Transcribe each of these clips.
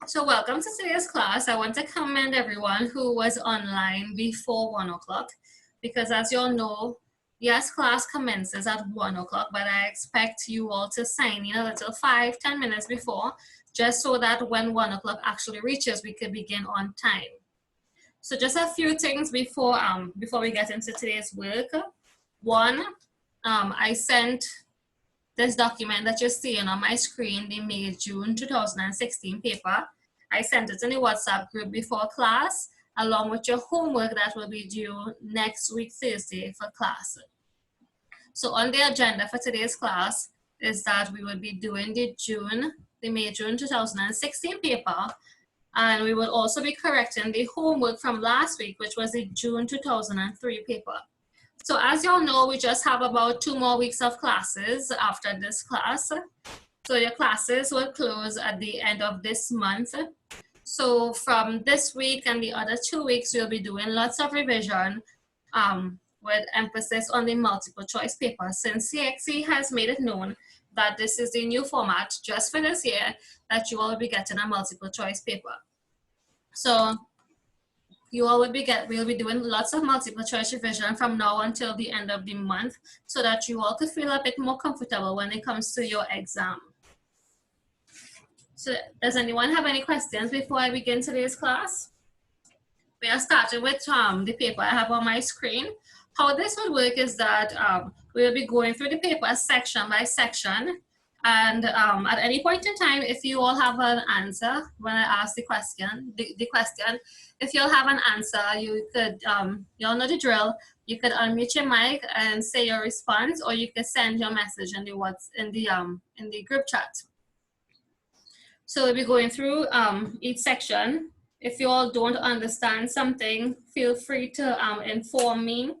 So welcome to today's class. I want to commend everyone who was online before 1 o'clock because as you all know, yes, class commences at 1 o'clock, but I expect you all to sign in a little 5-10 minutes before, just so that when 1 o'clock actually reaches, we could begin on time. So just a few things before we get into today's work. One, I sent this document that you're seeing on my screen, the May-June 2016 paper. I sent it in the WhatsApp group before class, along with your homework that will be due next week, Thursday, for class. So on the agenda for today's class is that we will be doing the May-June 2016 paper, and we will also be correcting the homework from last week, which was the June 2003 paper. So as you all know, we just have about 2 more weeks of classes after this class. So your classes will close at the end of this month. So from this week and the other 2 weeks, we'll be doing lots of revision with emphasis on the multiple choice paper, since CXC has made it known that this is the new format just for this year that you all will be getting a multiple choice paper. So you all will we'll be doing lots of multiple choice revision from now until the end of the month so that you all could feel a bit more comfortable when it comes to your exam. So does anyone have any questions before I begin today's class? We are starting with the paper I have on my screen. How this will work is that we'll be going through the paper section by section. And at any point in time, if you all have an answer, when I ask the question, if you all have an answer, you could, you all know the drill. You could unmute your mic and say your response, or you could send your message in the group chat. So we'll be going through each section. If you all don't understand something, feel free to inform me,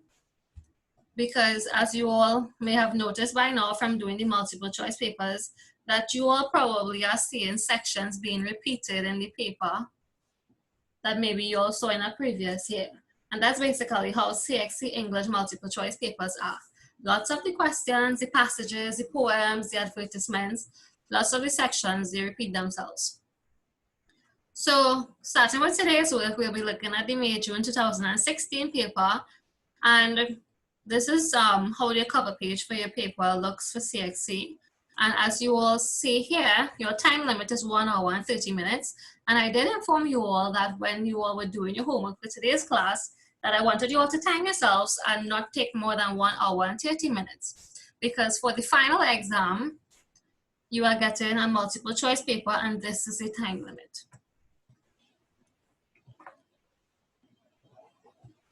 because as you all may have noticed by now from doing the multiple choice papers, that you all probably are seeing sections being repeated in the paper that maybe you all saw in a previous year. And that's basically how CXC English multiple choice papers are. Lots of the questions, the passages, the poems, the advertisements, lots of the sections, they repeat themselves. So starting with today's work, we'll be looking at the May-June 2016 paper, and this is how the cover page for your paper looks for CXC. And as you all see here, your time limit is 1 hour and 30 minutes. And I did inform you all that when you all were doing your homework for today's class, that I wanted you all to time yourselves and not take more than 1 hour and 30 minutes. Because for the final exam, you are getting a multiple choice paper, and this is the time limit.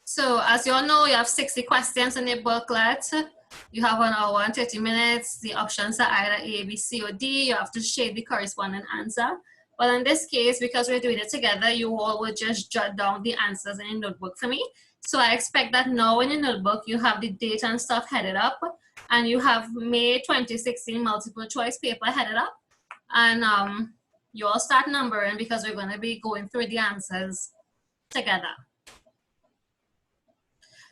So as you all know, you have 60 questions in your booklet. You have 1 hour and 30 minutes. The options are either A, B, C, or D. You have to shade the corresponding answer. But in this case, because we're doing it together, you all will just jot down the answers in your notebook for me. So I expect that now in your notebook, you have the date and stuff headed up, and you have May 2016 multiple choice paper headed up. And you all start numbering because we're going to be going through the answers together.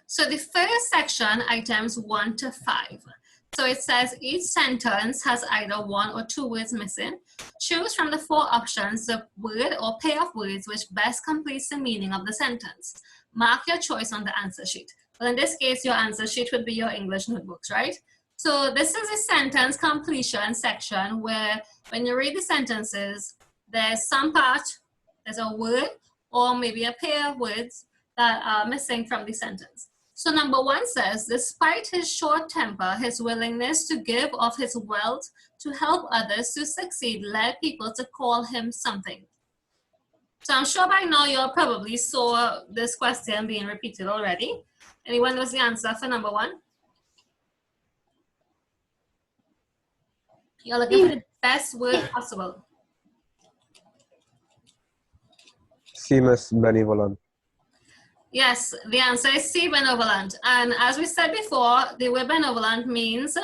So the first section, items 1 to 5. So it says each sentence has either 1 or 2 words missing. Choose from the 4 options the word or pair of words which best completes the meaning of the sentence. Mark your choice on the answer sheet. Well, in this case, your answer sheet would be your English notebooks, right? So this is a sentence completion section where when you read the sentences, there's some part, there's a word or maybe a pair of words that are missing from the sentence. So number 1 says, despite his short temper, his willingness to give of his wealth to help others to succeed led people to call him something. So I'm sure by now you all probably saw this question being repeated already. Anyone knows the answer for number 1? You're looking for the best word possible. Seems benevolent. Yes, the answer is C, benevolent. And as we said before, the word benevolent means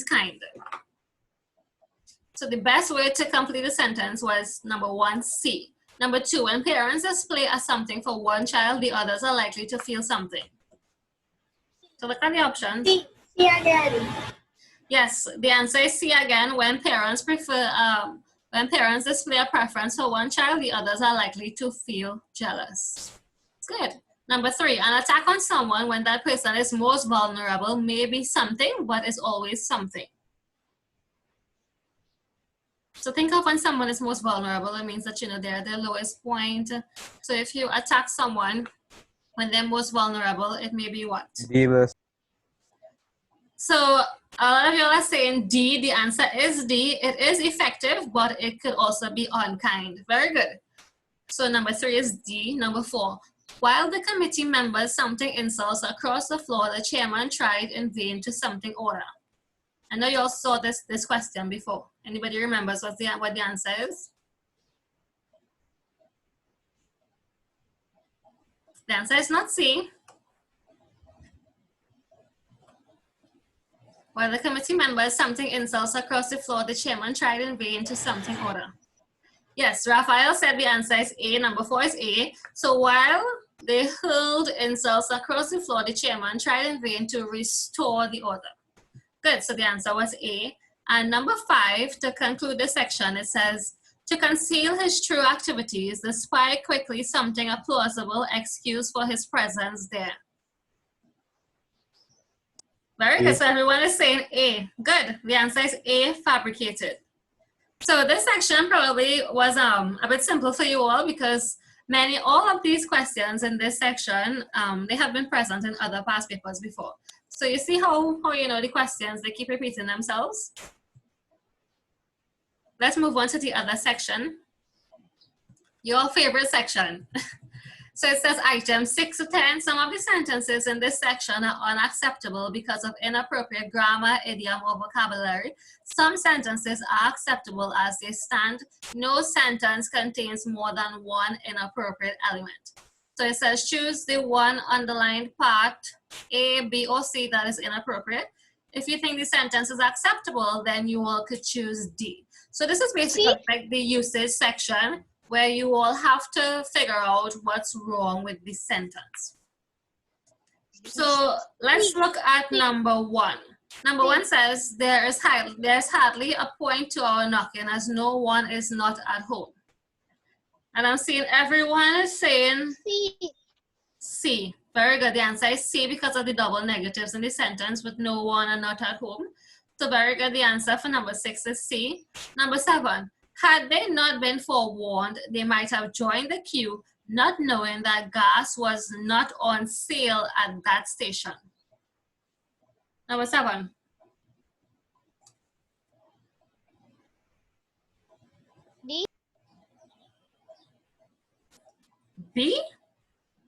kind. So the best way to complete the sentence was number 1, C. Number 2, when parents display a something for one child, the others are likely to feel something. So look at the options. C again. Yes, the answer is C again, when parents prefer When parents display a preference for one child, the others are likely to feel jealous. Good. Number 3, an attack on someone when that person is most vulnerable may be something, but is always something. So think of when someone is most vulnerable, it means that, they're at their lowest point. So if you attack someone when they're most vulnerable, it may be what? Demas. So a lot of you are saying D. The answer is D. It is effective, but it could also be unkind. Very good. So number 3 is D. Number 4. While the committee members something insults across the floor, the chairman tried in vain to something order. I know you all saw this question before. Anybody remembers what the answer is? The answer is not C. While the committee members something insults across the floor, the chairman tried in vain to something order. Yes, Raphael said the answer is A. Number 4 is A. So while they hurled insults across the floor, the chairman tried in vain to restore the order. Good, so the answer was A. And number 5, to conclude this section, it says, to conceal his true activities, the spy quickly something a plausible excuse for his presence there. Very good, so everyone is saying A. Good, the answer is A, fabricated. So this section probably was a bit simple for you all because all of these questions in this section, they have been present in other past papers before. So you see how the questions, they keep repeating themselves. Let's move on to the other section. Your favorite section. So it says items 6 to 10. Some of the sentences in this section are unacceptable because of inappropriate grammar, idiom, or vocabulary. Some sentences are acceptable as they stand. No sentence contains more than one inappropriate element. So it says choose the one underlined part, A, B, or C, that is inappropriate. If you think the sentence is acceptable, then you all could choose D. So this is basically like the usage section, where you all have to figure out what's wrong with the sentence. So let's look at number 1. Number 1 says, there's hardly a point to our knocking as no one is not at home. And I'm seeing everyone is saying C. C. Very good. The answer is C because of the double negatives in the sentence with no one and not at home. So very good. The answer for number 6 is C. Number 7. Had they not been forewarned, they might have joined the queue, not knowing that gas was not on sale at that station. Number 7. D. B?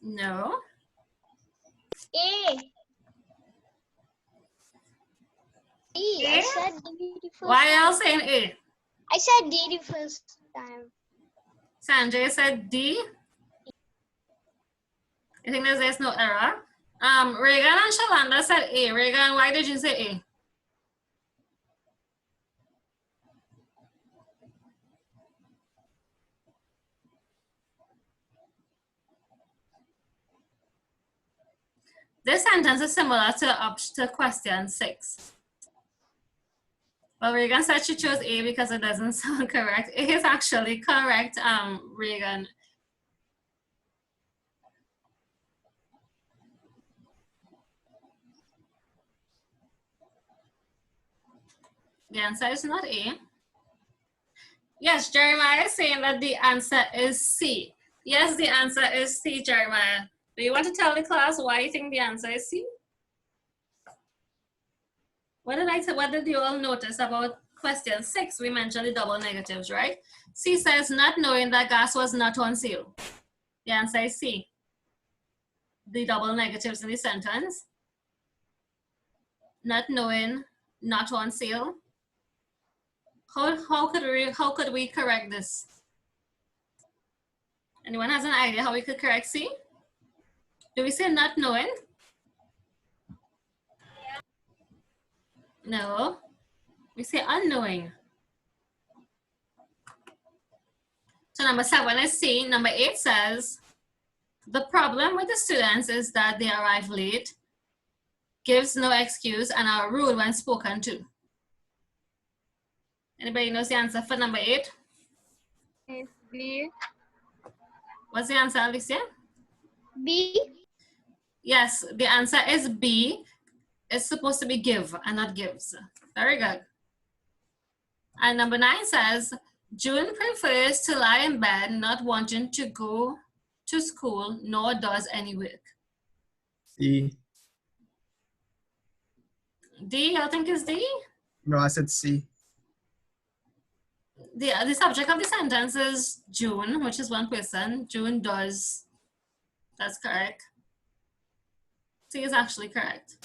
No. A. D. A? I said D the first Why are y'all time. saying A? I said D the first time. Sanjay said D. I think there's no error. Reagan and Shalanda said A. Reagan, why did you say A? This sentence is similar to question 6. But Reagan said she chose A because it doesn't sound correct. A is actually correct, Reagan. The answer is not A. Yes, Jeremiah is saying that the answer is C. Yes, the answer is C, Jeremiah. Do you want to tell the class why you think the answer is C? What did I say? What did you all notice about question 6? We mentioned the double negatives, right? C says not knowing that gas was not on sale. The answer is C. The double negatives in the sentence. Not knowing, not on sale. How could we correct this? Anyone has an idea how we could correct C? Do we say not knowing? No. We say unknowing. So number 7 is C. Number 8 says, the problem with the students is that they arrive late, gives no excuse, and are rude when spoken to. Anybody knows the answer for number 8? Is B. What's the answer, Alicia? B. Yes, the answer is B. It's supposed to be give and not gives. Very good. And number 9 says, June prefers to lie in bed, not wanting to go to school, nor does any work. C. D, I think is D. No, I said C. The subject of the sentence is June, which is one person. June does. That's correct. C is actually correct.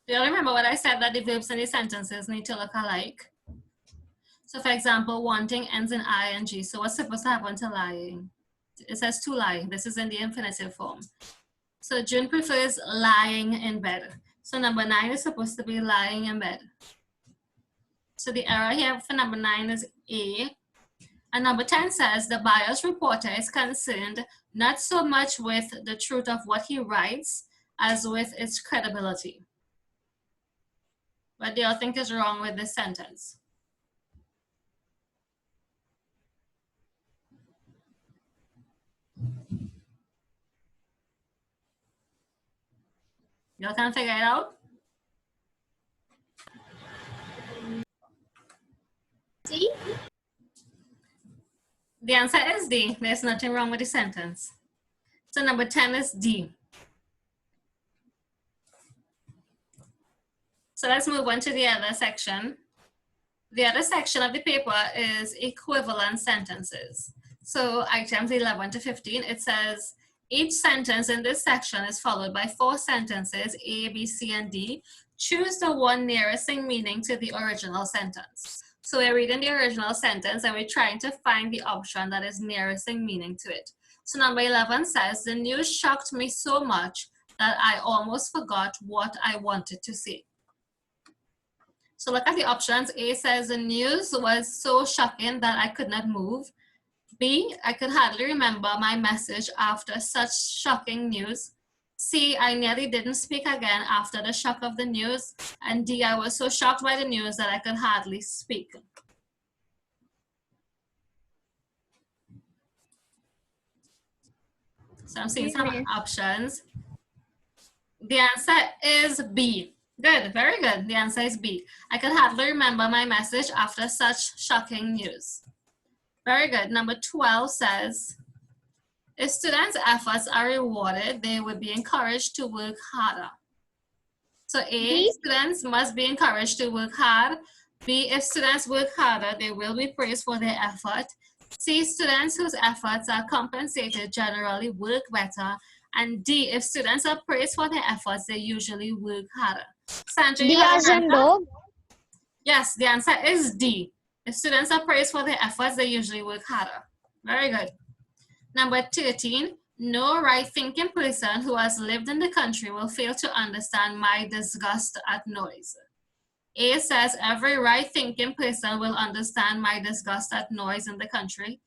Do you remember what I said, that the verbs in the sentences need to look alike? So for example, wanting ends in ing. So what's supposed to happen to lying? It says to lie. This is in the infinitive form. So June prefers lying in bed. So number 9 is supposed to be lying in bed. So the error here for number 9 is A. And number 10 says the biased reporter is concerned not so much with the truth of what he writes as with its credibility. What do you think is wrong with this sentence? You can figure it out? C. The answer is D. There's nothing wrong with the sentence. So number 10 is D. So let's move on to the other section. The other section of the paper is equivalent sentences. So items 11 to 15, it says, each sentence in this section is followed by 4 sentences, A, B, C, and D. Choose the one nearest in meaning to the original sentence. So we're reading the original sentence and we're trying to find the option that is nearest in meaning to it. So number 11 says, the news shocked me so much that I almost forgot what I wanted to say. So look at the options. A says the news was so shocking that I could not move. B, I could hardly remember my message after such shocking news. C, I nearly didn't speak again after the shock of the news. And D, I was so shocked by the news that I could hardly speak. So I'm seeing some options. The answer is B. Good, very good. The answer is B. I could hardly remember my message after such shocking news. Very good. Number 12 says, if students' efforts are rewarded, they will be encouraged to work harder. So A, B. students must be encouraged to work hard. B, if students work harder, they will be praised for their effort. C, students whose efforts are compensated generally work better. And D, if students are praised for their efforts, they usually work harder. Sandra, D you have as an in answer? dog. Yes, the answer is D. If students are praised for their efforts, they usually work harder. Very good. Number 13, no right-thinking person who has lived in the country will fail to understand my disgust at noise. A says every right-thinking person will understand my disgust at noise in the country.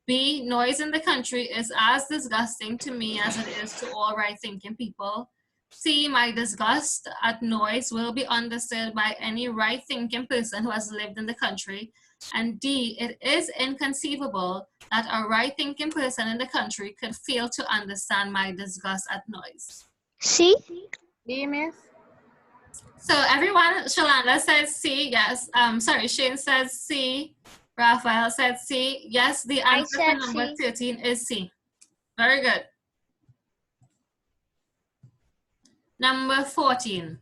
B, noise in the country is as disgusting to me as it is to all right-thinking people. C, my disgust at noise will be understood by any right-thinking person who has lived in the country. And D, it is inconceivable that a right-thinking person in the country could fail to understand my disgust at noise. C. D, miss. So everyone, Shalanda says C, yes. Sorry, Shane says C. Raphael said C. Yes, the I answer for said number C. 13 is C. Very good. Number 14.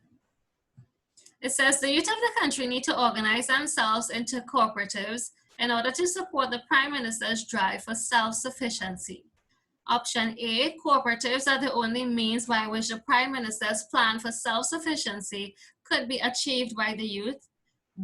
It says the youth of the country need to organize themselves into cooperatives in order to support the Prime Minister's drive for self-sufficiency. Option A, cooperatives are the only means by which the Prime Minister's plan for self-sufficiency could be achieved by the youth.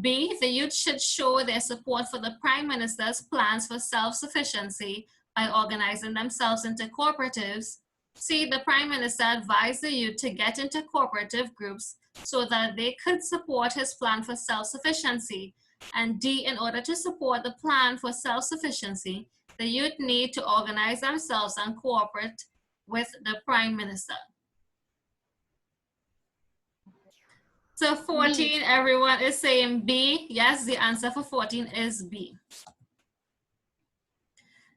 B, the youth should show their support for the Prime Minister's plans for self-sufficiency by organizing themselves into cooperatives. C, the Prime Minister advised the youth to get into cooperative groups so that they could support his plan for self-sufficiency. And D, in order to support the plan for self-sufficiency, the youth need to organize themselves and cooperate with the Prime Minister. So 14, everyone is saying B. Yes, the answer for 14 is B.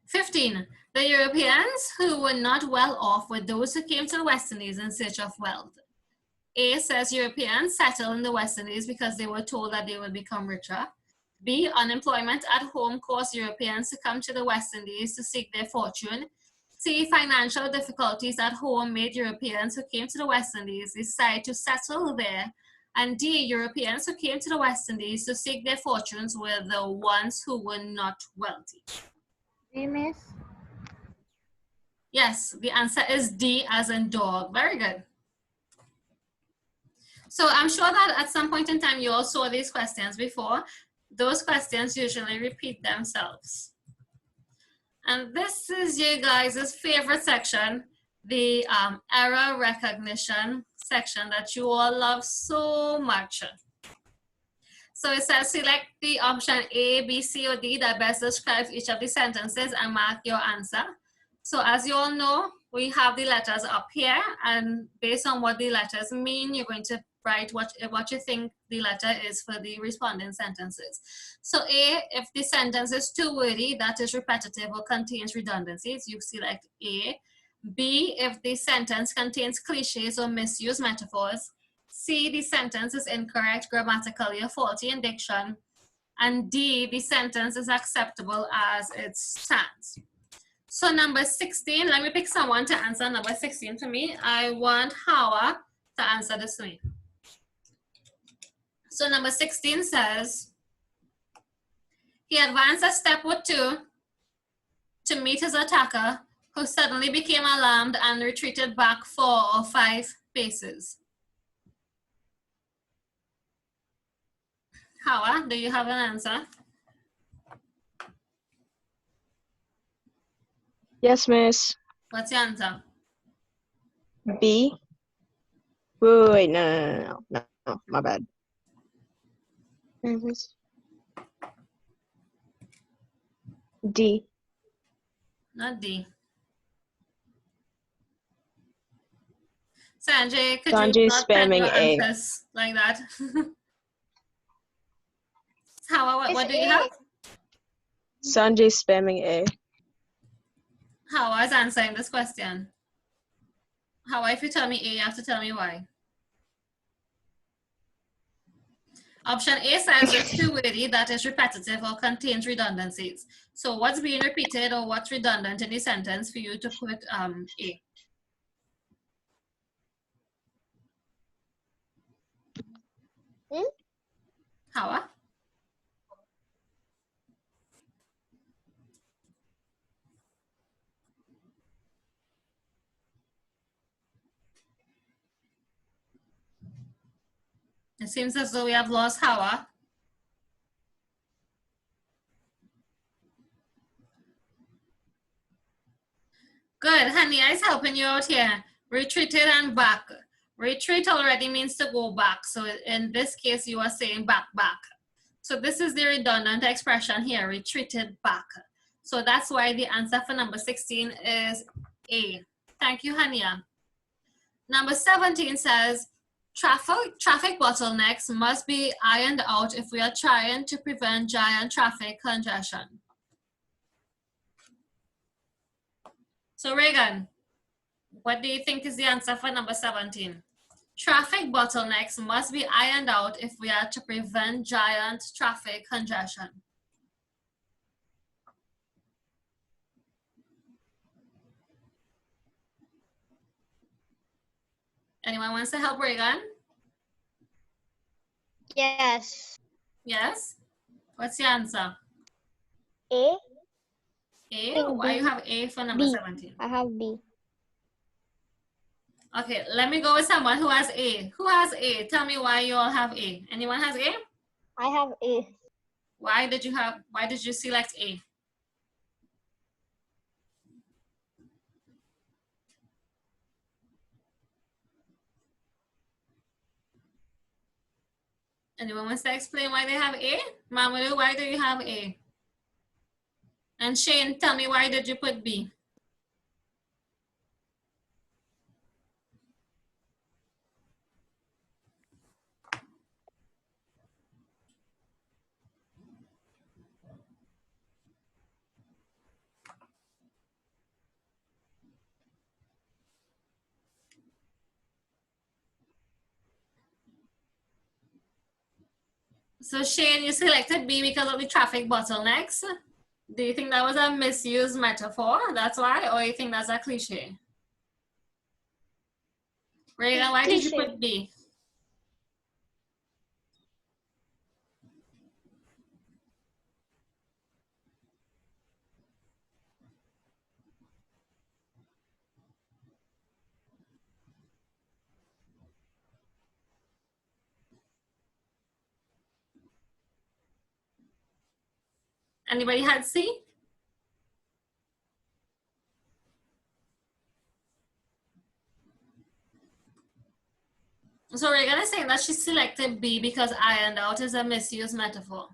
15. The Europeans who were not well off were those who came to the West Indies in search of wealth. A says Europeans settled in the West Indies because they were told that they would become richer. B, unemployment at home caused Europeans to come to the West Indies to seek their fortune. C, financial difficulties at home made Europeans who came to the West Indies decide to settle there. And D, Europeans who came to the West Indies to seek their fortunes were the ones who were not wealthy. D, Miss. Yes, the answer is D as in dog. Very good. So I'm sure that at some point in time you all saw these questions before. Those questions usually repeat themselves. And this is you guys' favorite section, the error recognition section that you all love so much. So it says select the option A, B, C, or D that best describes each of the sentences and mark your answer. So as you all know, we have the letters up here, and based on what the letters mean, you're going to write what you think the letter is for the responding sentences. So A, if the sentence is too wordy, that is repetitive or contains redundancies, you select A. B, if the sentence contains cliches or misused metaphors. C, the sentence is incorrect grammatically or faulty in diction. And D, the sentence is acceptable as it stands. So number 16, let me pick someone to answer number 16 for me. I want Hawa to answer this for me. So number 16 says, he advanced a step or two to meet his attacker, who suddenly became alarmed and retreated back 4 or 5 paces. Hawa, do you have an answer? Yes, miss. What's your answer? B. Wait, no, my bad. D. Not D. Sanjay, could you Sanjay not pen spamming your A. answers like that? Hawa, what do you It's have? Sanjay spamming A. Hawa is answering this question. Hawa, if you tell me A, you have to tell me why. Option A says it's too wordy, that is repetitive or contains redundancies. So what's being repeated or what's redundant in the sentence for you to put A? Hawa? It seems as though we have lost Hawa. Good, Hania is helping you out here. Retreated and back. Retreat already means to go back. So in this case, you are saying back. So this is the redundant expression here, retreated back. So that's why the answer for number 16 is A. Thank you, Hania. Number 17 says, traffic bottlenecks must be ironed out if we are trying to prevent giant traffic congestion. So Reagan, what do you think is the answer for number 17? Traffic bottlenecks must be ironed out if we are to prevent giant traffic congestion. Anyone wants to help Reagan? Yes. Yes? What's your answer? A. A? Why you have A for number B. 17? I have B. Okay, let me go with someone who has A. Who has A? Tell me why you all have A. Anyone has A? I have A. Why did you select A? Anyone wants to explain why they have A? Mamadou, why do you have A? And Shane, tell me, why did you put B? So Shane, you selected B because of the traffic bottlenecks. Do you think that was a misused metaphor? That's why? Or you think that's a cliche? Reagan, why did you Cliche. put B? Anybody had C? So Reagan is saying that she selected B because ironed out is a misused metaphor.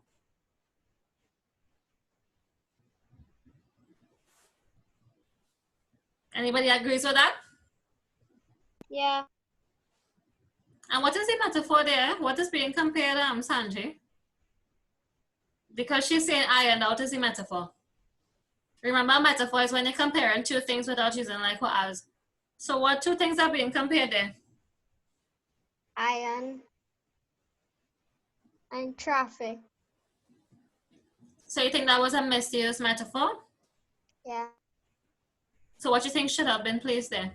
Anybody agrees with that? Yeah. And what is the metaphor there? What is being compared, Sanjay? Because she's saying ironed out is the metaphor. Remember, metaphor is when you're comparing two things without using like or as. So what two things are being compared there? Iron and traffic. So you think that was a misused metaphor? Yeah. So what do you think should have been placed there?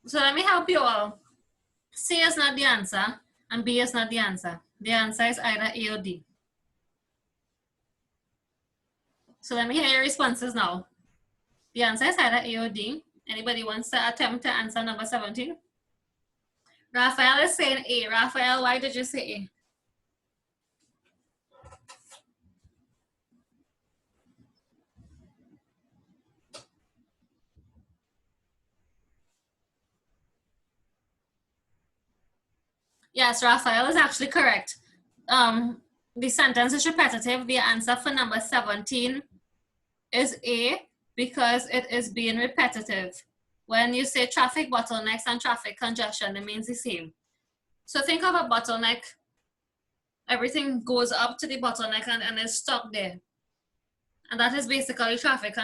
So let me help you all. C is not the answer and B is not the answer. The answer is either A or D. So let me hear your responses now. The answer is either A or D. Anybody wants to attempt to answer number 17? Raphael is saying A. Raphael, why did you say A? Yes, Raphael is actually correct. The sentence is repetitive. The answer for number 17 is A because it is being repetitive. When you say traffic bottlenecks and traffic congestion, it means the same. So think of a bottleneck. Everything goes up to the bottleneck and is stuck there. And that is basically traffic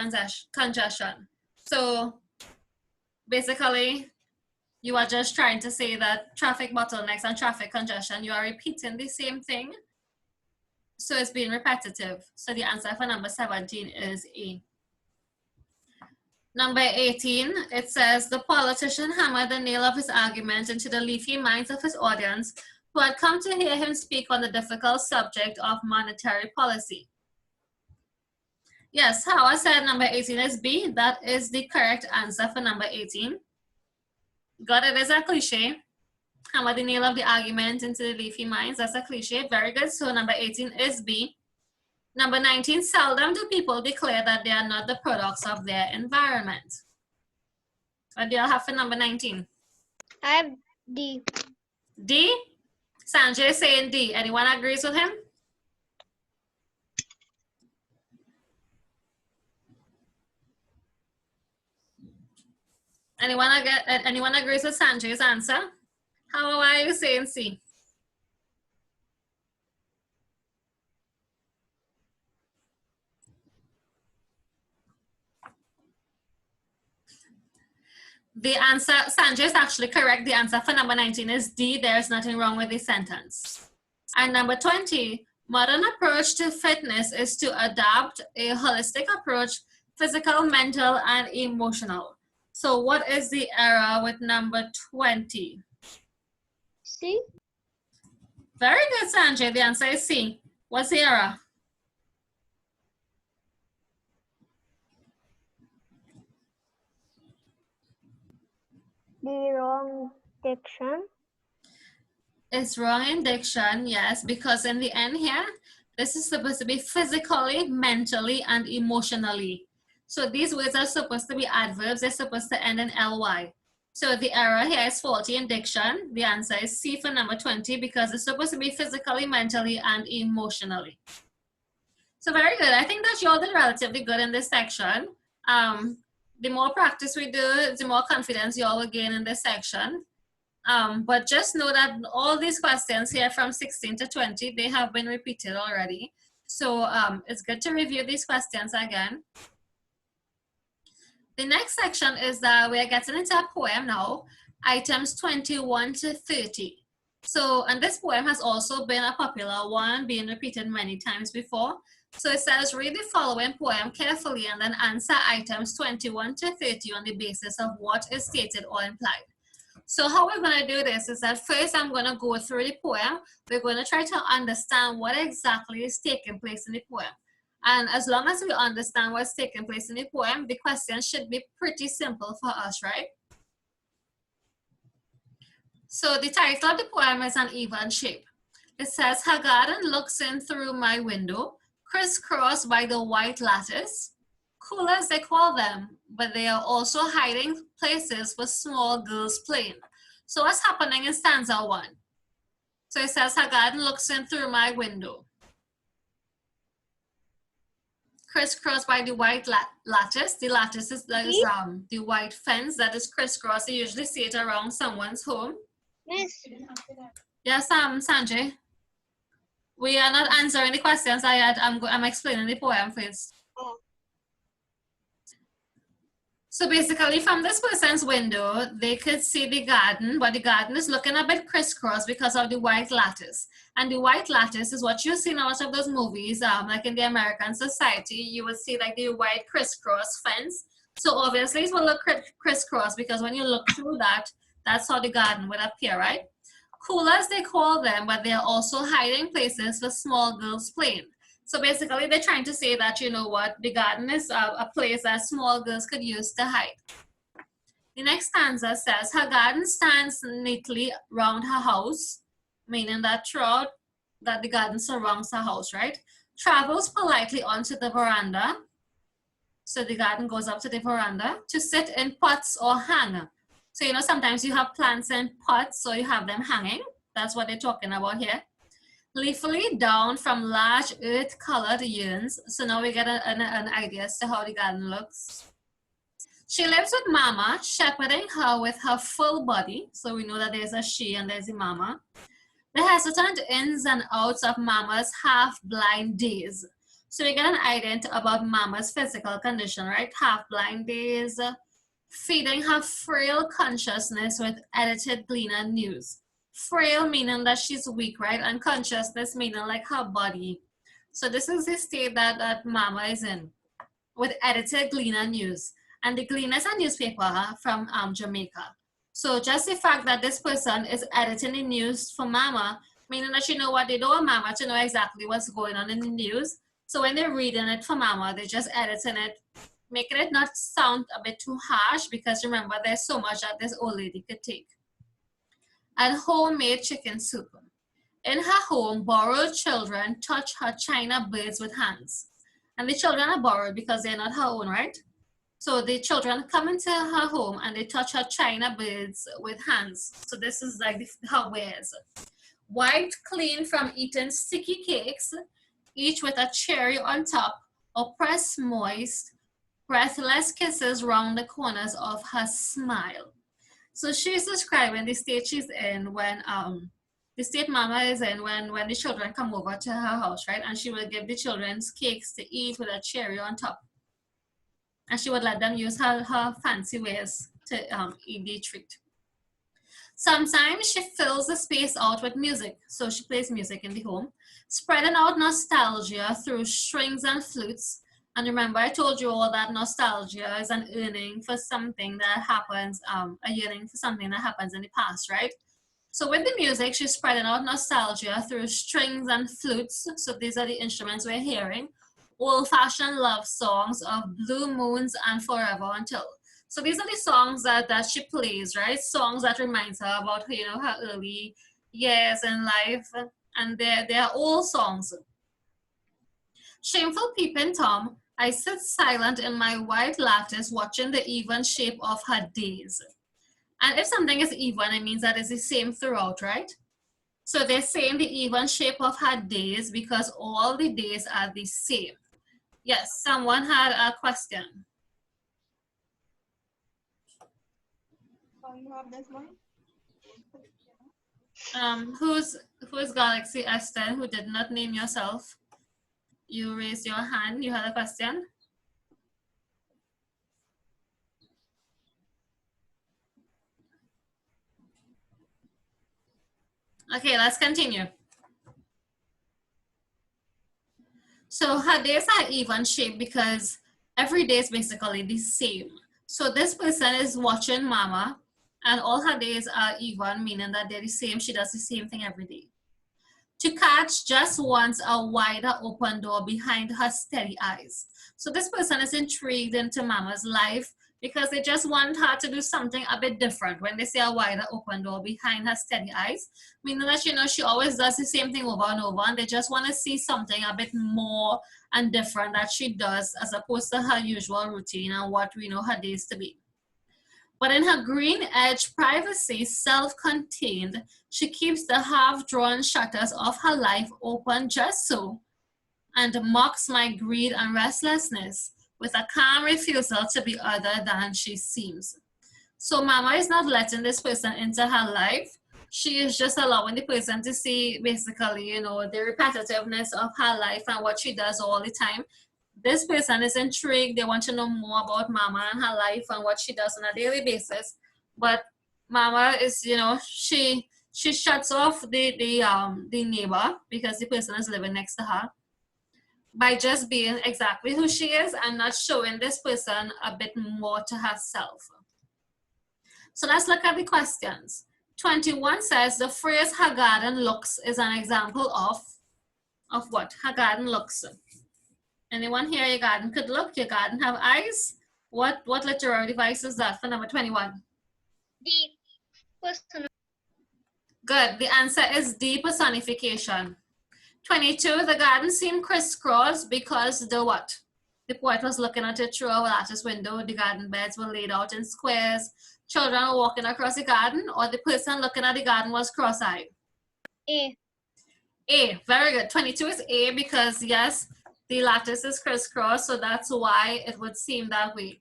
congestion. So basically, you are just trying to say that traffic bottlenecks and traffic congestion, you are repeating the same thing. So it's being repetitive. So the answer for number 17 is A. Number 18, it says, the politician hammered the nail of his argument into the leafy minds of his audience who had come to hear him speak on the difficult subject of monetary policy. Yes, Howard said number 18 is B. That is the correct answer for number 18. Got it as a cliche. Hammer the nail of the argument into the leafy minds. That's a cliche. Very good. So number 18 is B. Number 19, seldom do people declare that they are not the products of their environment. What do you have for number 19? I have D. D? Sanjay is saying D. Anyone agrees with him? Anyone agrees with Sanjay's answer? How are you saying C? The answer, Sanjay is actually correct. The answer for number 19 is D. There's nothing wrong with the sentence. And number 20, modern approach to fitness is to adopt a holistic approach, physical, mental, and emotional. So what is the error with number 20? C. Very good, Sanjay. The answer is C. What's the error? The wrong diction. It's wrong in diction, yes, because in the end here, this is supposed to be physically, mentally, and emotionally. So these words are supposed to be adverbs. They're supposed to end in ly. So the error here is faulty in diction. The answer is C for number 20 because it's supposed to be physically, mentally, and emotionally. So very good. I think that you all did relatively good in this section. The more practice we do, the more confidence you all will gain in this section. But just know that all these questions here from 16 to 20, they have been repeated already. So it's good to review these questions again. The next section is that we are getting into a poem now, items 21 to 30. So, and this poem has also been a popular one, being repeated many times before. So it says, read the following poem carefully and then answer items 21 to 30 on the basis of what is stated or implied. So how we're going to do this is that first I'm going to go through the poem. We're going to try to understand what exactly is taking place in the poem. And as long as we understand what's taking place in the poem, the question should be pretty simple for us, right? So the title of the poem is An Even Shape. It says, her garden looks in through my window, crisscrossed by the white lattice. Coolers they call them, but they are also hiding places for small girls playing. So what's happening in stanza 1? So it says, her garden looks in through my window, crisscrossed by the white lattice. The lattice is the white fence that is crisscrossed. You usually see it around someone's home. Miss. Yes, Sanjay. We are not answering the questions I had. I'm explaining the poem first. Oh. So basically, from this person's window, they could see the garden, but the garden is looking a bit crisscrossed because of the white lattice. And the white lattice is what you see in a lot of those movies, like in the American society, you would see like the white crisscross fence. So obviously it will look crisscross because when you look through that, that's how the garden would appear, right? Coolers, they call them, but they're also hiding places for small girls playing. So basically, they're trying to say that, you know what, the garden is a place that small girls could use to hide. The next stanza says, her garden stands neatly round her house, meaning that throughout that the garden surrounds her house, right? Travels politely onto the veranda. So the garden goes up to the veranda to sit in pots or hang. So, you know, sometimes you have plants in pots, so you have them hanging. That's what they're talking about here. Leafily down from large earth-colored urns. So now we get an idea as to how the garden looks. She lives with Mama, shepherding her with her full body. So we know that there's a she and there's a Mama. The hesitant ins and outs of Mama's half-blind days. So we get an idea about Mama's physical condition, right? Half-blind days, feeding her frail consciousness with edited Gleaner news. Frail meaning that she's weak, right? And consciousness meaning like her body. So this is the state that Mama is in with edited Gleaner news. And the Gleaner is a newspaper from Jamaica. So just the fact that this person is editing the news for Mama, meaning that you know what, they don't want Mama to know exactly what's going on in the news. So when they're reading it for Mama, they're just editing it, making it not sound a bit too harsh because remember, there's so much that this old lady could take. And homemade chicken soup. In her home, borrowed children touch her china birds with hands. And the children are borrowed because they're not her own, right? So the children come into her home and they touch her china birds with hands. So this is like her wares. Wiped clean from eating sticky cakes, each with a cherry on top, or pressed moist, breathless kisses round the corners of her smile. So she's describing the state she's in when the state Mama is in when the children come over to her house, right? And she will give the children cakes to eat with a cherry on top. And she would let them use her fancy ways to eat the treat. Sometimes she fills the space out with music. So she plays music in the home, spreading out nostalgia through strings and flutes. And remember, I told you all that nostalgia is an yearning for something that happens, a yearning for something that happens in the past, right? So with the music, she's spreading out nostalgia through strings and flutes. So these are the instruments we're hearing. Old-fashioned love songs of Blue Moons and Forever Until. So these are the songs that she plays, right? Songs that reminds her about, you know, her early years in life. And they're old songs. Shameful peeping Tom, I sit silent in my white lattice watching the even shape of her days. And if something is even, it means that it's the same throughout, right? So they're saying the even shape of her days because all the days are the same. Yes, someone had a question. You have this one? Who's Galaxy S10 who did not name yourself? You raised your hand. You had a question? Okay, let's continue. So her days are even shaped because every day is basically the same. So this person is watching mama and all her days are even, meaning that they're the same. She does the same thing every day. To catch just wants a wider open door behind her steady eyes. So this person is intrigued into mama's life because they just want her to do something a bit different. When they say a wider open door behind her steady eyes, meaning that, you know, she always does the same thing over and over, and they just want to see something a bit more and different that she does as opposed to her usual routine and what we know her days to be. But in her green edge privacy, self-contained, she keeps the half-drawn shutters of her life open just so, and mocks my greed and restlessness with a calm refusal to be other than she seems. So mama is not letting this person into her life. She is just allowing the person to see basically, you know, the repetitiveness of her life and what she does all the time. This person is intrigued. They want to know more about mama and her life and what she does on a daily basis. But mama is, you know, she shuts off the neighbor because the person is living next to her by just being exactly who she is and not showing this person a bit more to herself. So let's look at the questions. 21 says the phrase her garden looks is an example of what? Her garden looks. Anyone here, your garden could look, your garden have eyes? What literary device is that for number 21? The person. Good, the answer is D, personification. 22, the garden seemed crisscrossed because the what? The poet was looking at it through a lattice window. The garden beds were laid out in squares. Children were walking across the garden, or the person looking at the garden was cross-eyed. A. A, very good. 22 is A because yes, the lattice is crisscrossed, so that's why it would seem that way.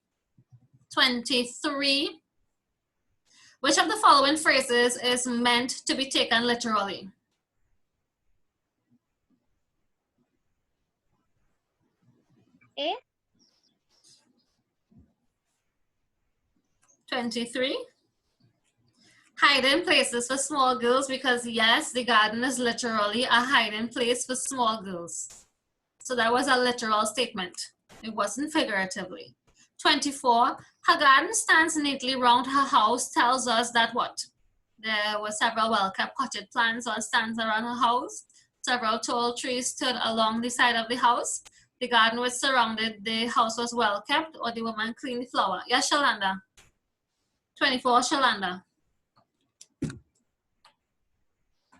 23, which of the following phrases is meant to be taken literally? A. 23. Hiding places for small girls because yes, the garden is literally a hiding place for small girls. So that was a literal statement. It wasn't figuratively. 24. Her garden stands neatly round her house tells us that what? There were several well-kept potted plants on stands around her house. Several tall trees stood along the side of the house. The garden was surrounded, the house was well-kept, or the woman cleaned the flower. Yes, Shalanda. 24, Shalanda.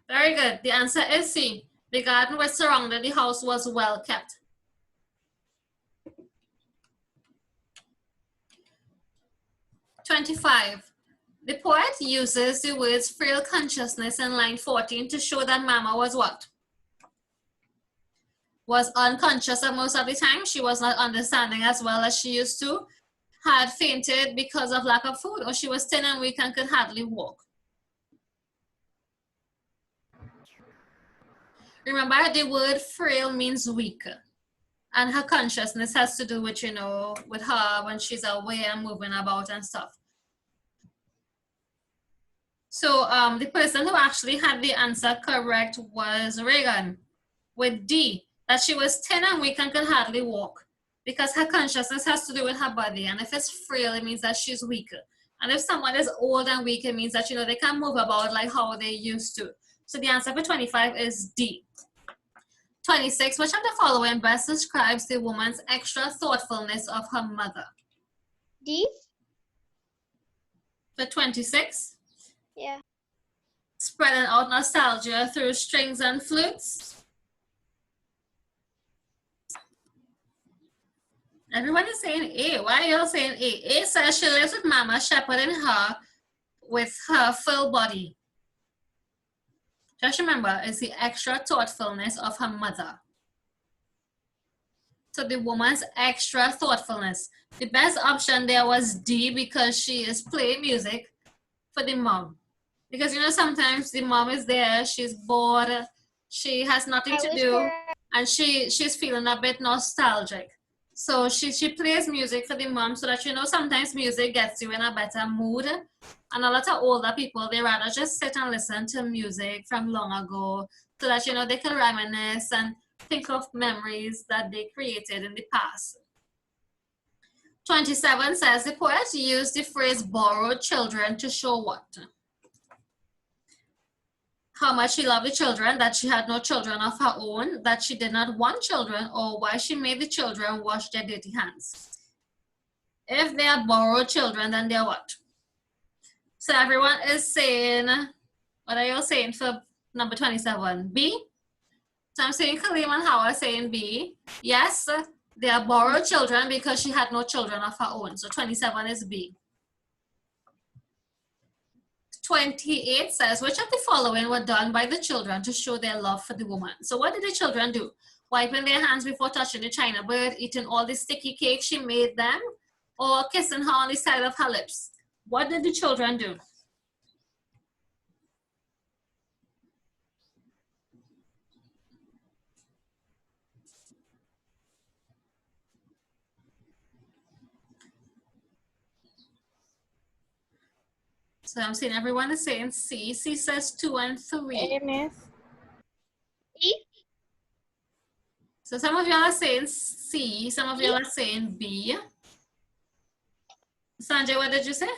Very good. The answer is C. The garden was surrounded, the house was well kept. 25. The poet uses the words frail consciousness in line 14 to show that mama was what? Was unconscious most of the time. She was not understanding as well as she used to. Had fainted because of lack of food, or she was thin and weak and could hardly walk. Remember, the word frail means weak. And her consciousness has to do with, you know, with her when she's aware and moving about and stuff. So the person who actually had the answer correct was Reagan with D, that she was thin and weak and could hardly walk because her consciousness has to do with her body. And if it's frail, it means that she's weak. And if someone is old and weak, it means that, you know, they can't move about like how they used to. So the answer for 25 is D. 26, which of the following best describes the woman's extra thoughtfulness of her mother? D. For 26? Yeah. Spreading out nostalgia through strings and flutes. Everyone is saying A. Why are y'all saying A? A says she lives with mama, shepherding her with her full body. Just remember, it's the extra thoughtfulness of her mother. So the woman's extra thoughtfulness. The best option there was D because she is playing music for the mom. Because, you know, sometimes the mom is there, she's bored, she has nothing to do, and she's feeling a bit nostalgic. So she plays music for the mom so that, sometimes music gets you in a better mood. And a lot of older people, they rather just sit and listen to music from long ago so that, they can reminisce and think of memories that they created in the past. 27 says the poet used the phrase borrowed children to show what? How much she loved the children, that she had no children of her own, that she did not want children, or why she made the children wash their dirty hands. If they are borrowed children, then they're what? So everyone is saying, what are you saying for number 27? B? So I'm saying Kaleem and Hawa saying B. Yes, they are borrowed children because she had no children of her own. So 27 is B. 28 says, which of the following were done by the children to show their love for the woman? So what did the children do? Wiping their hands before touching the China bird, eating all the sticky cake she made them, or kissing her on the side of her lips? What did the children do? So I'm seeing everyone is saying C. C says 2 and 3. A, Miss. E. So some of y'all are saying C, some of y'all are saying B. Sanjay, what did you say?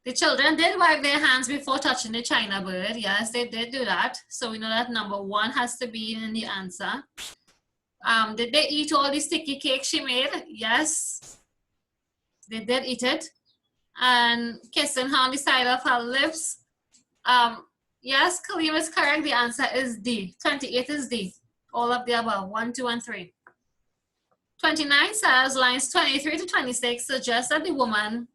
The children did wipe their hands before touching the China bird. Yes, they did do that. So we know that number 1 has to be in the answer. Did they eat all the sticky cake she made? Yes, they did eat it. And kissing her on the side of her lips. Yes, Kaleem is correct. The answer is D. 28 is D. All of the above, 1, 2, and 3. 29 says lines 23 to 26 suggest that the woman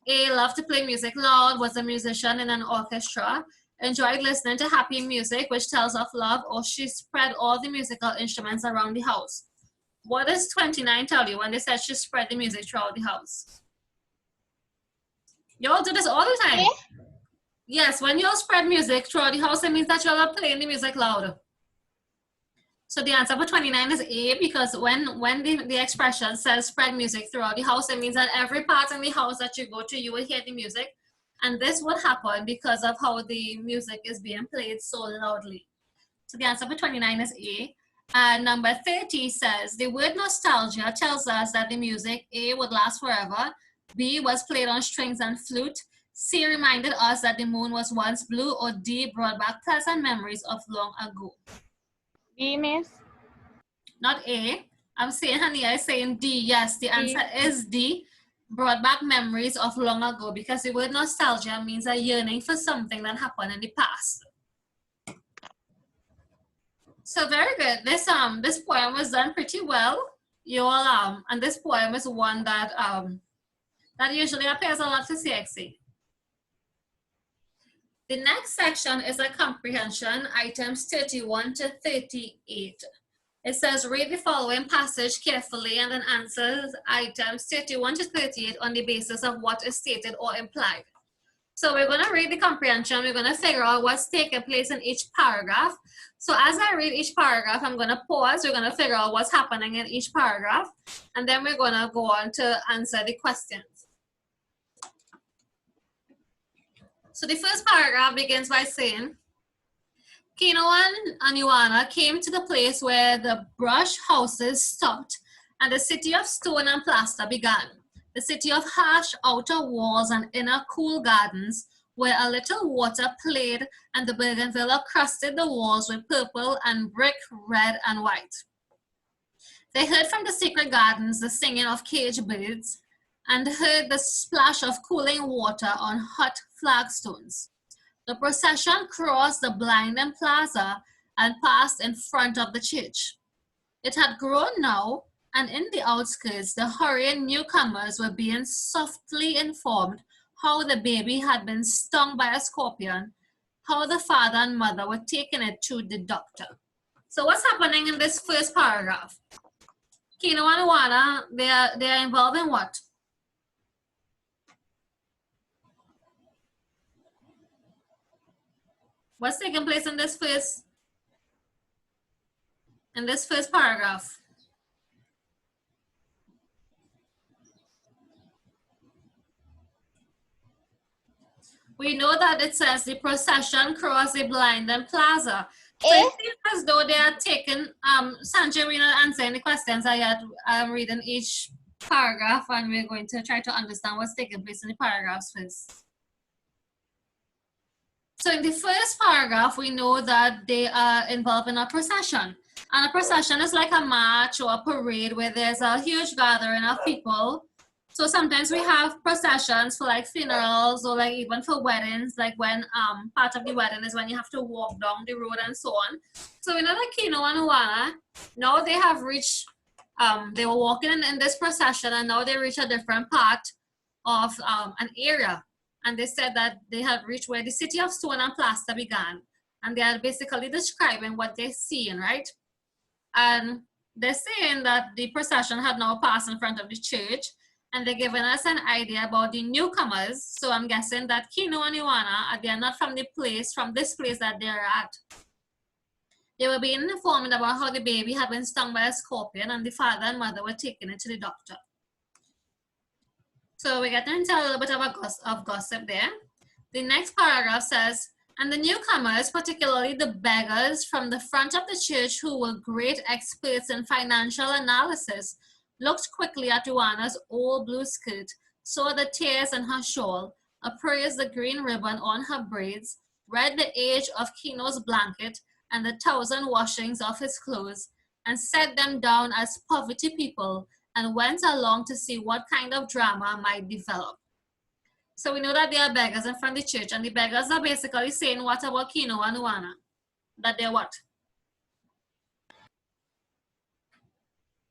A, loved to play music loud, was a musician in an orchestra, enjoyed listening to happy music, which tells of love, or she spread all the musical instruments around the house. What does 29 tell you when they said she spread the music throughout the house? Y'all do this all the time. Yes, when y'all spread music throughout the house, it means that y'all are playing the music loud. So the answer for 29 is A, because when the expression says spread music throughout the house, it means that every part in the house that you go to, you will hear the music. And this would happen because of how the music is being played so loudly. So the answer for 29 is A. And number 30 says, the word nostalgia tells us that the music, A, would last forever, B, was played on strings and flute, C, reminded us that the moon was once blue, or D, brought back pleasant memories of long ago. B, Miss. Not A. I'm saying Hania is saying D. Yes, the answer is D. Brought back memories of long ago, because the word nostalgia means a yearning for something that happened in the past. So very good. This poem was done pretty well. You all and this poem is one that that usually appears a lot to CXC. The next section is a comprehension, items 31 to 38. It says, read the following passage carefully and then answer items 31 to 38 on the basis of what is stated or implied. So we're going to read the comprehension. We're going to figure out what's taking place in each paragraph. So as I read each paragraph, I'm going to pause. We're going to figure out what's happening in each paragraph. And then we're going to go on to answer the questions. So the first paragraph begins by saying, Kinoan and Ioana came to the place where the brush houses stopped and the city of stone and plaster began. The city of harsh outer walls and inner cool gardens where a little water played and the bougainvillea crusted the walls with purple and brick red and white. They heard from the secret gardens the singing of caged birds and heard the splash of cooling water on hot flagstones. The procession crossed the blinding plaza and passed in front of the church. It had grown now, and in the outskirts, the hurrying newcomers were being softly informed how the baby had been stung by a scorpion, how the father and mother were taking it to the doctor. So what's happening in this first paragraph? Kino and Ioana, they are involved in what? What's taking place in this first paragraph? We know that it says the procession crossed the blind plaza. So it seems as though they are taking, Sanjay, we're not answering the questions. I'm reading each paragraph and we're going to try to understand what's taking place in the paragraphs first. So in the first paragraph, we know that they are involved in a procession. And a procession is like a march or a parade where there's a huge gathering of people. So sometimes we have processions for like funerals or like even for weddings, like when part of the wedding is when you have to walk down the road and so on. So we know that Kino and Uwana, now they have reached, they were walking in this procession and now they reach a different part of an area. And they said that they have reached where the city of stone and plaster began. And they are basically describing what they're seeing, right? And they're saying that the procession had now passed in front of the church. And they're giving us an idea about the newcomers. So I'm guessing that Kino and Iwana, they are not from this place that they're at. They were being informed about how the baby had been stung by a scorpion and the father and mother were taking it to the doctor. So we're getting into a little bit of gossip there. The next paragraph says, and the newcomers, particularly the beggars from the front of the church who were great experts in financial analysis, looked quickly at Iwana's old blue skirt, saw the tears in her shawl, appraised the green ribbon on her braids, read the age of Kino's blanket and the 1,000 washings of his clothes, and set them down as poverty people, and went along to see what kind of drama might develop. So we know that there are beggars in front of the church, and the beggars are basically saying what about Kino and Iwana? That they're what?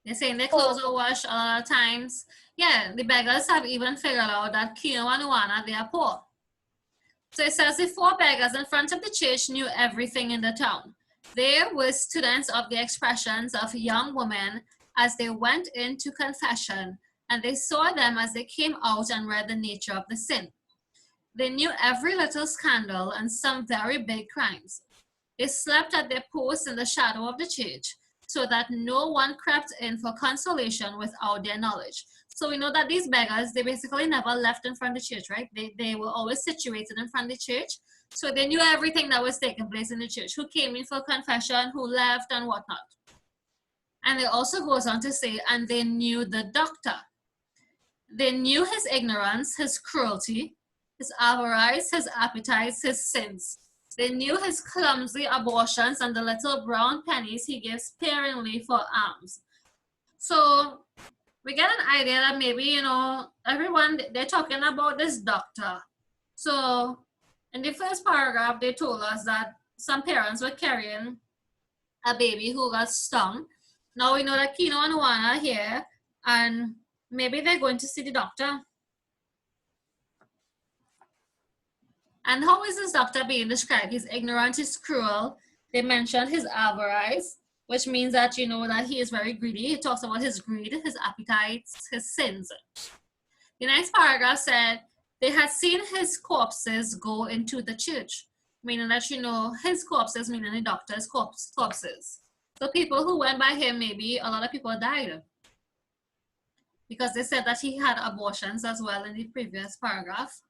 They're saying their clothes are washed a lot of times. Yeah, the beggars have even figured out that Kino and Iwana, they are poor. So it says the 4 beggars in front of the church knew everything in the town. They were students of the expressions of young women as they went into confession, and they saw them as they came out and read the nature of the sin. They knew every little scandal and some very big crimes. They slept at their posts in the shadow of the church, so that no one crept in for consolation without their knowledge. So we know that these beggars, they basically never left in front of the church, right? They were always situated in front of the church. So they knew everything that was taking place in the church, who came in for confession, who left and whatnot. And it also goes on to say, and they knew the doctor. They knew his ignorance, his cruelty, his avarice, his appetites, his sins. They knew his clumsy abortions and the little brown pennies he gave sparingly for alms. So we get an idea that maybe, you know, everyone, they're talking about this doctor. So in the first paragraph, they told us that some parents were carrying a baby who got stung. Now we know that Kino and Iwana are here, and maybe they're going to see the doctor. And how is this doctor being described? He's ignorant, he's cruel. They mentioned his avarice, which means that you know that he is very greedy. He talks about his greed, his appetites, his sins. The next paragraph said, they had seen his corpses go into the church, meaning that, you know, his corpses, meaning the doctor's corpses. So people who went by him, maybe a lot of people died. Because they said that he had abortions as well in the previous paragraph.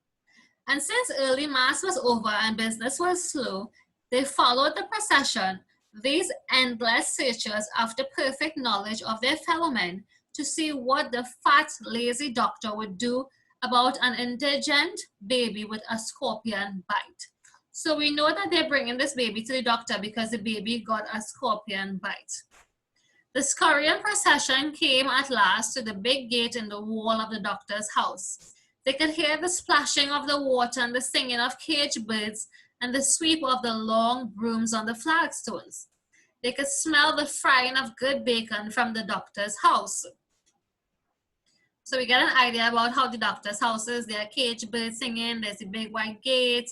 And since early mass was over and business was slow, they followed the procession, these endless searchers after perfect knowledge of their fellow men, to see what the fat, lazy doctor would do about an indigent baby with a scorpion bite. So we know that they're bringing this baby to the doctor because the baby got a scorpion bite. The scurrying procession came at last to the big gate in the wall of the doctor's house. They could hear the splashing of the water and the singing of caged birds and the sweep of the long brooms on the flagstones. They could smell the frying of good bacon from the doctor's house. So we get an idea about how the doctor's house is. There are caged birds singing, there's a big white gate.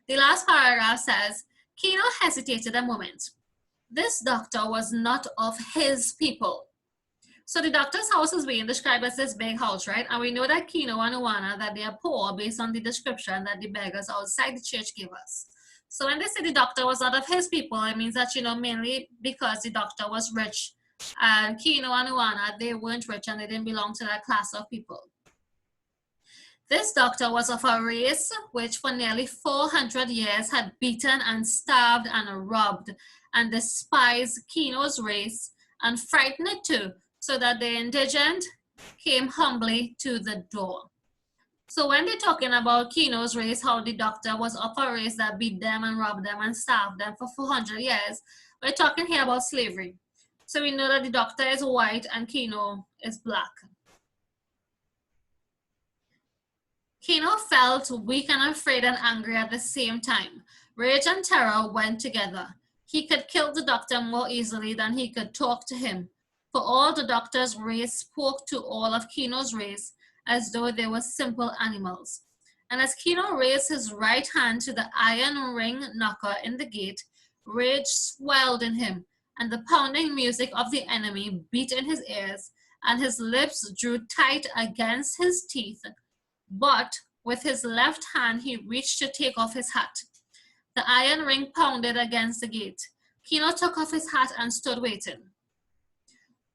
The last paragraph says, Kino hesitated a moment. This doctor was not of his people. So the doctor's house is being described as this big house, right? And we know that Kino and Iwana, that they are poor based on the description that the beggars outside the church gave us. So when they say the doctor was not of his people, it means that, you know, mainly because the doctor was rich and Kino and Uwana, they weren't rich and they didn't belong to that class of people. This doctor was of a race which for nearly 400 years had beaten and starved and robbed and despised Kino's race and frightened it too, so that the indigent came humbly to the door. So when they're talking about Kino's race, how the doctor was of a race that beat them and robbed them and starved them for 400 years, we're talking here about slavery. So we know that the doctor is white and Kino is black. Kino felt weak and afraid and angry at the same time. Rage and terror went together. He could kill the doctor more easily than he could talk to him. For all the doctor's race spoke to all of Kino's race as though they were simple animals. And as Kino raised his right hand to the iron ring knocker in the gate, rage swelled in him, and the pounding music of the enemy beat in his ears, and his lips drew tight against his teeth. But with his left hand he reached to take off his hat. The iron ring pounded against the gate. Kino took off his hat and stood waiting.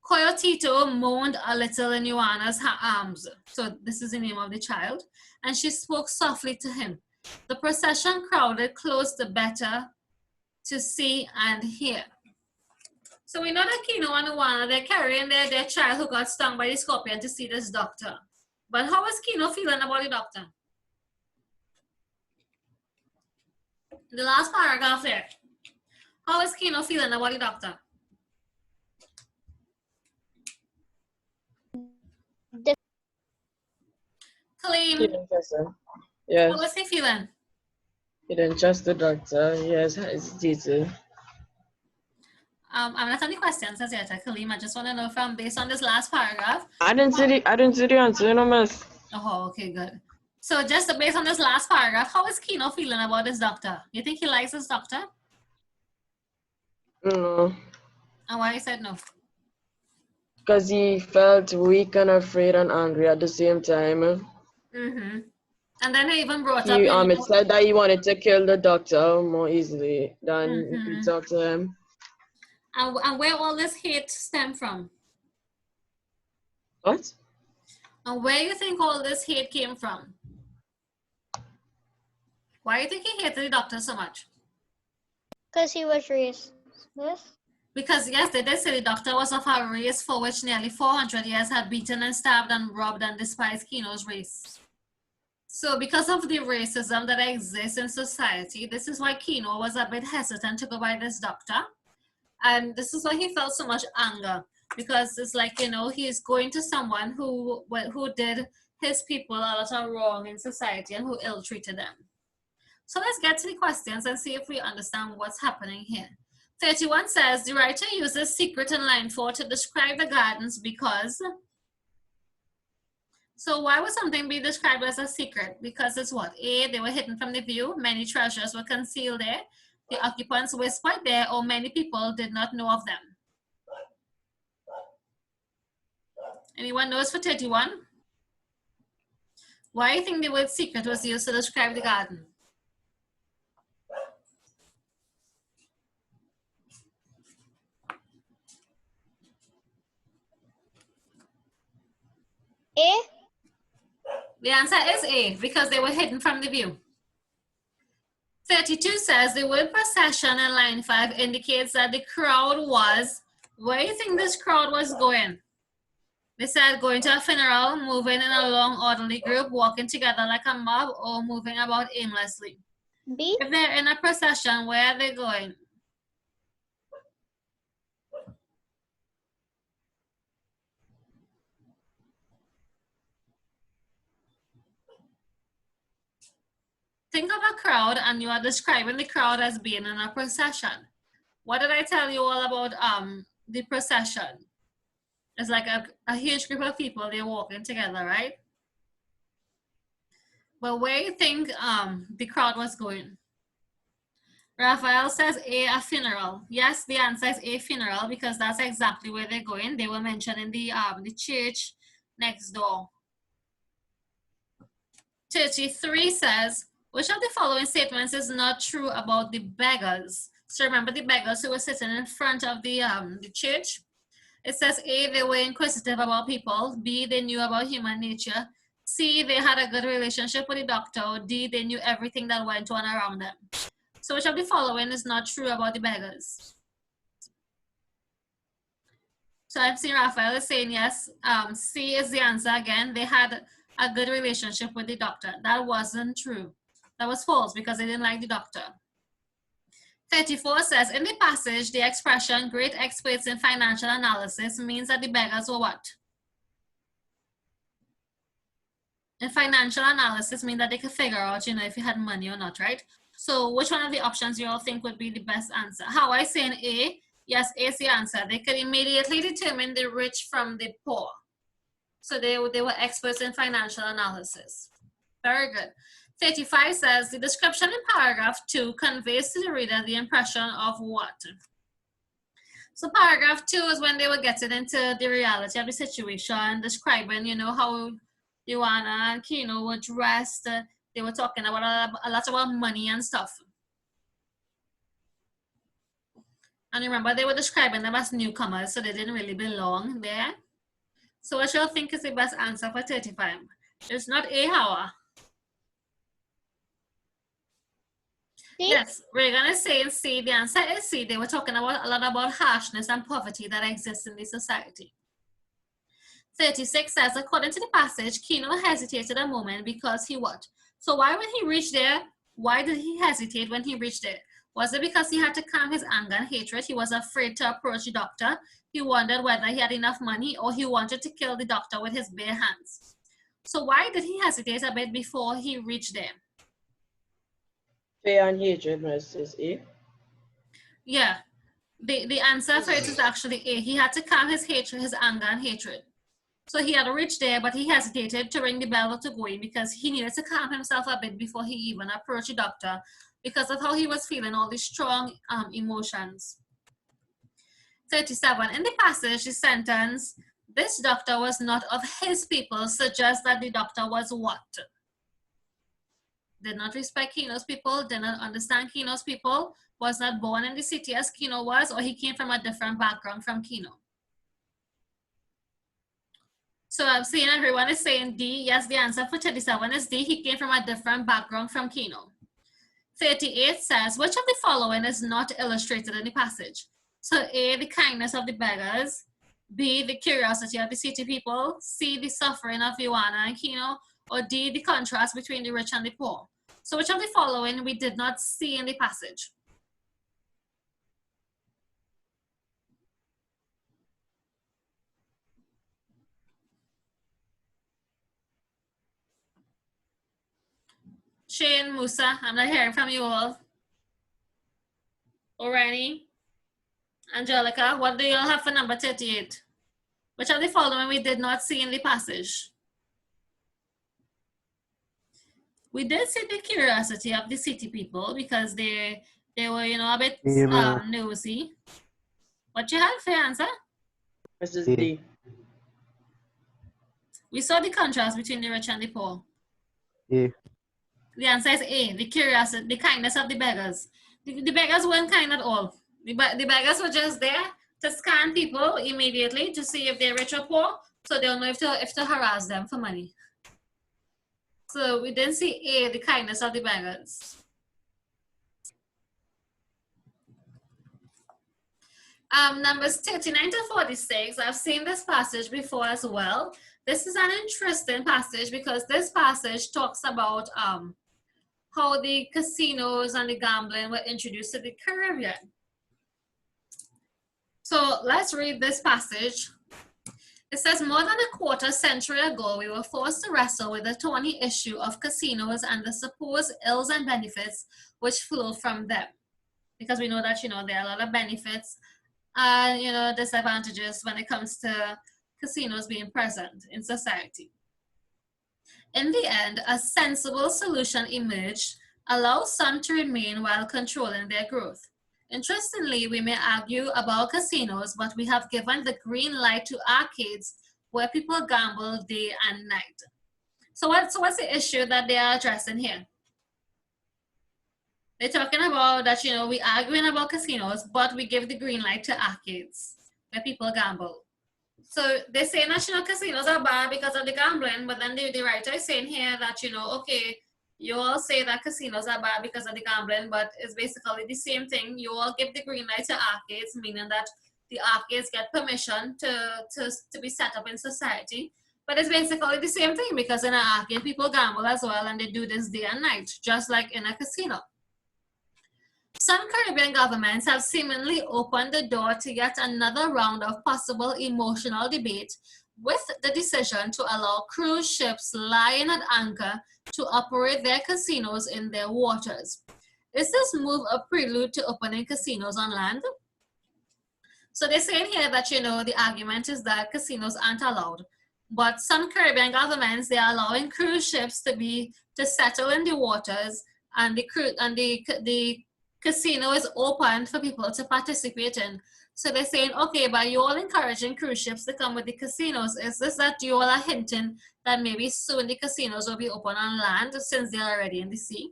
Coyotito moaned a little in Ioana's arms. So this is the name of the child. And she spoke softly to him. The procession crowded close the better to see and hear. So we know that Kino and Ioana, they're carrying their child who got stung by the scorpion to see this doctor. But how is Kino feeling about the doctor? The last paragraph there. How is Kino feeling about the doctor? Clean. He didn't trust her. Yes, How is he feeling? he didn't trust the doctor. Yes, hesitated. I'm not on the questions as yet, Kaleem. I just want to know from based on this last paragraph. I didn't see the answer, you know, miss. Oh, okay, good. So just based on this last paragraph, how is Kino feeling about this doctor? You think he likes this doctor? No, And why he said no? because he felt weak and afraid and angry at the same time. Mm-hmm. And then he even brought up. It said that he wanted to kill the doctor more easily than he talked to him. And where all this hate stem from? What? And where you think all this hate came from? Why do you think he hated the doctor so much? Because he was racist. Because yes, they did say the doctor was of a race for which nearly 400 years had beaten and stabbed and robbed and despised Kino's race. So because of the racism that exists in society, this is why Kino was a bit hesitant to go by this doctor. And this is why he felt so much anger. Because it's like, you know, he's going to someone who did his people a lot of wrong in society and who ill-treated them. So let's get to the questions and see if we understand what's happening here. 31 says, the writer uses secret in line 4 to describe the gardens because... So why would something be described as a secret? Because it's what? A, they were hidden from the view, many treasures were concealed there, the occupants whispered there, or many people did not know of them. Anyone knows for 31? Why do you think the word secret was used to describe the garden? A. The answer is A, because they were hidden from the view. 32 says the word procession in line 5 indicates that the crowd was, where do you think this crowd was going? They said going to a funeral, moving in a long orderly group, walking together like a mob, or moving about aimlessly. B. If they're in a procession, where are they going? Think of a crowd and you are describing the crowd as being in a procession. What did I tell you all about the procession? It's like a huge group of people, they're walking together, right? But where do you think the crowd was going? Raphael says a funeral. Yes, the answer is a funeral because that's exactly where they're going. They were mentioned in the church next door. 33 says, Which of the following statements is not true about the beggars? So remember the beggars who were sitting in front of the church? It says A, they were inquisitive about people. B, they knew about human nature. C, they had a good relationship with the doctor. Or D, they knew everything that went on around them. So which of the following is not true about the beggars? So I've seen Raphael is saying yes. C is the answer again. They had a good relationship with the doctor. That wasn't true. That was false because they didn't like the doctor. 34 says, in the passage, the expression great experts in financial analysis means that the beggars were what? In financial analysis means that they could figure out, you know, if you had money or not, right? So which one of the options you all think would be the best answer? How I say in A, yes, A is the answer. They could immediately determine the rich from the poor. So they were experts in financial analysis. Very good. 35 says, the description in paragraph 2 conveys to the reader the impression of what? So paragraph 2 is when they were getting into the reality of the situation, describing, you know, how Joanna and Kino were dressed. They were talking about a lot about money and stuff. And remember, they were describing them as newcomers, so they didn't really belong there. So what y'all think is the best answer for 35? It's not A, Hawa. C? Yes, we're gonna say in C. The answer is C. They were talking about a lot about harshness and poverty that exists in the society. 36 says, according to the passage, Kino hesitated a moment because he what? So why when he reached there, why did he hesitate when he reached there? Was it because he had to calm his anger and hatred? He was afraid to approach the doctor. He wondered whether he had enough money, or he wanted to kill the doctor with his bare hands. So why did he hesitate a bit before he reached there? Fear and hatred versus A. Yeah, the answer for it is actually A. He had to calm his hatred, his anger and hatred. So he had reached there, but he hesitated to ring the bell to go in because he needed to calm himself a bit before he even approached the doctor because of how he was feeling, all these strong emotions. 37, in the passage, the sentence, this doctor was not of his people, suggests that the doctor was what? Did not respect Kino's people, did not understand Kino's people, was not born in the city as Kino was, or he came from a different background from Kino. So I'm seeing everyone is saying D. Yes, the answer for 37 is D. He came from a different background from Kino. 38 says, which of the following is not illustrated in the passage? So A, the kindness of the beggars. B, the curiosity of the city people. C, the suffering of Ioana and Kino. Or D, the contrast between the rich and the poor. So which of the following we did not see in the passage? Shane, Musa, I'm not hearing from you all. Orani, Angelica, what do you all have for number 38? Which of the following we did not see in the passage? We did see the curiosity of the city people because they were, you know, a bit nosy. What you have for your answer? Versus A. D. We saw the contrast between the rich and the poor. A. The answer is A, the curiosity, the kindness of the beggars. The beggars weren't kind at all. The beggars were just there to scan people immediately to see if they're rich or poor, so they'll know if to harass them for money. So we didn't see A, the kindness of the beggars. Numbers 39 to 46, I've seen this passage before as well. This is an interesting passage because this passage talks about how the casinos and the gambling were introduced to the Caribbean. So let's read this passage. It says, more than a quarter century ago, we were forced to wrestle with the thorny issue of casinos and the supposed ills and benefits which flow from them. Because we know that, you know, there are a lot of benefits and, you know, disadvantages when it comes to casinos being present in society. In the end, a sensible solution emerged, allow some to remain while controlling their growth. Interestingly, we may argue about casinos, but we have given the green light to arcades where people gamble day and night. So what's the issue that they are addressing here? They're talking about that, we're arguing about casinos, but we give the green light to arcades where people gamble. So they're saying that, casinos are bad because of the gambling, but then the writer is saying here that, okay, you all say that casinos are bad because of the gambling, but it's basically the same thing. You all give the green light to arcades, meaning that the arcades get permission to be set up in society. But it's basically the same thing because in an arcade, people gamble as well, and they do this day and night, just like in a casino. Some Caribbean governments have seemingly opened the door to yet another round of possible emotional debate with the decision to allow cruise ships lying at anchor to operate their casinos in their waters. Is this move a prelude to opening casinos on land? So they're saying here that, the argument is that casinos aren't allowed. But some Caribbean governments, they're allowing cruise ships to settle in the waters, and the casino is open for people to participate in. So they're saying, okay, but you all encouraging cruise ships to come with the casinos. Is this that you all are hinting that maybe soon the casinos will be open on land since they're already in the sea?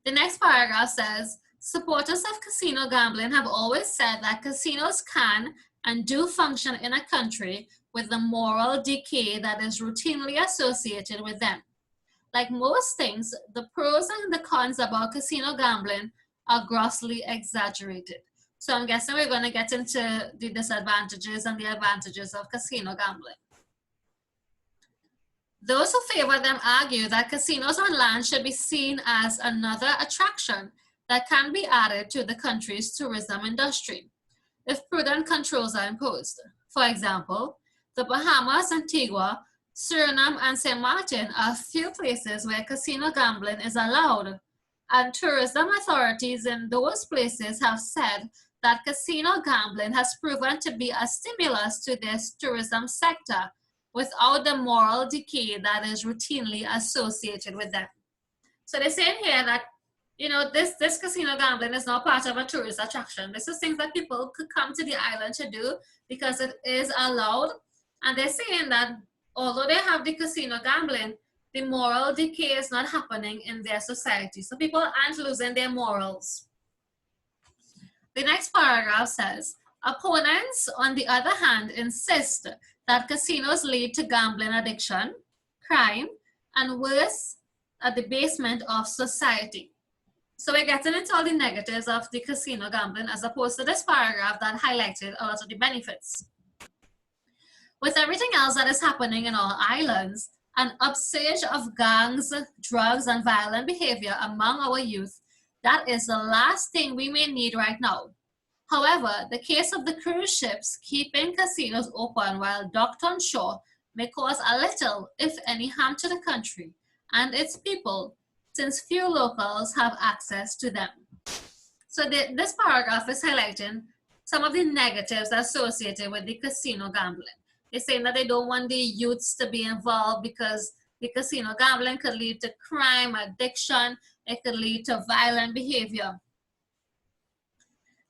The next paragraph says, supporters of casino gambling have always said that casinos can and do function in a country with the moral decay that is routinely associated with them. Like most things, the pros and the cons about casino gambling are grossly exaggerated. So I'm guessing we're going to get into the disadvantages and the advantages of casino gambling. Those who favor them argue that casinos on land should be seen as another attraction that can be added to the country's tourism industry if prudent controls are imposed. For example, the Bahamas, Antigua, Suriname, and St. Martin are few places where casino gambling is allowed, and tourism authorities in those places have said that casino gambling has proven to be a stimulus to their tourism sector without the moral decay that is routinely associated with them. So they're saying here that, this casino gambling is not part of a tourist attraction. This is things that people could come to the island to do because it is allowed. And they're saying that although they have the casino gambling, the moral decay is not happening in their society. So people aren't losing their morals. The next paragraph says, opponents, on the other hand, insist that casinos lead to gambling addiction, crime, and worse, a debasement of society. So we're getting into all the negatives of the casino gambling as opposed to this paragraph that highlighted a lot of the benefits. With everything else that is happening in our islands, an upsurge of gangs, drugs, and violent behavior among our youth, that is the last thing we may need right now. However, the case of the cruise ships keeping casinos open while docked on shore may cause a little, if any, harm to the country and its people, since few locals have access to them. So this paragraph is highlighting some of the negatives associated with the casino gambling. They're saying that they don't want the youths to be involved because the casino gambling could lead to crime, addiction, it could lead to violent behavior.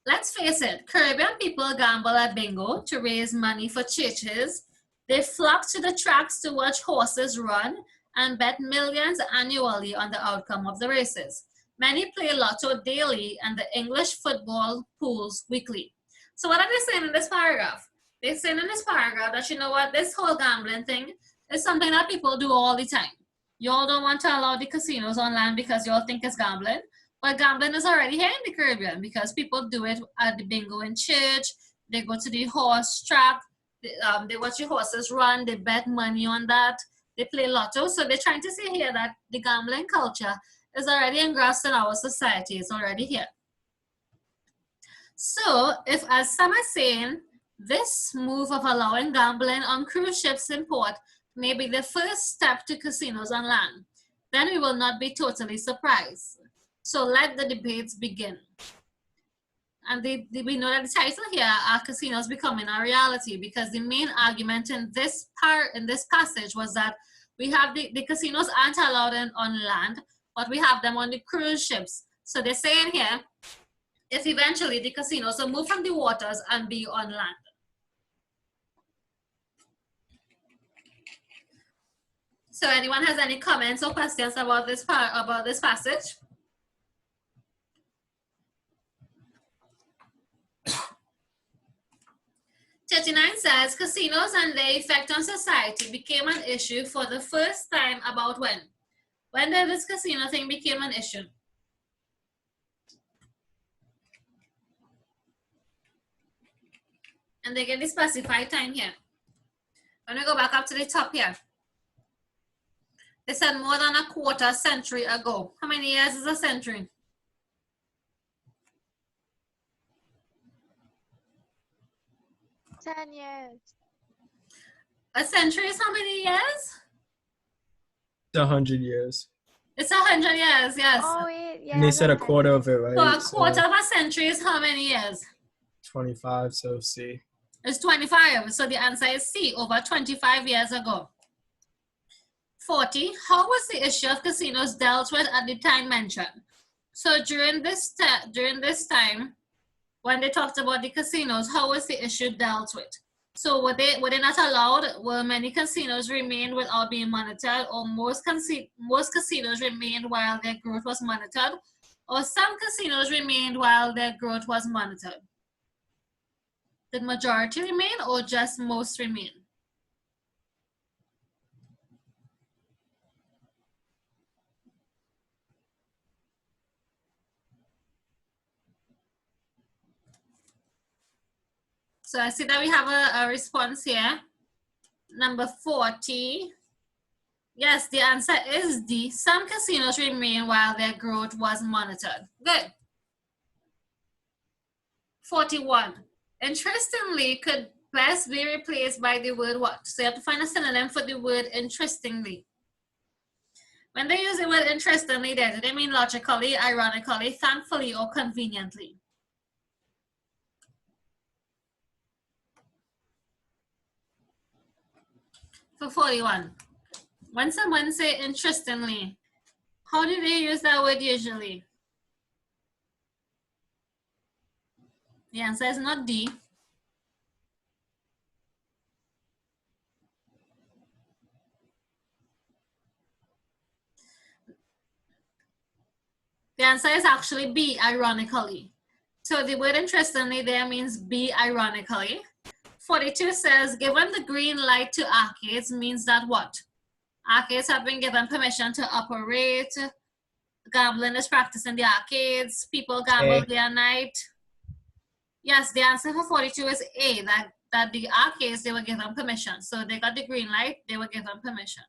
Let's face it, Caribbean people gamble at bingo to raise money for churches. They flock to the tracks to watch horses run and bet millions annually on the outcome of the races. Many play lotto daily and the English football pools weekly. So what are they saying in this paragraph? They're saying in this paragraph that, this whole gambling thing is something that people do all the time. You all don't want to allow the casinos on land because you all think it's gambling. But gambling is already here in the Caribbean because people do it at the bingo in church. They go to the horse track. They watch the horses run. They bet money on that. They play lotto. So they're trying to say here that the gambling culture is already engrossed in our society. It's already here. So if, as some are saying, this move of allowing gambling on cruise ships in port may be the first step to casinos on land, then we will not be totally surprised. So let the debates begin. And we know that the title here are casinos becoming a reality because the main argument in this passage was that we have the casinos aren't allowed on land, but we have them on the cruise ships. So they're saying here, if eventually the casinos will move from the waters and be on land. So anyone has any comments or questions about this passage? 39 says casinos and their effect on society became an issue for the first time about when? When did this casino thing become an issue? And they get the specified time here. When we go back up to the top here, they said more than a quarter century ago. How many years is a century? Years. A century is how many years? 100 years. It's 100 years, yes. Oh, wait, yeah. And they said a that's quarter of it, right? So a quarter of a century is how many years? 25, so C. It's 25. So the answer is C, over 25 years ago. 40, how was the issue of casinos dealt with at the time mentioned? So during this time, when they talked about the casinos, how was the issue dealt with? So were they not allowed? Were many casinos remained without being monitored, or most casinos remained while their growth was monitored, or some casinos remained while their growth was monitored? Did majority remain or just most remain? So I see that we have a response here. Number 40. Yes, the answer is D. Some casinos remain while their growth was monitored. Good. 41. Interestingly could best be replaced by the word what? So you have to find a synonym for the word interestingly. When they use the word interestingly there, do they mean logically, ironically, thankfully, or conveniently? For 41, when someone say interestingly, how do they use that word usually? The answer is not D. The answer is actually B, ironically. So the word interestingly there means B, ironically. 42 says, given the green light to arcades means that what? Arcades have been given permission to operate. Gambling is practiced in the arcades. People gamble day and night. Yes, the answer for 42 is A, that the arcades, they were given permission. So they got the green light, they were given permission.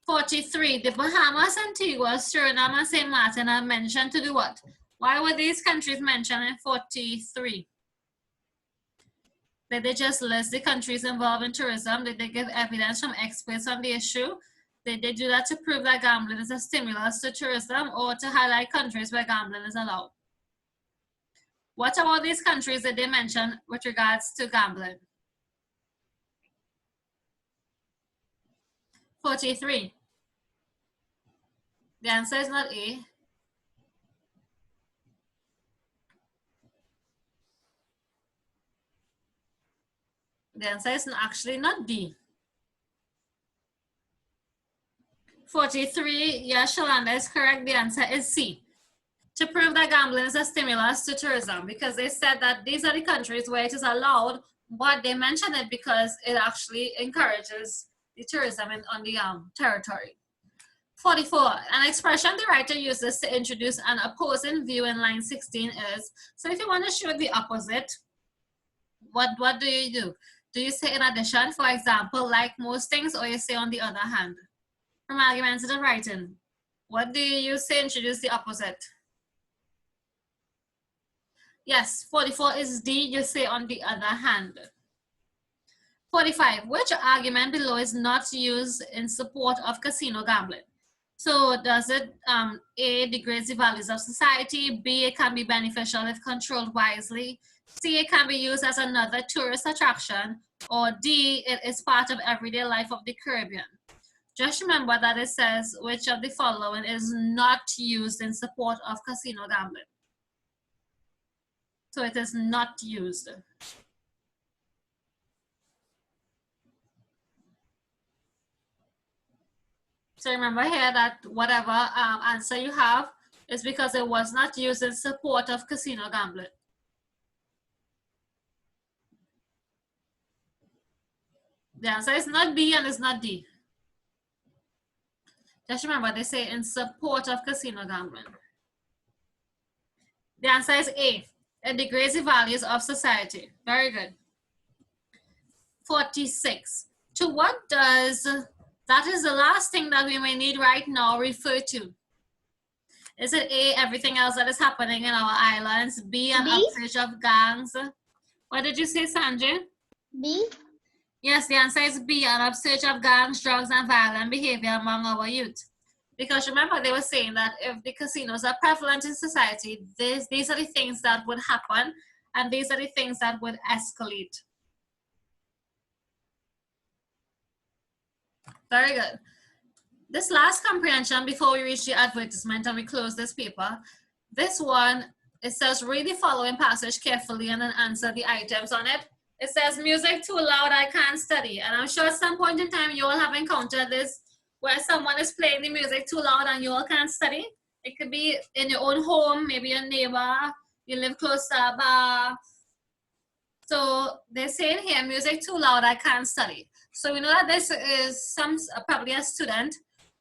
43, the Bahamas, Antigua, Suriname, and St. Martin are mentioned to do what? Why were these countries mentioned in 43? Did they just list the countries involved in tourism? Did they give evidence from experts on the issue? Did they do that to prove that gambling is a stimulus to tourism, or to highlight countries where gambling is allowed? What about these countries that they mention with regards to gambling? 43. The answer is not A. The answer is actually not D. 43, yes, Shalanda is correct. The answer is C. To prove that gambling is a stimulus to tourism, because they said that these are the countries where it is allowed, but they mention it because it actually encourages the tourism on the territory. 44, an expression the writer uses to introduce an opposing view in line 16 is, so if you want to show the opposite, what do you do? Do you say in addition, for example, like most things, or you say on the other hand? From argumentative writing, what do you use to introduce the opposite? Yes, 44 is D, you say on the other hand. 45, which argument below is not used in support of casino gambling? So does it, A, degrades the values of society, B, it can be beneficial if controlled wisely, C, it can be used as another tourist attraction, or D, it is part of everyday life of the Caribbean? Just remember that it says which of the following is not used in support of casino gambling. So it is not used. So remember here that whatever answer you have is because it was not used in support of casino gambling. The answer is not B and it's not D. Just remember, they say in support of casino gambling. The answer is A. It degrades the values of society. Very good. 46. To what does, that is the last thing that we may need right now, refer to? Is it A, everything else that is happening in our islands? B, an B? upsurge of gangs? What did you say, Sanjay? B. Yes, the answer is B, an upsurge of gangs, drugs, and violent behavior among our youth. Because remember, they were saying that if the casinos are prevalent in society, these are the things that would happen, and these are the things that would escalate. Very good. This last comprehension, before we reach the advertisement and we close this paper, this one, it says, read the following passage carefully and then answer the items on it. It says, music too loud, I can't study. And I'm sure at some point in time you all have encountered this, where someone is playing the music too loud and you all can't study. It could be in your own home, maybe your neighbor, you live close to a bar. So they're saying here, music too loud, I can't study. So we know that this is probably a student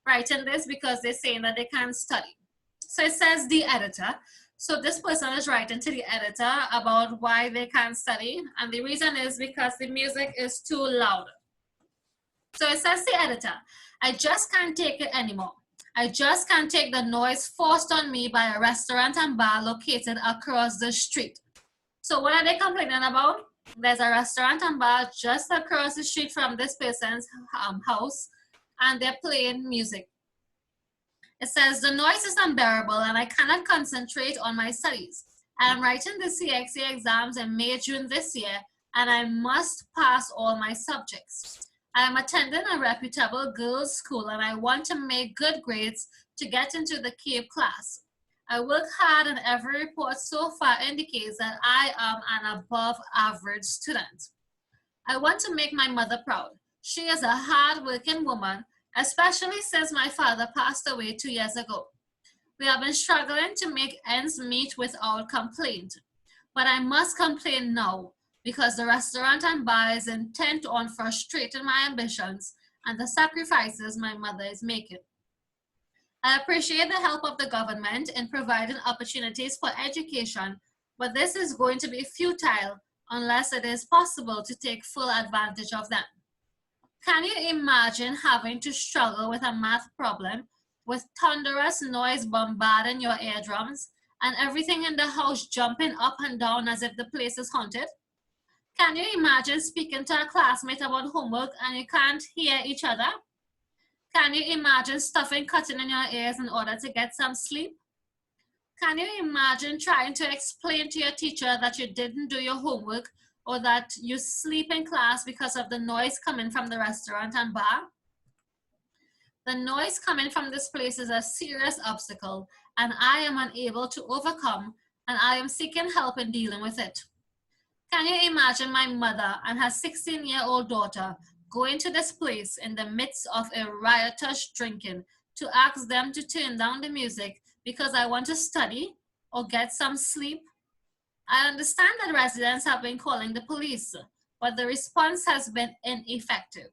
writing this because they're saying that they can't study. So it says the editor. So this person is writing to the editor about why they can't study. And the reason is because the music is too loud. So it says the editor, I just can't take it anymore. I just can't take the noise forced on me by a restaurant and bar located across the street. So what are they complaining about? There's a restaurant and bar just across the street from this person's house, and they're playing music. It says, the noise is unbearable and I cannot concentrate on my studies. I am writing the CXA exams in May, June this year, and I must pass all my subjects. I am attending a reputable girls' school and I want to make good grades to get into the CAPE class. I work hard and every report so far indicates that I am an above average student. I want to make my mother proud. She is a hard-working woman, especially since my father passed away 2 years ago. We have been struggling to make ends meet without complaint. But I must complain now because the restaurant and bar is intent on frustrating my ambitions and the sacrifices my mother is making. I appreciate the help of the government in providing opportunities for education, but this is going to be futile unless it is possible to take full advantage of them. Can you imagine having to struggle with a math problem with thunderous noise bombarding your eardrums and everything in the house jumping up and down as if the place is haunted? Can you imagine speaking to a classmate about homework and you can't hear each other? Can you imagine stuffing cotton in your ears in order to get some sleep? Can you imagine trying to explain to your teacher that you didn't do your homework or that you sleep in class because of the noise coming from the restaurant and bar? The noise coming from this place is a serious obstacle and I am unable to overcome, and I am seeking help in dealing with it. Can you imagine my mother and her 16-year-old daughter going to this place in the midst of a riotous drinking to ask them to turn down the music because I want to study or get some sleep? I understand that residents have been calling the police, but the response has been ineffective.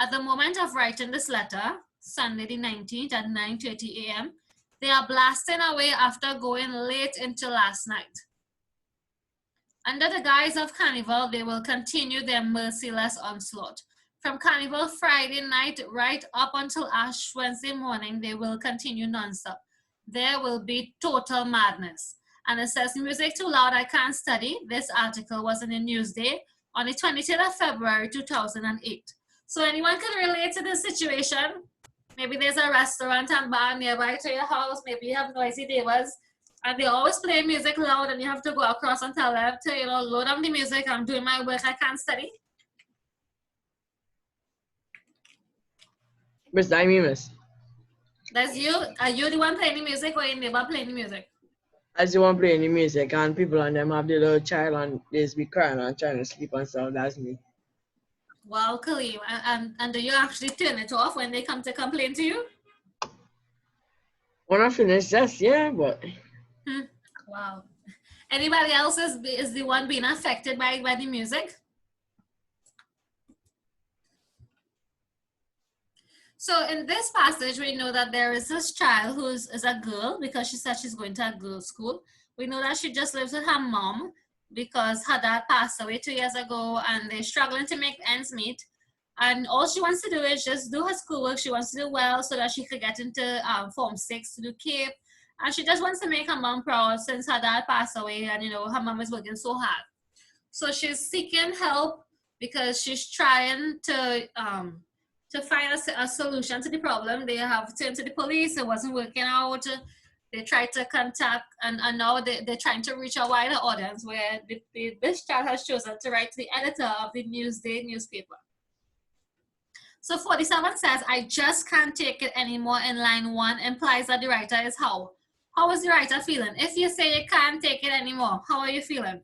At the moment of writing this letter, Sunday the 19th at 9:30 a.m., they are blasting away after going late into last night. Under the guise of carnival, they will continue their merciless onslaught. From Carnival Friday night right up until Ash Wednesday morning, they will continue nonstop. There will be total madness. And it says, music too loud, I can't study. This article was in the Newsday on the 23rd of February, 2008. So anyone can relate to this situation? Maybe there's a restaurant and bar nearby to your house. Maybe you have noisy neighbors. And they always play music loud and you have to go across and tell them to, load down the music. I'm doing my work, I can't study. Miss, I mean, miss. That's you. Are you the one playing the music or your neighbor playing the music? As you want playing the music and people and them have the little child and they just be crying and trying to sleep and stuff, that's me. Wow, Khalil. And do you actually turn it off when they come to complain to you? When I finish, yes, yeah, but Wow. Anybody else is the one being affected by the music? So in this passage, we know that there is this child who is a girl because she said she's going to a girls' school. We know that she just lives with her mom because her dad passed away 2 years ago and they're struggling to make ends meet. And all she wants to do is just do her schoolwork. She wants to do well so that she could get into Form 6 to do CAPE. And she just wants to make her mom proud since her dad passed away and, her mom is working so hard. So she's seeking help because she's trying to find a solution to the problem. They have turned to the police. It wasn't working out. They tried to contact, and now they're trying to reach a wider audience where this child has chosen to write to the editor of the Newsday newspaper. So 47 says, I just can't take it anymore in line 1 implies that the writer is how? How is the writer feeling? If you say you can't take it anymore, how are you feeling?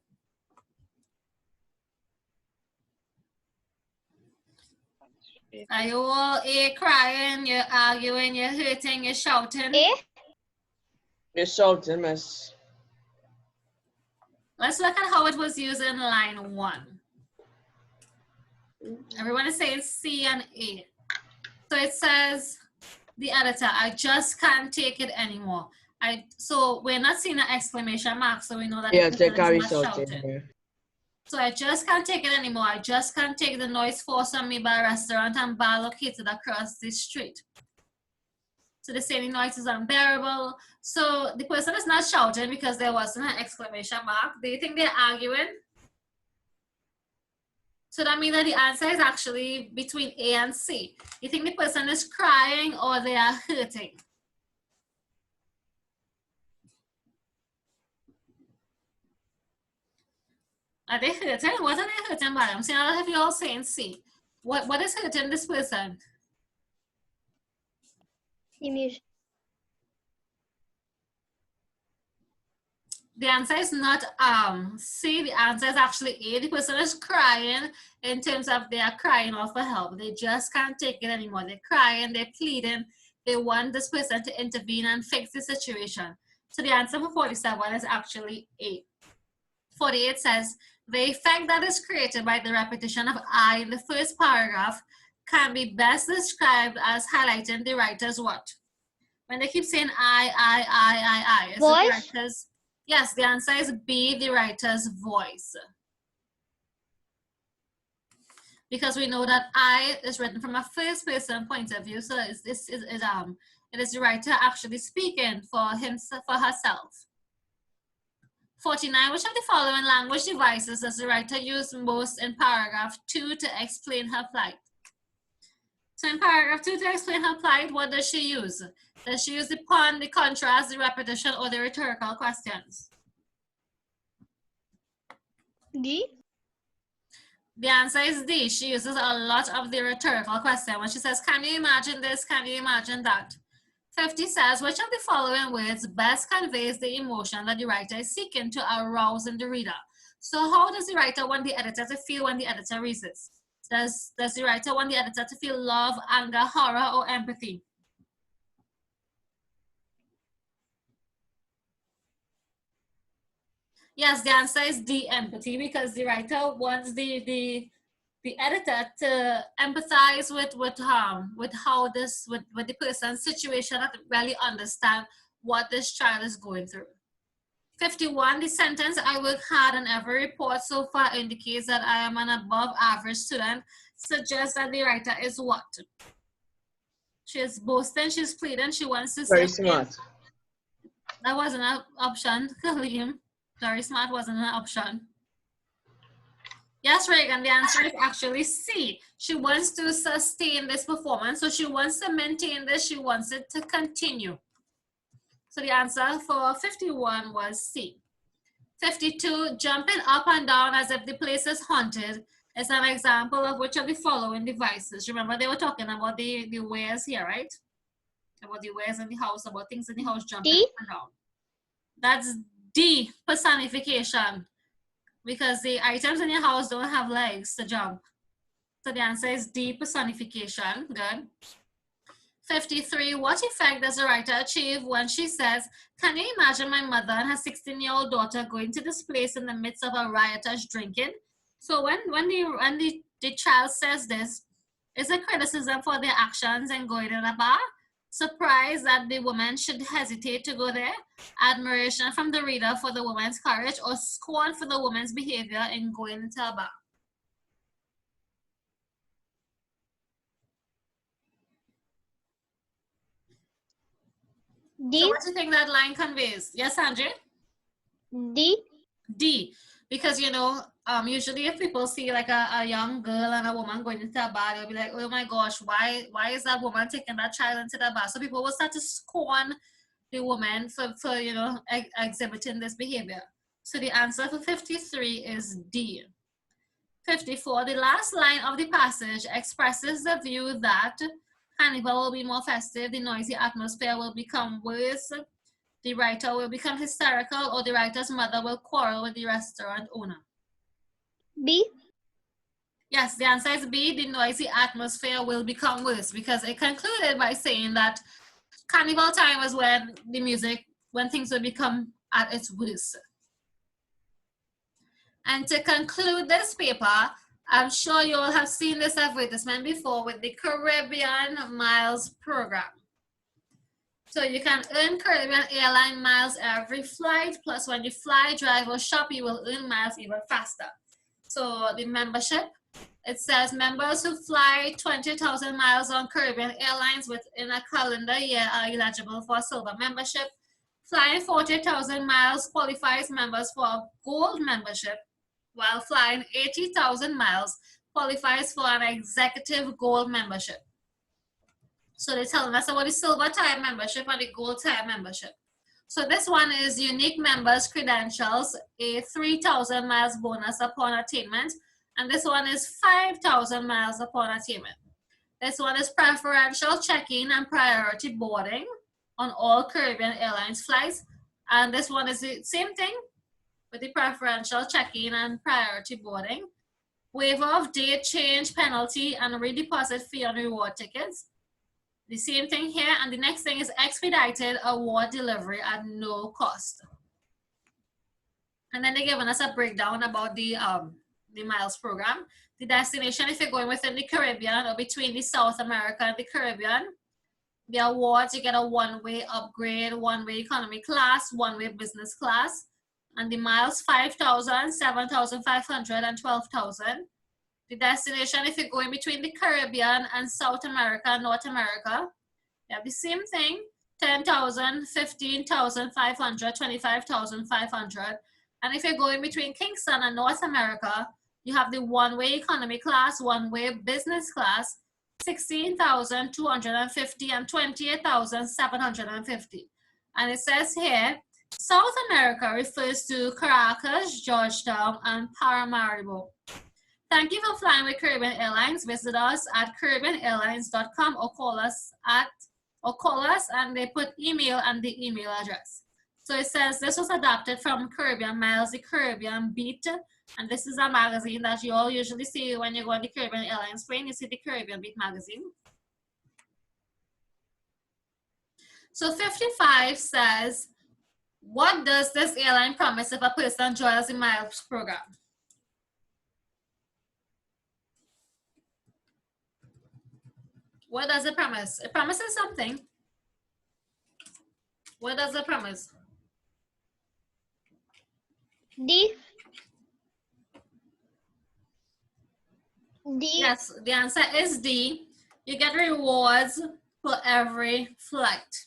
Are you all crying, you're arguing, you're hurting, you're shouting? You're shouting, miss. Let's look at how it was used in line 1. Everyone is saying C and A. So it says, the editor, I just can't take it anymore. So we're not seeing an exclamation mark, so we know that Yeah, the they person carry is not shouting. shouting. Yeah. So I just can't take it anymore. I just can't take the noise forced on me by a restaurant and bar located across the street. So they say the noise is unbearable. So the person is not shouting because there wasn't an exclamation mark. Do you think they're arguing? So that means that the answer is actually between A and C. You think the person is crying or they are hurting? Are they hurting? What are they hurting by? I'm saying, have you all saying C? What is hurting this person? Emotion. The answer is not C. The answer is actually A. The person is crying in terms of they are crying out for help. They just can't take it anymore. They're crying, they're pleading. They want this person to intervene and fix the situation. So the answer for 47 is actually A. 48 says, the effect that is created by the repetition of I in the first paragraph can be best described as highlighting the writer's what? When they keep saying I. It's Voice? the writer's, yes, the answer is B, the writer's voice. Because we know that I is written from a first person point of view, so it is the writer actually speaking for herself. 49, which of the following language devices does the writer use most in paragraph 2 to explain her plight? So in paragraph 2 to explain her plight, what does she use? Does she use the pun, the contrast, the repetition, or the rhetorical questions? D. The answer is D. She uses a lot of the rhetorical question. When she says, can you imagine this? Can you imagine that? 50 says, which of the following words best conveys the emotion that the writer is seeking to arouse in the reader? So how does the writer want the editor to feel when the editor reads this? Does the writer want the editor to feel love, anger, horror, or empathy? Yes, the answer is D, empathy, because the writer wants the editor to empathize with how this with the person's situation, and to really understand what this child is going through. 51, the sentence I work hard on every report so far indicates that I am an above average student, suggests that the writer is what? She's boasting, she's pleading, she wants to Very say smart. that wasn't an option, Liam. Very smart wasn't an option. Yes, Reagan, the answer is actually C. She wants to sustain this performance, so she wants to maintain this, she wants it to continue. So the answer for 51 was C. 52, jumping up and down as if the place is haunted is an example of which of the following devices. Remember, they were talking about the wares here, right? About the wares in the house, about things in the house jumping D? up and down. That's D, personification. Because the items in your house don't have legs to jump. So the answer is D, personification. Good. 53, what effect does the writer achieve when she says, can you imagine my mother and her 16-year-old daughter going to this place in the midst of a riotous drinking? So when the child says this, Is it criticism for their actions in going to the bar? Surprise that the woman should hesitate to go there? Admiration from the reader for the woman's courage, or scorn for the woman's behavior in going into a bar? So D. what do you think that line conveys? Yes, Andre? D. D, because usually if people see like a young girl and a woman going into a bar, they'll be like, oh my gosh, why is that woman taking that child into the bar? So people will start to scorn the woman for exhibiting this behavior. So the answer for 53 is D. 54, the last line of the passage expresses the view that carnival will be more festive, the noisy atmosphere will become worse, the writer will become hysterical, or the writer's mother will quarrel with the restaurant owner. B. Yes, the answer is B, the noisy atmosphere will become worse, because it concluded by saying that carnival time was when when things will become at its worst. And to conclude this paper, I'm sure you all have seen this advertisement before with the Caribbean Miles program. So you can earn Caribbean airline miles every flight, plus when you fly, drive, or shop, you will earn miles even faster. So the membership, it says members who fly 20,000 miles on Caribbean Airlines within a calendar year are eligible for a silver membership. Flying 40,000 miles qualifies members for a gold membership, while flying 80,000 miles qualifies for an executive gold membership. So they're telling us about the silver tier membership and the gold tier membership. So this one is unique members credentials, a 3,000 miles bonus upon attainment, and this one is 5,000 miles upon attainment. This one is preferential check-in and priority boarding on all Caribbean Airlines flights, and this one is the same thing with the preferential check-in and priority boarding. Waiver of date change penalty and redeposit fee on reward tickets. The same thing here, and the next thing is expedited award delivery at no cost. And then they're giving us a breakdown about the miles program. The destination, if you're going within the Caribbean or between the South America and the Caribbean, the awards, you get a one-way upgrade, one-way economy class, one-way business class, and the miles 5,000, 7,500, and 12,000. The destination, if you're going between the Caribbean and South America, North America, you have the same thing, 10,000, 15,500, 25,500. And if you're going between Kingston and North America, you have the one-way economy class, one-way business class, 16,250 and 28,750. And it says here, South America refers to Caracas, Georgetown, and Paramaribo. Thank you for flying with Caribbean Airlines. Visit us at caribbeanairlines.com or call us and they put email and the email address. So it says this was adapted from Caribbean Miles, the Caribbean Beat, and this is a magazine that you all usually see when you go on the Caribbean Airlines plane. You see the Caribbean Beat magazine. So 55 says, what does this airline promise if a person joins the Miles program? What does it promise? It promises something. What does it promise? D. D. Yes, the answer is D. You get rewards for every flight.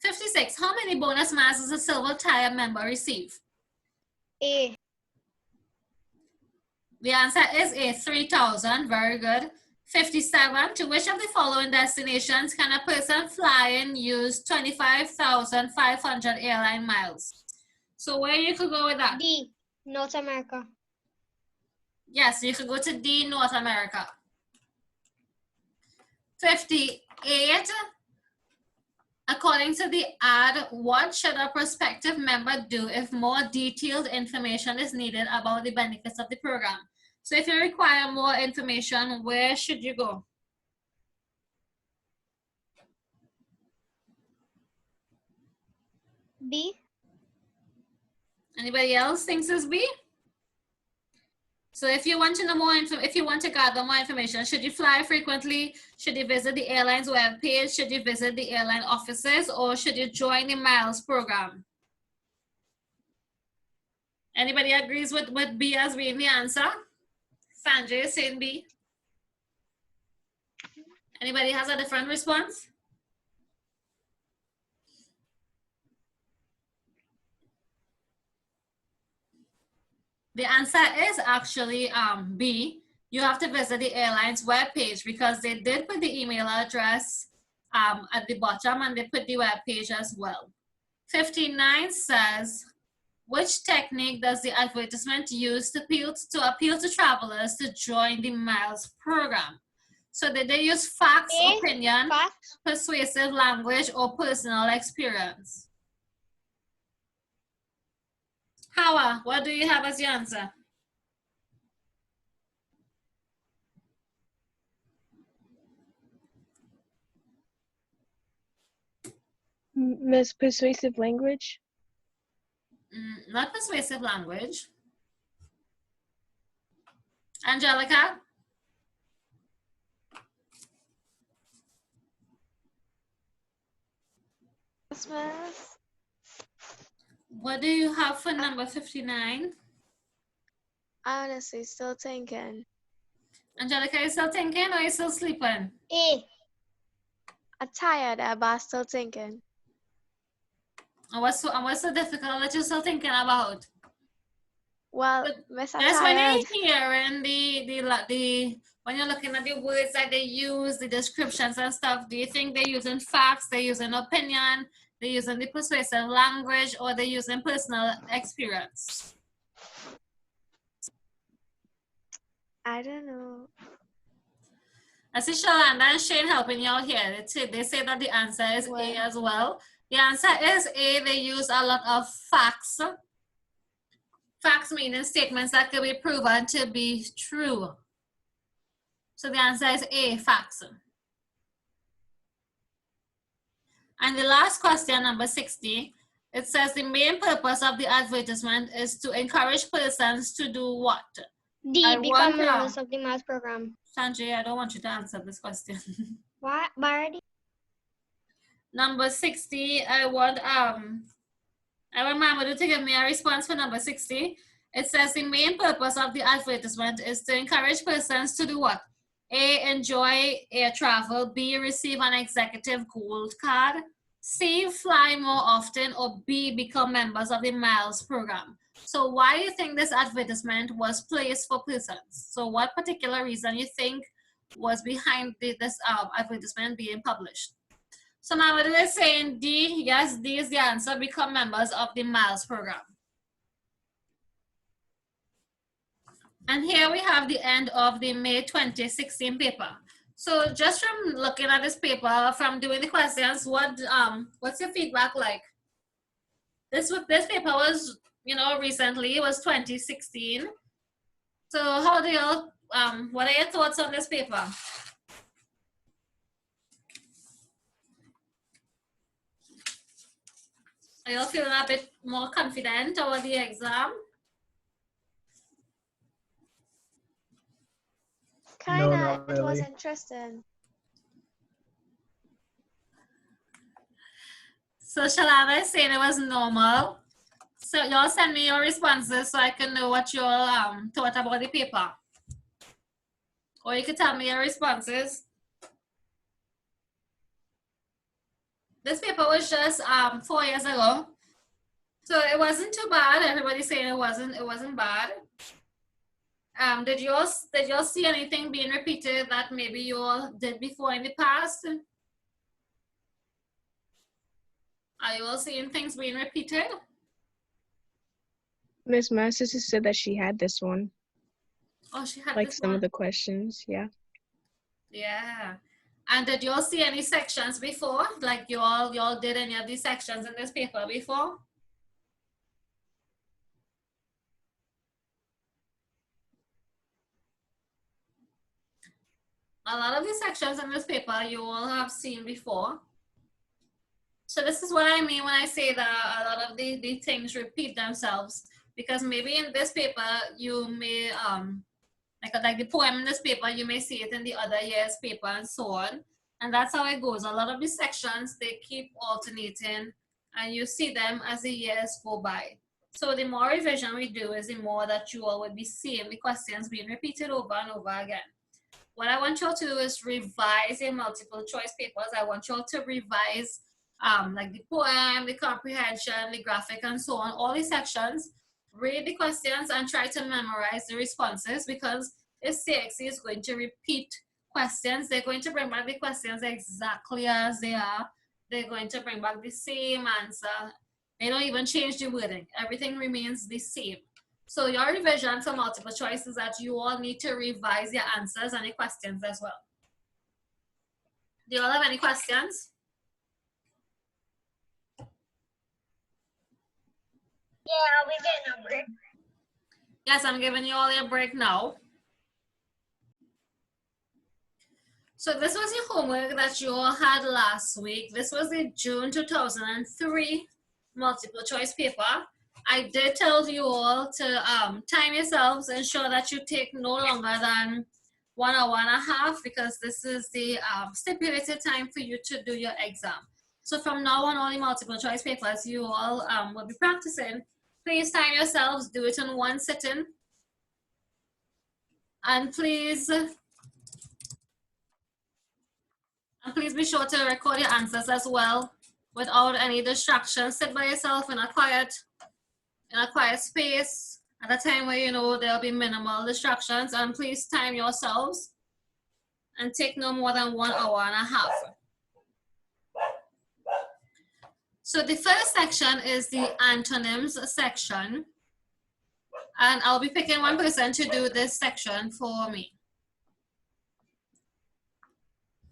56. How many bonus miles does a silver tier member receive? A. The answer is A, 3,000. Very good. 57. To which of the following destinations can a person flying use 25,500 airline miles? So where you could go with that? D. North America. Yes, you could go to D, North America. 58. According to the ad, what should a prospective member do if more detailed information is needed about the benefits of the program? So if you require more information, where should you go? B. Anybody else thinks it's B? So if you want to know more if you want to gather more information, should you fly frequently? Should you visit the airline's webpage? Should you visit the airline offices? Or should you join the miles program? Anybody agrees with B as being the answer? Sanjay is saying B. Anybody has a different response? The answer is actually B. You have to visit the airline's webpage because they did put the email address at the bottom and they put the webpage as well. 59 says, which technique does the advertisement use to appeal to travelers to join the miles program? So did they use facts, A, opinion, facts. persuasive language, or personal experience? Hawa, what do you have as your answer? Miss persuasive language. Not persuasive language. Angelica? Yes, miss. What do you have for number 59? Honestly, still thinking. Angelica, you still thinking or you still sleeping? A. I'm tired, but still thinking. And what's so difficult that you're still thinking about? Well, But miss, I'm that's when tired. you're hearing when you're looking at the words that they use, the descriptions and stuff, do you think they're using facts, they're using opinion, they're using the persuasive language, or they're using personal experience? I don't know. I see Shalanda and Shane helping you out here. They say that the answer is Well. A as well. The answer is A. They use a lot of facts. Facts meaning statements that can be proven to be true. So the answer is A, facts. And the last question, number 60, it says the main purpose of the advertisement is to encourage persons to do what? D. I Become wonder- members of the miles program. Sanjay, I don't want you to answer this question. What? Already? Number 60, I want Mamadou to give me a response for number 60. It says the main purpose of the advertisement is to encourage persons to do what? A, enjoy air travel. B, receive an executive gold card. C, fly more often. Or B, become members of the miles program. So why do you think this advertisement was placed for persons? So what particular reason you think was behind this advertisement being published? So Mamadou is saying D. Yes, D is the answer. Become members of the miles program. And here we have the end of the May 2016 paper. So just from looking at this paper, from doing the questions, what's your feedback like? This paper was, recently, it was 2016. So how do you what are your thoughts on this paper? Are you feeling a bit more confident over the exam? Kinda, not it was really. interesting. So Shalava is saying it was normal. So y'all send me your responses so I can know what you all thought about the paper. Or you can tell me your responses. This paper was just 4 years ago. So it wasn't too bad. Everybody's saying it wasn't bad. Did you all see anything being repeated that maybe you all did before in the past? Are you all seeing things being repeated? Miss, my sister said that she had this one, Oh, she had like this some one. of the questions. Yeah. Yeah. And did you all see any sections before? Like you all did any of these sections in this paper before? A lot of these sections in this paper you all have seen before. So this is what I mean when I say that a lot of the things repeat themselves. because maybe in this paper you may like the poem in this paper, you may see it in the other year's paper and so on. And that's how it goes. A lot of these sections, they keep alternating and you see them as the years go by. So the more revision we do is the more that you all will be seeing the questions being repeated over and over again. What I want you all to do is revise your multiple choice papers. I want you all to revise like the poem, the comprehension, the graphic, and so on, all these sections. Read the questions and try to memorize the responses, because if CXC is going to repeat questions, they're going to bring back the questions exactly as they are. They're going to bring back the same answer. They don't even change the wording. Everything remains the same. So your revision for multiple choice is that you all need to revise your answers and the questions as well. Do you all have any questions? Yeah, we're getting a break. Yes, I'm giving you all a break now. So this was your homework that you all had last week. This was the June 2003 multiple choice paper. I did tell you all to time yourselves, ensure that you take no longer than 1 hour and a half, because this is the stipulated time for you to do your exam. So from now on, all the multiple choice papers you all will be practicing. Please time yourselves, do it in one sitting. And please be sure to record your answers as well without any distractions. Sit by yourself in a quiet space at a time where you know there'll be minimal distractions, and please time yourselves and take no more than 1 hour and a half. So the first section is the antonyms section, and I'll be picking one person to do this section for me.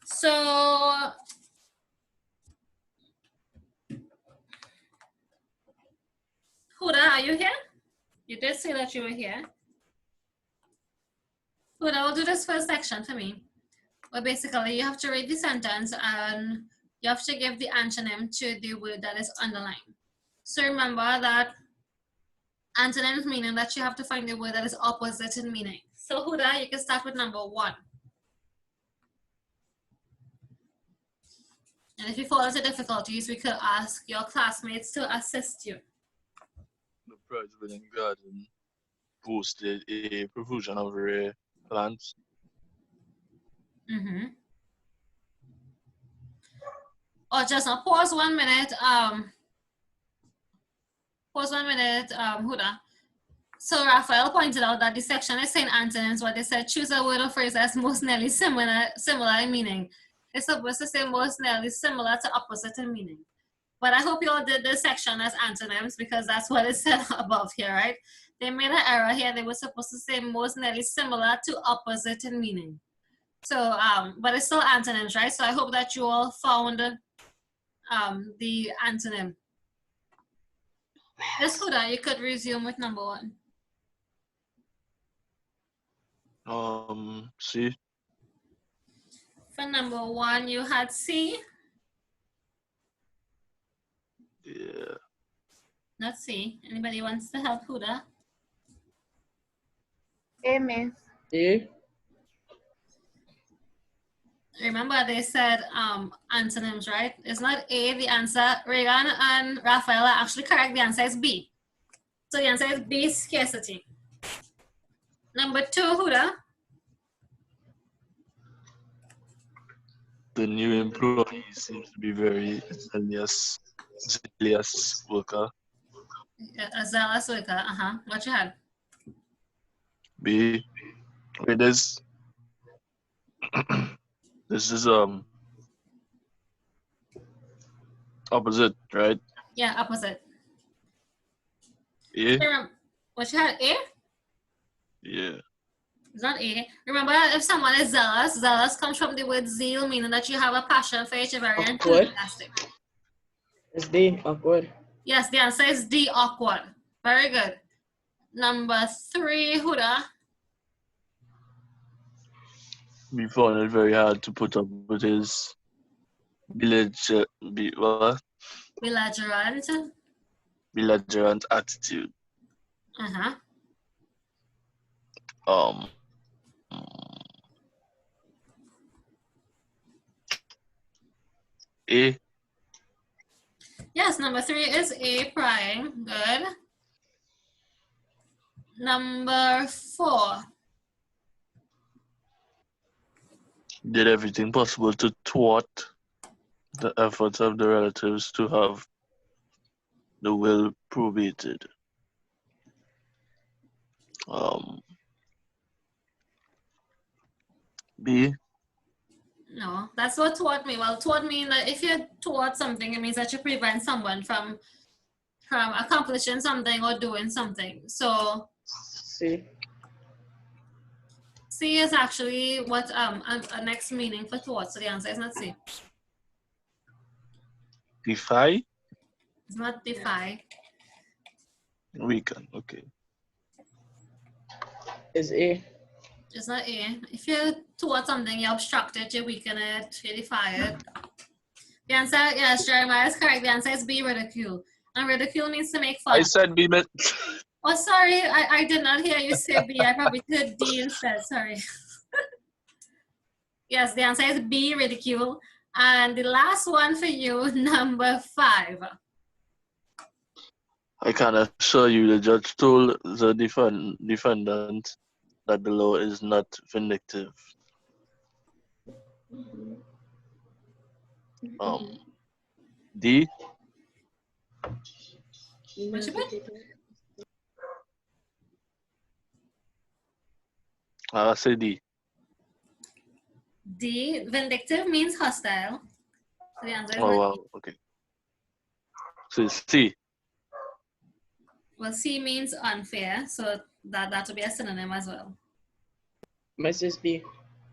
So Huda, are you here? You did say that you were here. Huda will do this first section for me. Well, basically, you have to read the sentence and you have to give the antonym to the word that is underlined. So remember that antonyms meaning that you have to find the word that is opposite in meaning. So Huda, you can start with number 1. And if you fall into difficulties, we could ask your classmates to assist you. The prize-winning garden boasted a profusion of rare plants. Mm-hmm. Or just now, pause 1 minute. Huda. So Raphael pointed out that the section is saying antonyms, but they said choose a word or phrase that's most nearly similar in meaning. It's supposed to say most nearly similar to opposite in meaning. But I hope you all did this section as antonyms, because that's what it said above here, right? They made an error here. They were supposed to say most nearly similar to opposite in meaning. So, but it's still antonyms, right? So I hope that you all found the antonym. Yes, Huda, you could resume with number 1. C. For number 1, you had C. Yeah. Not C. Anybody wants to help Huda? A, miss. A. Remember they said antonyms, right? It's not A, the answer. Reagan and Raphael are actually correct. The answer is B. So the answer is B, scarcity. Number 2, Huda. The new employee seems to be very zealous worker. A zealous worker. What you had? B. Wait, this is opposite, right? Yeah, opposite. A. What you had? A? Yeah. It's not A. Remember, if someone is zealous, zealous comes from the word zeal, meaning that you have a passion for it, you're very enthusiastic. It's D. Awkward. Yes, the answer is D, awkward. Very good. Number 3, Huda. We found it very hard to put up with his belligerent Belligerent. belligerent attitude. Uh-huh. Um, A. Yes, number 3 is A, prying. Good. Number 4. Did everything possible to thwart the efforts of the relatives to have the will probated. B. No, that's what thwart me. Well, thwart means that if you thwart something, it means that you prevent someone from accomplishing something or doing something. So C. C is actually what a next meaning for thwart. So the answer is not C. Defy. It's not defy. Weaken. Okay. Is A. It's not A. If you thwart something, you obstruct it, you weaken it, you defy it. The answer, yes, Jeremiah is correct. The answer is B, ridicule. And ridicule means to make fun. I said B. Oh, sorry, I did not hear you say B. I probably heard D instead. Sorry. Yes, the answer is B, ridicule. And the last one for you, number 5. I can assure you the judge told the defendant that the law is not vindictive. D. What you put? I say D. D, vindictive means hostile. So the answer is Oh not wow. D. Okay. So it's C. Well, C means unfair, so that would be a synonym as well. My sis B.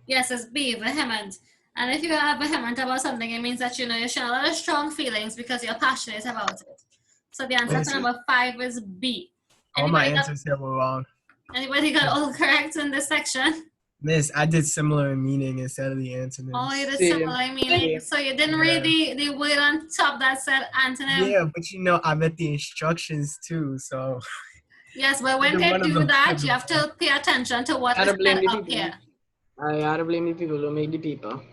Yes, it's B, vehement. And if you are vehement about something, it means that you know you show a lot of strong feelings because you're passionate about it. So the answer for number 5 is B. All my Anybody answers here were wrong. Anybody got all correct in this section? Miss, I did similar in meaning instead of the antonyms. Oh, you did Same. similar meaning. So you didn't read the word on top that said antonym? Yeah, but you know, I read the instructions too, so. Yes, but when Either they one of do them that, could you have to pay attention to what I is don't blame said the up people. here. I gotta blame the people who make the people.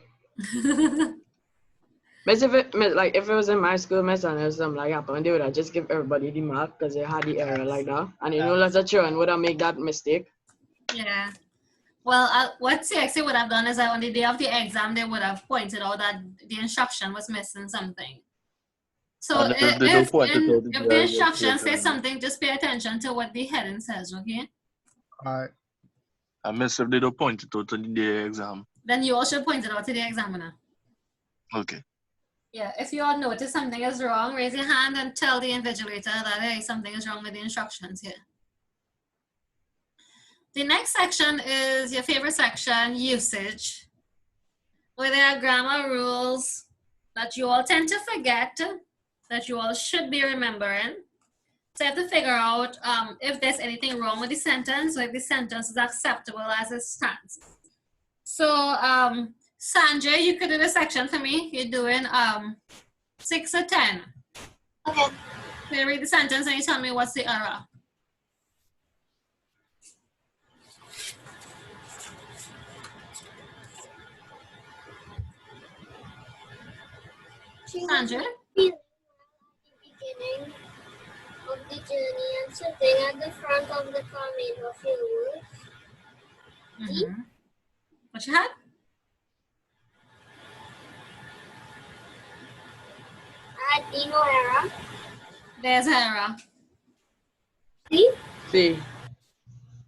But if it was in my school, my son or something like happened, they would have just give everybody the mark because they had the error like that. And you know, lots of children would have made that mistake. Yeah. Well, what CXC would have done is that on the day of the exam, they would have pointed out that the instruction was missing something. So And if they don't point it out, if the instruction says something, just pay attention to what the heading says, okay? All right. I miss if they don't point it out on the day exam. Then you all should point it out to the examiner. Okay. Yeah, if you all notice something is wrong, raise your hand and tell the invigilator that, hey, something is wrong with the instructions here. The next section is your favorite section, usage, where there are grammar rules that you all tend to forget, that you all should be remembering. So you have to figure out if there's anything wrong with the sentence or if the sentence is acceptable as it stands. So, Sandra, you could do the section for me. You're doing 6 or 10. Okay. So you read the sentence and you tell me what's the error. Sandra? The beginning of the journey and sitting at the front of the car made her feel worse. Mm-hmm. What you had? I had D, no error. There's an error. C? C.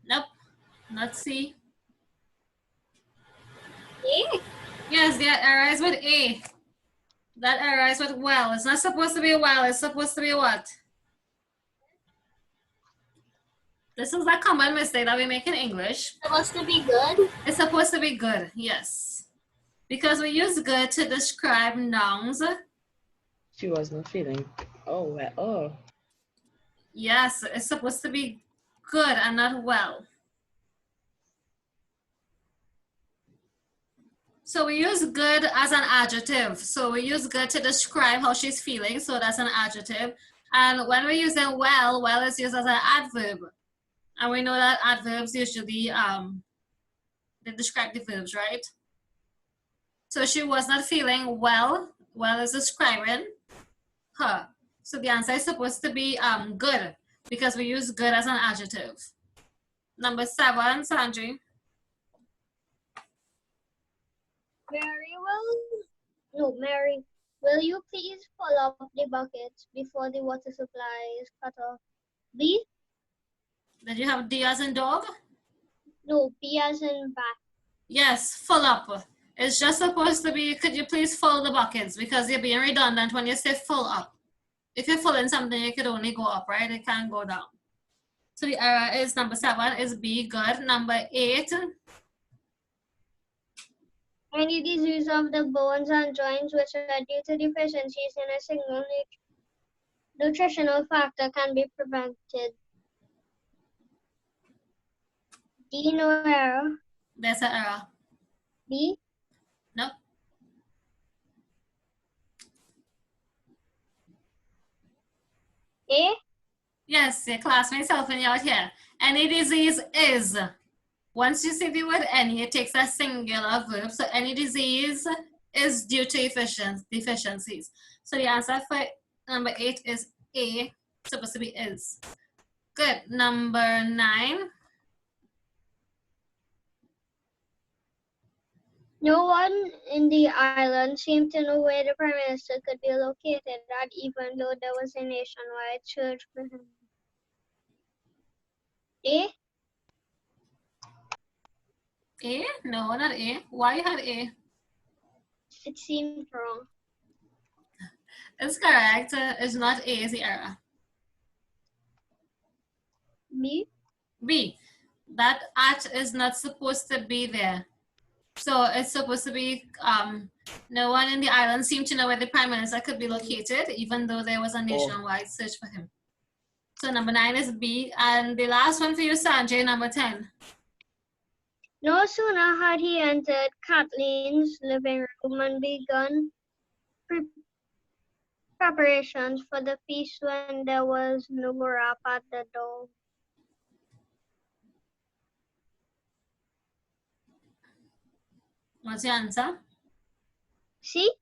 Nope, not C. A? Yes, the error is with A. That error is with well. It's not supposed to be well. It's supposed to be what? This is a common mistake that we make in English. Supposed to be good. It's supposed to be good, yes. Because we use good to describe nouns. She was not feeling. Oh, well. Oh. Yes, it's supposed to be good and not well. So we use good as an adjective. So we use good to describe how she's feeling. So that's an adjective. And when we're using well, well is used as an adverb. And we know that adverbs usually they describe the verbs, right? So she was not feeling well. Well is describing her. So the answer is supposed to be good, because we use good as an adjective. Number 7, Sanjay. Mary, will you please fill up the buckets before the water supply is cut off? B? Did you have D as in dog? No, B as in bat. Yes, full up. It's just supposed to be, could you please fill the buckets? Because you're being redundant when you say full up. If you're filling something, you could only go up, right? It can't go down. So the error is number 7 is B, good. Number 8. Any disease of the bones and joints which are due to deficiencies in a single nutritional factor can be prevented. D, no error. There's an error. B? Nope. A? Yes, your classmates helping you out here. Any disease is. Once you see the word any, it takes a singular verb. So any disease is due to deficiencies. So the answer for number 8 is A, supposed to be is. Good. Number 9. No one in the island seemed to know where the Prime Minister could be located at, even though there was a nationwide search for him. A? A? No, not A. Why you had A? It seemed wrong. It's correct. It's not A, is the error. B? B. That at is not supposed to be there. So it's supposed to be no one in the island seemed to know where the Prime Minister could be located, even though there was a nationwide search for him. So number 9 is B. And the last one for you, Sanjay, number 10. No sooner had he entered Kathleen's living room and begun preparations for the feast when there was no rap at the door. What's your answer? C?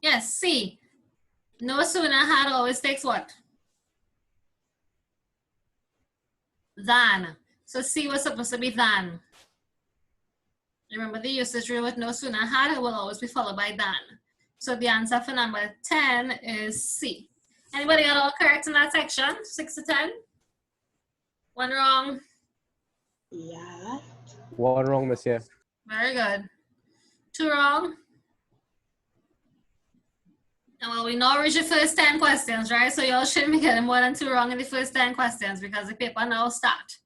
Yes, C. No sooner had always takes what? Than. So C was supposed to be than. Remember the usage rule with no sooner had, it will always be followed by than. So the answer for number 10 is C. Anybody got all correct in that section? 6 to 10? One wrong? Yeah. 1 wrong, monsieur. Very good. 2 wrong? And well, we now reach the first 10 questions, right? So y'all shouldn't be getting more than 2 wrong in the first 10 questions because the paper now start.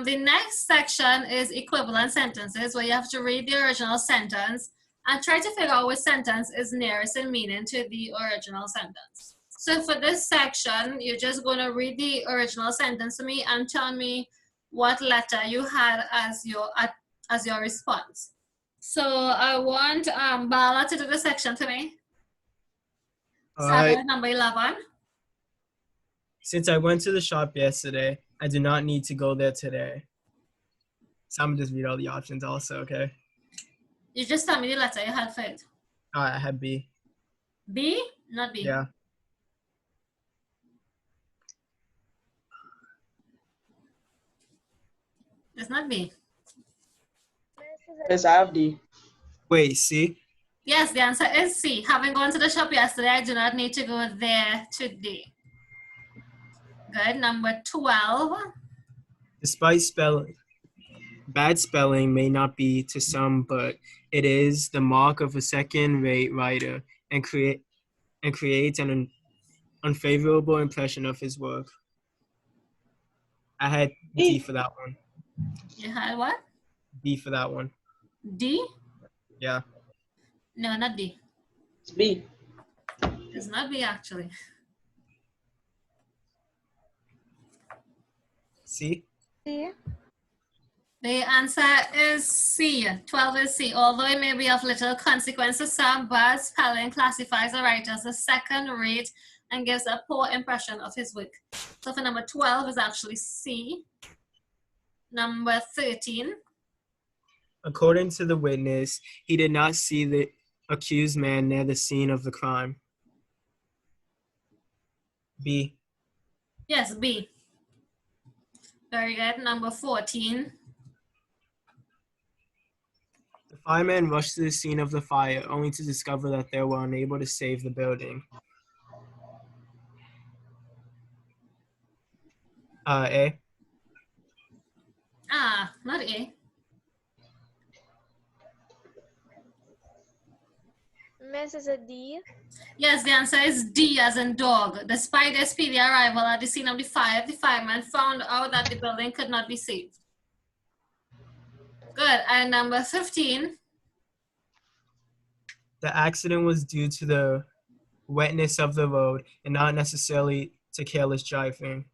The next section is equivalent sentences, where you have to read the original sentence and try to figure out which sentence is nearest in meaning to the original sentence. So for this section, you're just going to read the original sentence to me and tell me what letter you had as your response. So I want Bala to do the section to me. Starting with number 11. Since I went to the shop yesterday, I do not need to go there today. So I'm gonna just read all the options also, okay? You just tell me the letter you had for it. I had B. B? Not B. Yeah. It's not B. Yes, I have D. Wait, C? Yes, the answer is C. Having gone to the shop yesterday, I do not need to go there today. Good. Number 12. Despite bad spelling may not be to some, but it is the mark of a second-rate writer and creates an unfavorable impression of his work. I had D for that one. You had what? D for that one. D? Yeah. No, not D. It's B. It's not B, actually. C? C. The answer is C. 12 is C. Although it may be of little consequence to some, bad spelling classifies a writer as a second-rate and gives a poor impression of his work. So for number 12 is actually C. Number 13. According to the witness, he did not see the accused man near the scene of the crime. B. Yes, B. Very good. Number 14. The firemen rushed to the scene of the fire only to discover that they were unable to save the building. A. Not A. Miss, is it D? Yes, the answer is D as in dog. Despite their speedy arrival at the scene of the fire, the firemen found out that the building could not be saved. Good. And number 15. The accident was due to the wetness of the road and not necessarily to careless driving.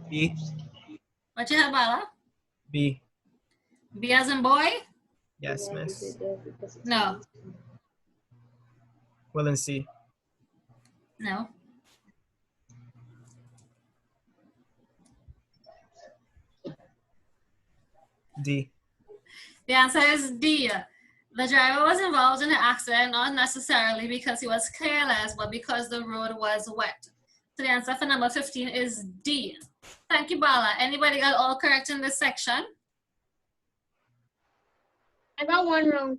B. What you have, Bala? B. B as in boy? Yes, miss. No. Well, then C. No. D. The answer is D. The driver was involved in the accident not necessarily because he was careless, but because the road was wet. So the answer for number 15 is D. Thank you, Bala. Anybody got all correct in this section? I got one wrong.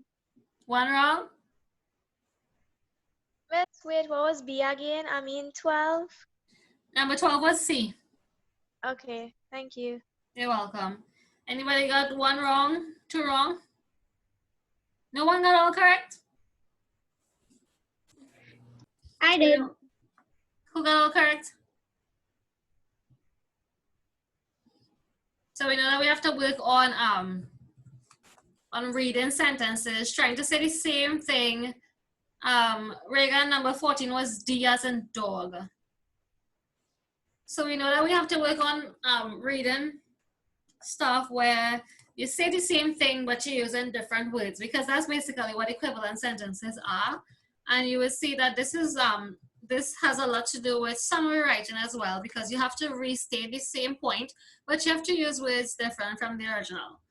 One wrong? Miss, wait, what was B again? 12? Number 12 was C. Okay, thank you. You're welcome. Anybody got one wrong? Two wrong? No one got all correct? I did. Who got all correct? So we know that we have to work on reading sentences, trying to say the same thing. Reagan, number 14 was D as in dog. So we know that we have to work on reading stuff where you say the same thing but you're using different words, because that's basically what equivalent sentences are. And you will see that this has a lot to do with summary writing as well, because you have to restate the same point, but you have to use words different from the original.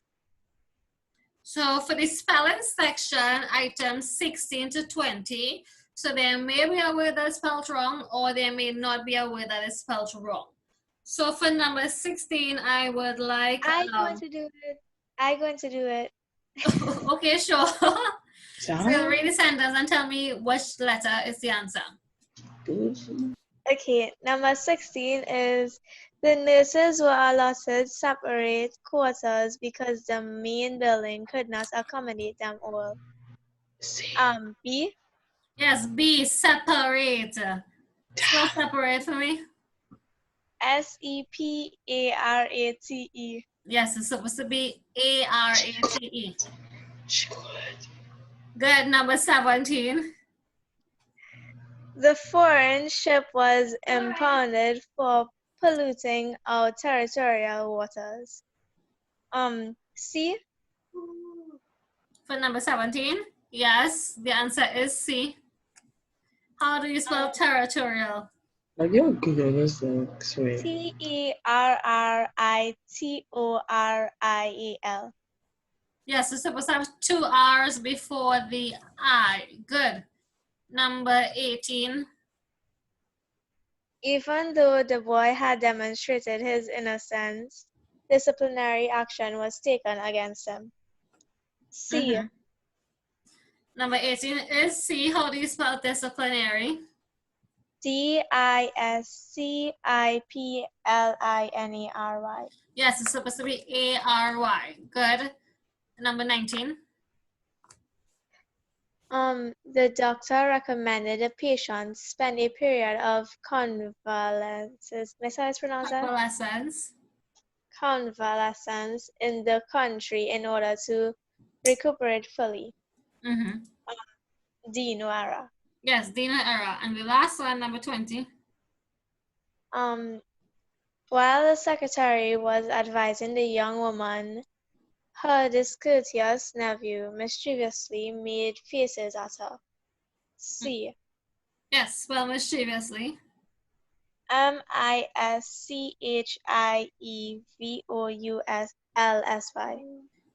So for the spelling section, items 16 to 20, so there may be a word that is spelled wrong, or there may not be a word that is spelled wrong. So for number 16, I would like... I'm going to do it. I'm going to do it. Okay, sure. So read the sentence and tell me which letter is the answer. Okay, number 16 is the nurses were allotted separate quarters because the main building could not accommodate them all. B. Yes, B, separate. Spell separate for me. SEPARATE. Yes, it's supposed to be ARATE. Good, number 17. The foreign ship was impounded for polluting our territorial waters. C. For number 17, yes, the answer is C. How do you spell territorial? TERRITORIAL. Yes, it's supposed to have 2 R's before the I. Good. Number 18. Even though the boy had demonstrated his innocence, disciplinary action was taken against him. C. Number 18 is C. How do you spell disciplinary? DISCIPLINERY. Yes, it's supposed to be ARY. Good. Number 19. The doctor recommended the patient spend a period of convalescence. Convalescence in the country in order to recuperate fully. D. No error. Yes, D, no error. And the last one, number 20. While the secretary was advising the young woman Her discourteous nephew mischievously made faces at her. C. Yes, spell mischievously. Mischievously.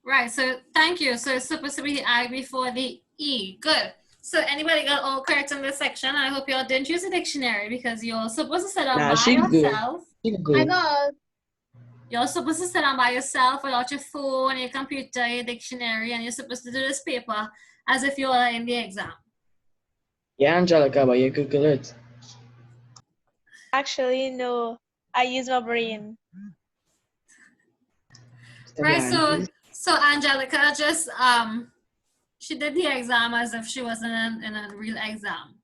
Right, so thank you. So it's supposed to be the I before the E. Good. So anybody got all correct in this section? I hope y'all didn't use a dictionary because you're supposed to sit down Nah, by she good. yourself. She I good. got You're supposed to sit down by yourself without your phone, your computer, your dictionary, and you're supposed to do this paper as if you're in the exam. Yeah, Angelica, but you could kill it. Actually, no. I use my brain. Right, so Angelica just she did the exam as if she was in a real exam.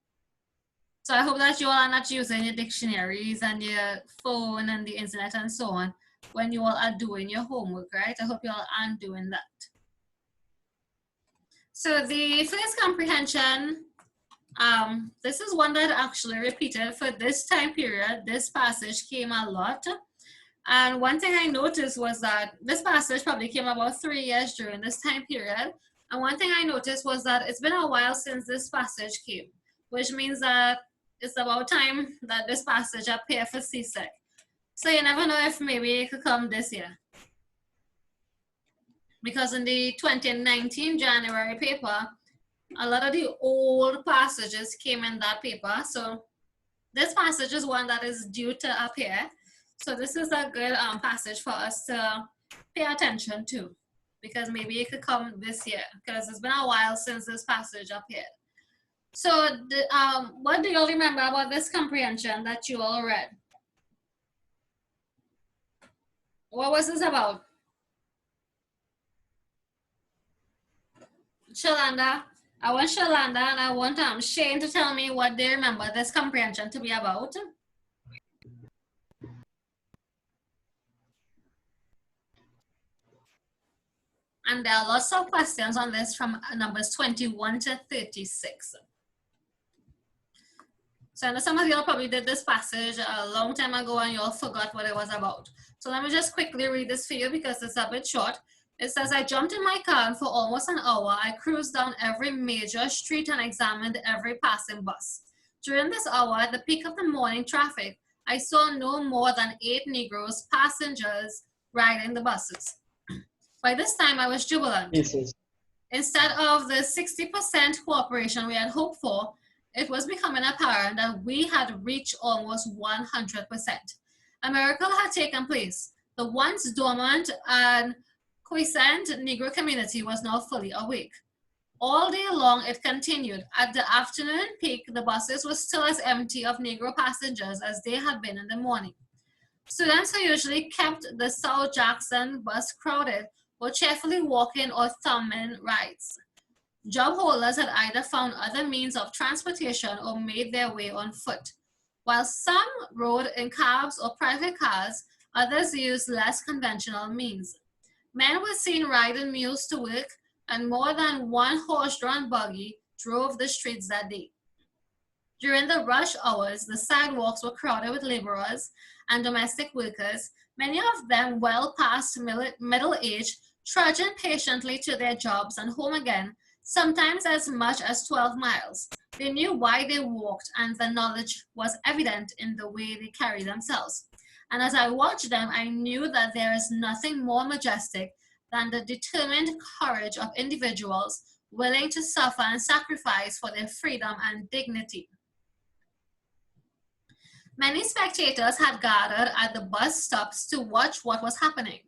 So I hope that you all are not using your dictionaries and your phone and the internet and so on when you all are doing your homework, right? I hope you all aren't doing that. So the first comprehension, this is one that actually repeated for this time period. This passage came a lot. And one thing I noticed was that this passage probably came about 3 years during this time period. And one thing I noticed was that it's been a while since this passage came, which means that it's about time that this passage appear for CSEC. So you never know if maybe it could come this year. Because in the 2019 January paper, a lot of the old passages came in that paper. So this passage is one that is due to appear. So this is a good passage for us to pay attention to, because maybe it could come this year, because it's been a while since this passage appeared. So what do you all remember about this comprehension that you all read? What was this about? Shalanda, I want Shalanda and I want Shane to tell me what they remember this comprehension to be about. And there are lots of questions on this from numbers 21 to 36. So I know some of you all probably did this passage a long time ago and you all forgot what it was about. So let me just quickly read this for you because it's a bit short. It says, I jumped in my car and for almost an hour, I cruised down every major street and examined every passing bus. During this hour, at the peak of the morning traffic, I saw no more than 8 Negroes passengers riding the buses. By this time, I was jubilant. Instead of the 60% cooperation we had hoped for, it was becoming apparent that we had reached almost 100%. A miracle had taken place. The once dormant and quiescent Negro community was now fully awake. All day long, it continued. At the afternoon peak, the buses were still as empty of Negro passengers as they had been in the morning. Students who usually kept the South Jackson bus crowded were cheerfully walking or thumbing rides. Job holders had either found other means of transportation or made their way on foot. While some rode in cabs or private cars, others used less conventional means. Men were seen riding mules to work, and more than one horse-drawn buggy drove the streets that day. During the rush hours, the sidewalks were crowded with laborers and domestic workers, many of them well past middle age, trudging patiently to their jobs and home again, sometimes as much as 12 miles. They knew why they walked, and the knowledge was evident in the way they carried themselves. And as I watched them, I knew that there is nothing more majestic than the determined courage of individuals willing to suffer and sacrifice for their freedom and dignity. Many spectators had gathered at the bus stops to watch what was happening.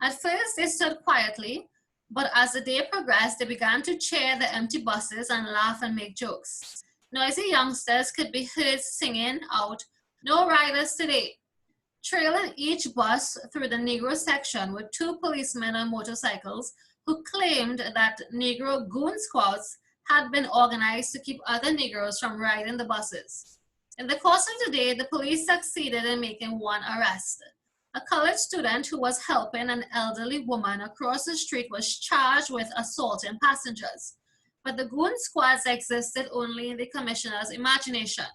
At first, they stood quietly, but as the day progressed, they began to cheer the empty buses and laugh and make jokes. Noisy youngsters could be heard singing out, "No riders today." Trailing each bus through the Negro section were 2 policemen on motorcycles who claimed that Negro goon squads had been organized to keep other Negroes from riding the buses. In the course of the day, the police succeeded in making one arrest. A college student who was helping an elderly woman across the street was charged with assaulting passengers. But the goon squads existed only in the commissioner's imagination.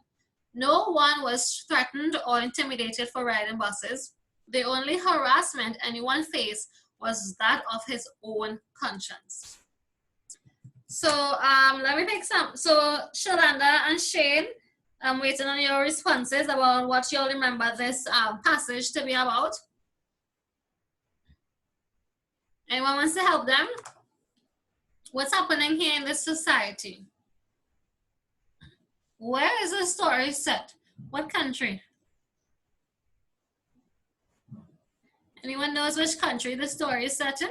No one was threatened or intimidated for riding buses. The only harassment anyone faced was that of his own conscience. So let me pick some. So Shalanda and Shane, I'm waiting on your responses about what you'll remember this passage to be about. Anyone wants to help them? What's happening here in this society? Where is the story set? What country? Anyone knows which country the story is set in?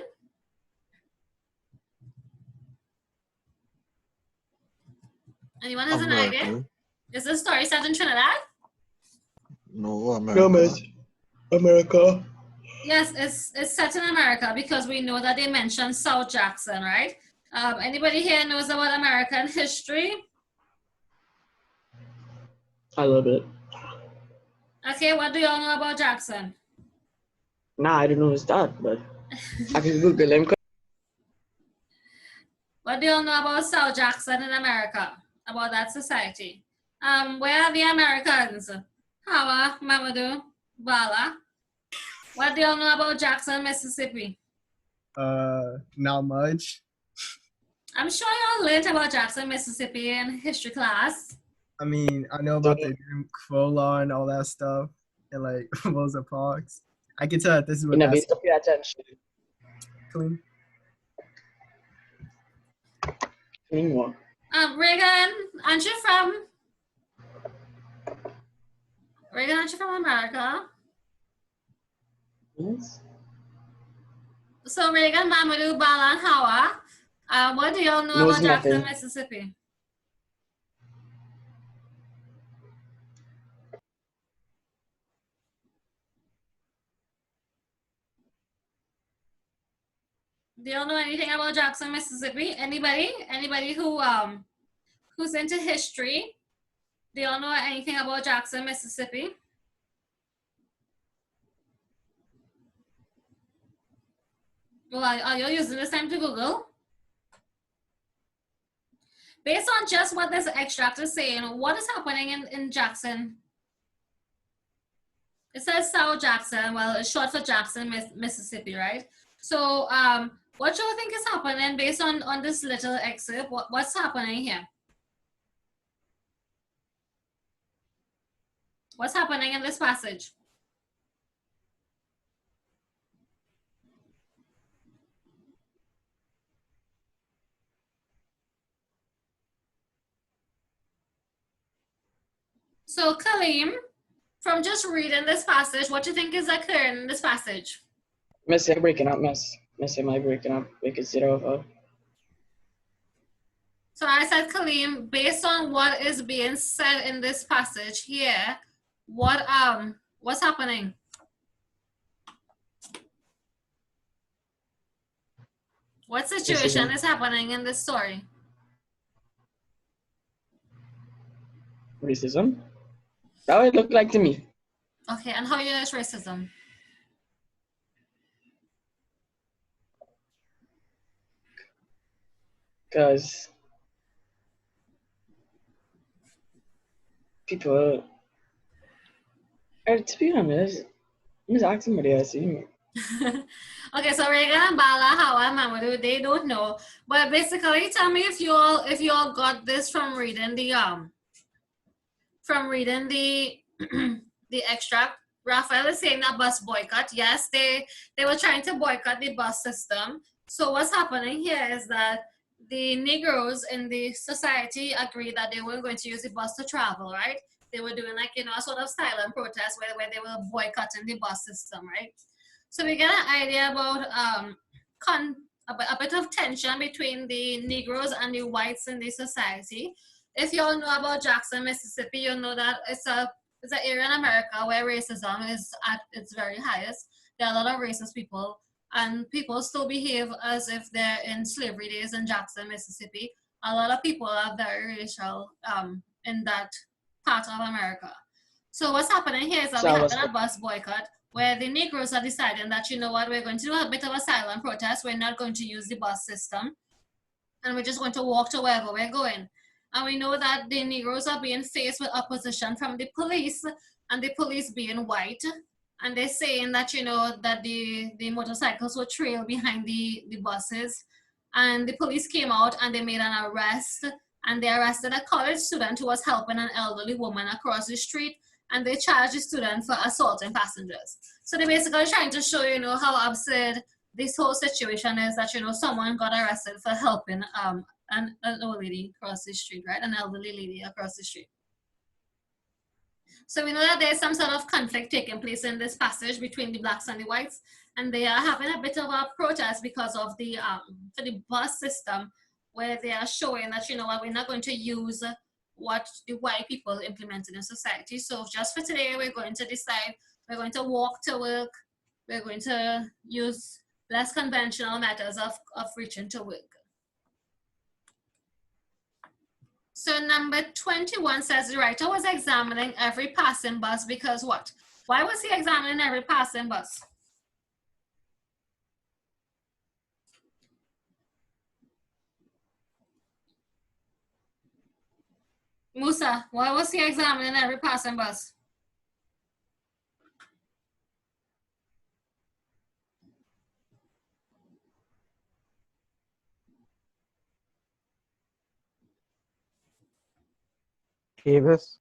Anyone has an idea? America. Is the story set in Trinidad? No, America. No, miss. America. Yes, it's set in America because we know that they mentioned South Jackson, right? Anybody here knows about American history? A little bit. Okay, what do y'all know about Jackson? Nah, I don't know what's that, but I can Google him. What do y'all know about South Jackson in America? About that society? Where are the Americans? Hawa, Mamadou, Bala. What do y'all know about Jackson, Mississippi? Not much. I'm sure y'all learned about Jackson, Mississippi in history class. I mean, I know about the Jim Crow law and all that stuff, and like Rosa Parks. I can tell that this is what In a that's bit of your attention. clean. Clean what? Reagan, aren't you from? Reagan, aren't you from America? Yes. So Reagan, Mamadou, Bala, and Hawa, what do y'all know Knows about Jackson, nothing. Mississippi? Do y'all know anything about Jackson, Mississippi? Anybody? Anybody who who's into history? Do y'all know anything about Jackson, Mississippi? Well, are you using this time to Google? Based on just what this extract is saying, what is happening in Jackson? It says South Jackson. Well, it's short for Jackson, Mississippi, right? So what do you think is happening based on this little excerpt? What's happening here? What's happening in this passage? So Kaleem, from just reading this passage, what do you think is occurring in this passage? Miss, you're breaking up, miss. Miss, am I breaking up? We can sit over. So I said, Kaleem, based on what is being said in this passage here, what's happening? What situation is happening in this story? Racism? That would look like to me. Okay, and how you know it's racism? Because people, to be honest, I'm just asking what they see. Okay, so Reagan and Bala, Hawa, and Mamadou, they don't know. But basically, tell me if you all got this from reading the the extract. Raphael is saying that bus boycott. Yes, they were trying to boycott the bus system. So what's happening here is that the Negroes in the society agreed that they weren't going to use the bus to travel, right? They were doing like, a sort of silent protest where they were boycotting the bus system, right? So we get an idea about a bit of tension between the Negroes and the whites in the society. If you all know about Jackson, Mississippi, you know that it's an area in America where racism is at its very highest. There are a lot of racist people, and people still behave as if they're in slavery days in Jackson, Mississippi. A lot of people are very racial in that part of America. So what's happening here is that we're having a bus boycott where the Negroes are deciding that, you know what, we're going to do a bit of a silent protest. We're not going to use the bus system, and we're just going to walk to wherever we're going. And we know that the Negroes are being faced with opposition from the police, and the police being white. and they're saying that, you know, that the motorcycles were trailed behind the buses, and the police came out and they made an arrest, and they arrested a college student who was helping an elderly woman across the street, and they charged the student for assaulting passengers. So they're basically trying to show, you know, how absurd this whole situation is, that, you know, someone got arrested for helping an old lady across the street, right? An elderly lady across the street. So we know that there's some sort of conflict taking place in this passage between the blacks and the whites, and they are having a bit of a protest because of the for the bus system, where they are showing that, you know what, we're not going to use what the white people implemented in society. So just for today, we're going to decide we're going to walk to work. We're going to use less conventional methods of reaching to work. So number 21 says the writer was examining every passing bus because what? Why was he examining every passing bus? Musa, why was he examining every passing bus? Seamus.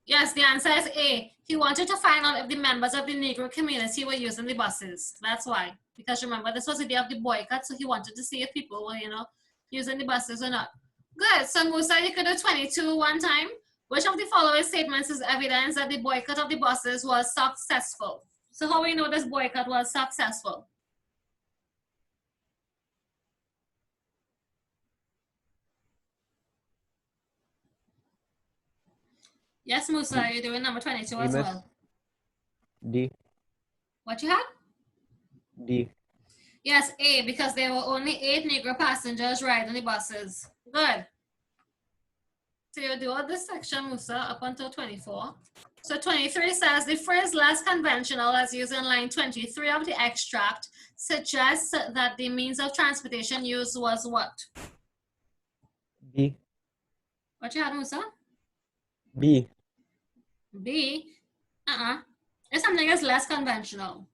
Yes, the answer is A. He wanted to find out if the members of the Negro community were using the buses. That's why. Because remember, this was the day of the boycott, so he wanted to see if people were, you know, using the buses or not. Good. So Musa, you could do 22 one time. Which of the following statements is evidence that the boycott of the buses was successful? So how we know this boycott was successful? Yes, Musa, you're doing number 22 as Seamus. well. D. What you had? D. Yes, A, because there were only 8 Negro passengers riding the buses. Good. So you do all this section, Musa, up until 24. So 23 says the phrase less conventional, as used in line 23 of the extract, suggests that the means of transportation used was what? B. What you had, Musa? B. B. If something is less conventional,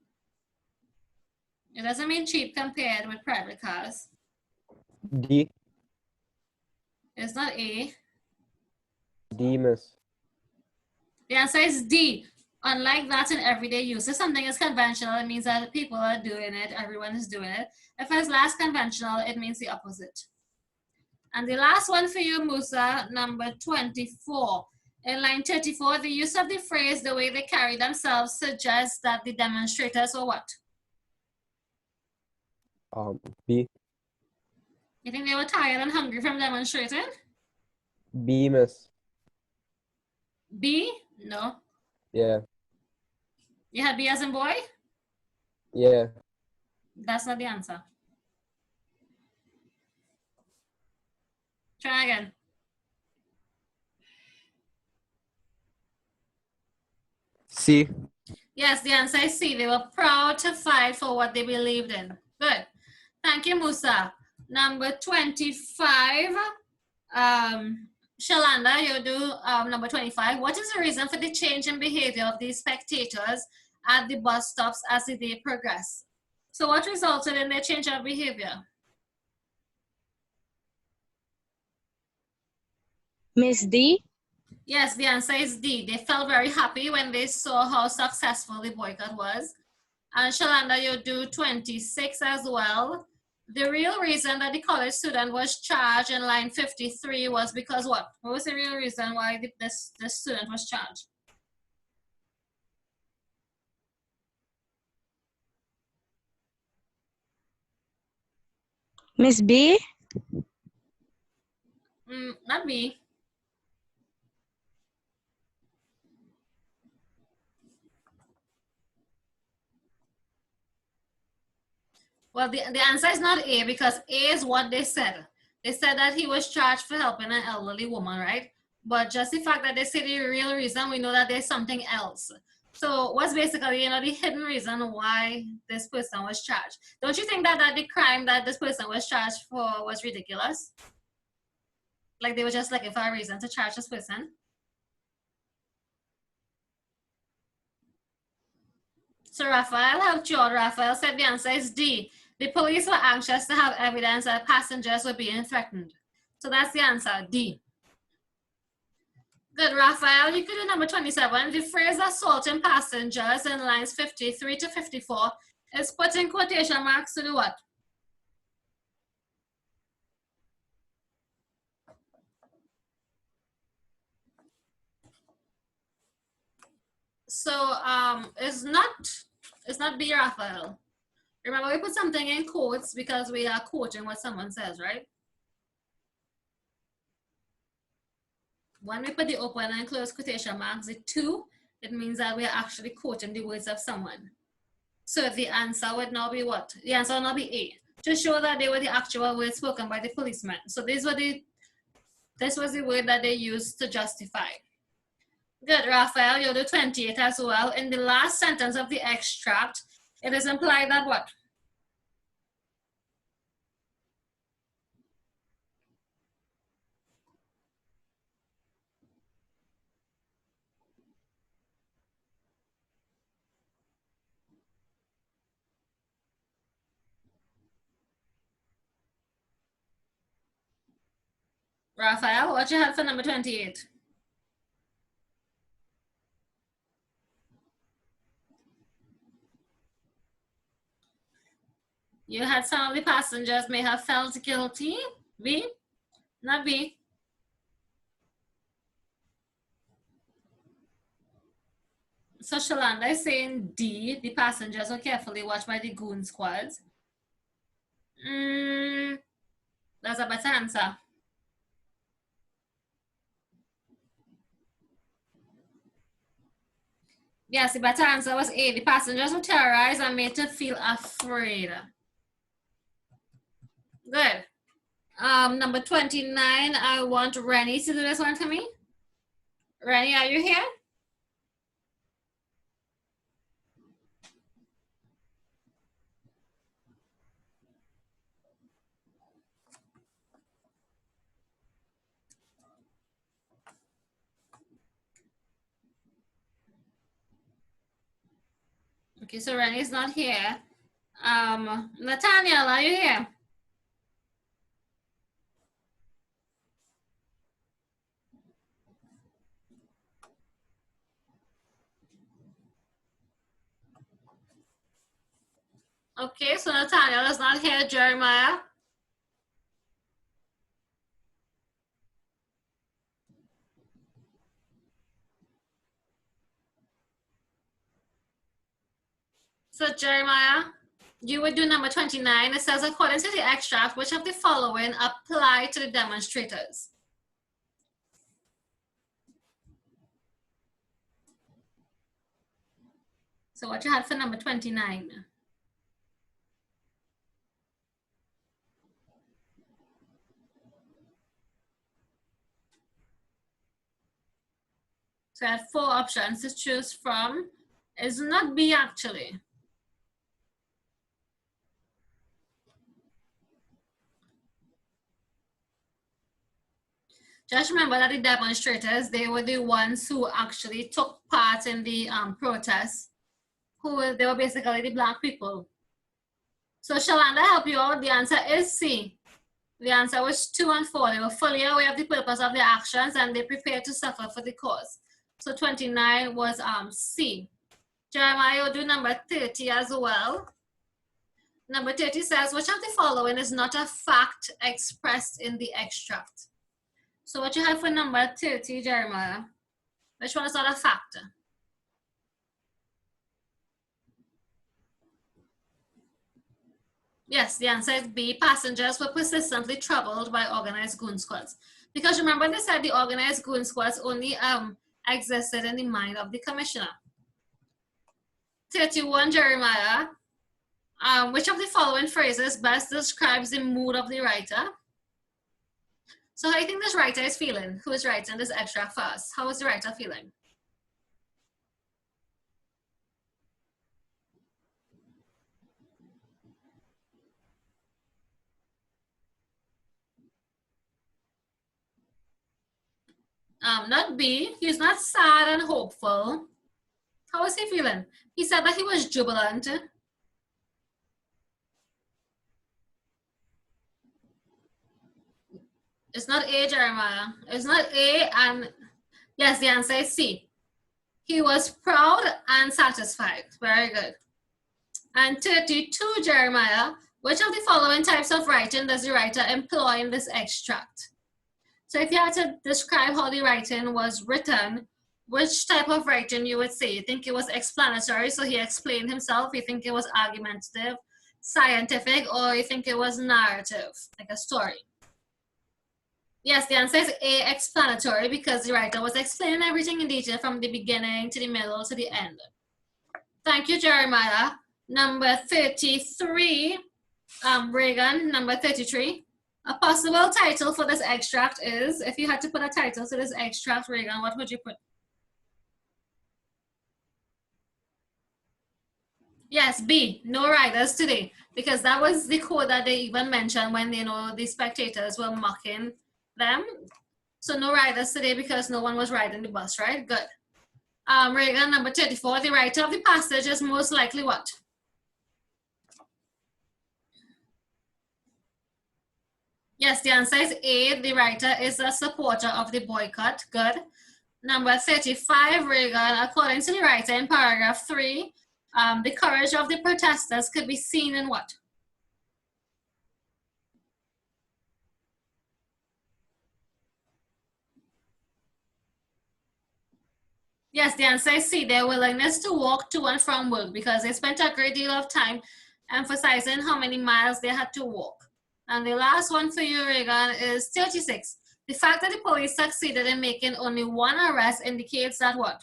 it doesn't mean cheap compared with private cars. D. It's not A. D, miss. The answer is D. Unlike that in everyday use, if something is conventional, it means that people are doing it, everyone is doing it. If it's less conventional, it means the opposite. And the last one for you, Musa, number 24. In line 34, the use of the phrase, the way they carry themselves, suggests that the demonstrators were what? B. You think they were tired and hungry from demonstrating? B, miss. B? No. Yeah. You had B as in boy? Yeah. That's not the answer. Try again. C. Yes, the answer is C. They were proud to fight for what they believed in. Good. Thank you, Musa. Number 25. Shalanda, you do number 25. What is the reason for the change in behavior of these spectators at the bus stops as the day progressed? So what resulted in their change of behavior? Miss D? Yes, the answer is D. They felt very happy when they saw how successful the boycott was. And Shalanda, you do 26 as well. The real reason that the college student was charged in line 53 was because what? What was the real reason why this student was charged? Miss B? Not B. Well, the answer is not A, because A is what they said. They said that he was charged for helping an elderly woman, right? But just the fact that they say the real reason, we know that there's something else. So what's basically, you know, the hidden reason why this person was charged? Don't you think that the crime that this person was charged for was ridiculous? Like they were just looking for a reason to charge this person? So Raphael helped you out. Raphael said the answer is D. The police were anxious to have evidence that passengers were being threatened. So that's the answer, D. Good, Raphael, you could do number 27. The phrase assaulting passengers in lines 53 to 54 is put in quotation marks to do what? So it's not B, Raphael. Remember, we put something in quotes because we are quoting what someone says, right? When we put the open and close quotation marks, the two, it means that we are actually quoting the words of someone. So the answer would now be what? The answer would now be A, to show that they were the actual words spoken by the policeman. So this was the word that they used to justify. Good, Raphael, you'll do 28 as well. In the last sentence of the extract, it is implied that what? Raphael, what you had for number 28? You had some of the passengers may have felt guilty. B? Not B. So Shalanda is saying D, the passengers were carefully watched by the goon squads. That's a better answer. Yes, the better answer was A. The passengers were terrorized and made to feel afraid. Good. Number 29, I want Rennie to do this one for me. Rennie, are you here? Okay, so Rennie is not here. Nathaniel, are you here? Okay, so Nathaniel is not here. Jeremiah? So Jeremiah, you would do number 29. It says, according to the extract, which of the following apply to the demonstrators? So what you had for number 29? So I had 4 options to choose from. It's not B actually. Just remember that the demonstrators, they were the ones who actually took part in the protests. They were basically the black people. So Shalanda help you out. The answer is C. The answer was 2 and 4. They were fully aware of the purpose of their actions and they prepared to suffer for the cause. So 29 was C. Jeremiah, will do number 30 as well. Number 30 says, which of the following is not a fact expressed in the extract? So what you have for number 30, Jeremiah? Which one is not a fact? Yes, the answer is B. Passengers were persistently troubled by organized goon squads. Because remember, they said the organized goon squads only existed in the mind of the commissioner. 31, Jeremiah. Which of the following phrases best describes the mood of the writer? So how do you think this writer is feeling? Who is writing this extract first? How is the writer feeling? Not B. He's not sad and hopeful. How was he feeling? He said that he was jubilant. It's not A, Jeremiah. It's not A, and yes, the answer is C. He was proud and satisfied. Very good. And 32, Jeremiah, which of the following types of writing does the writer employ in this extract? So if you had to describe how the writing was written, which type of writing you would say? You think it was explanatory, so he explained himself? You think it was argumentative, scientific, or you think it was narrative, like a story? Yes, the answer is A, explanatory, because the writer was explaining everything in detail from the beginning to the middle to the end. Thank you, Jeremiah. Number 33, Reagan, number 33. A possible title for this extract is, if you had to put a title to this extract, Reagan, what would you put? Yes, B, no riders today, because that was the quote that they even mentioned when, the spectators were mocking them. So no riders today because no one was riding the bus, right? Good. Reagan, number 34, the writer of the passage is most likely what? Yes, the answer is A, the writer is a supporter of the boycott. Good. Number 35, Reagan, according to the writer in paragraph 3, the courage of the protesters could be seen in what? Yes, the answer is C, their willingness to walk to and from work, because they spent a great deal of time emphasizing how many miles they had to walk. And the last one for you, Reagan, is 36. The fact that the police succeeded in making only one arrest indicates that what?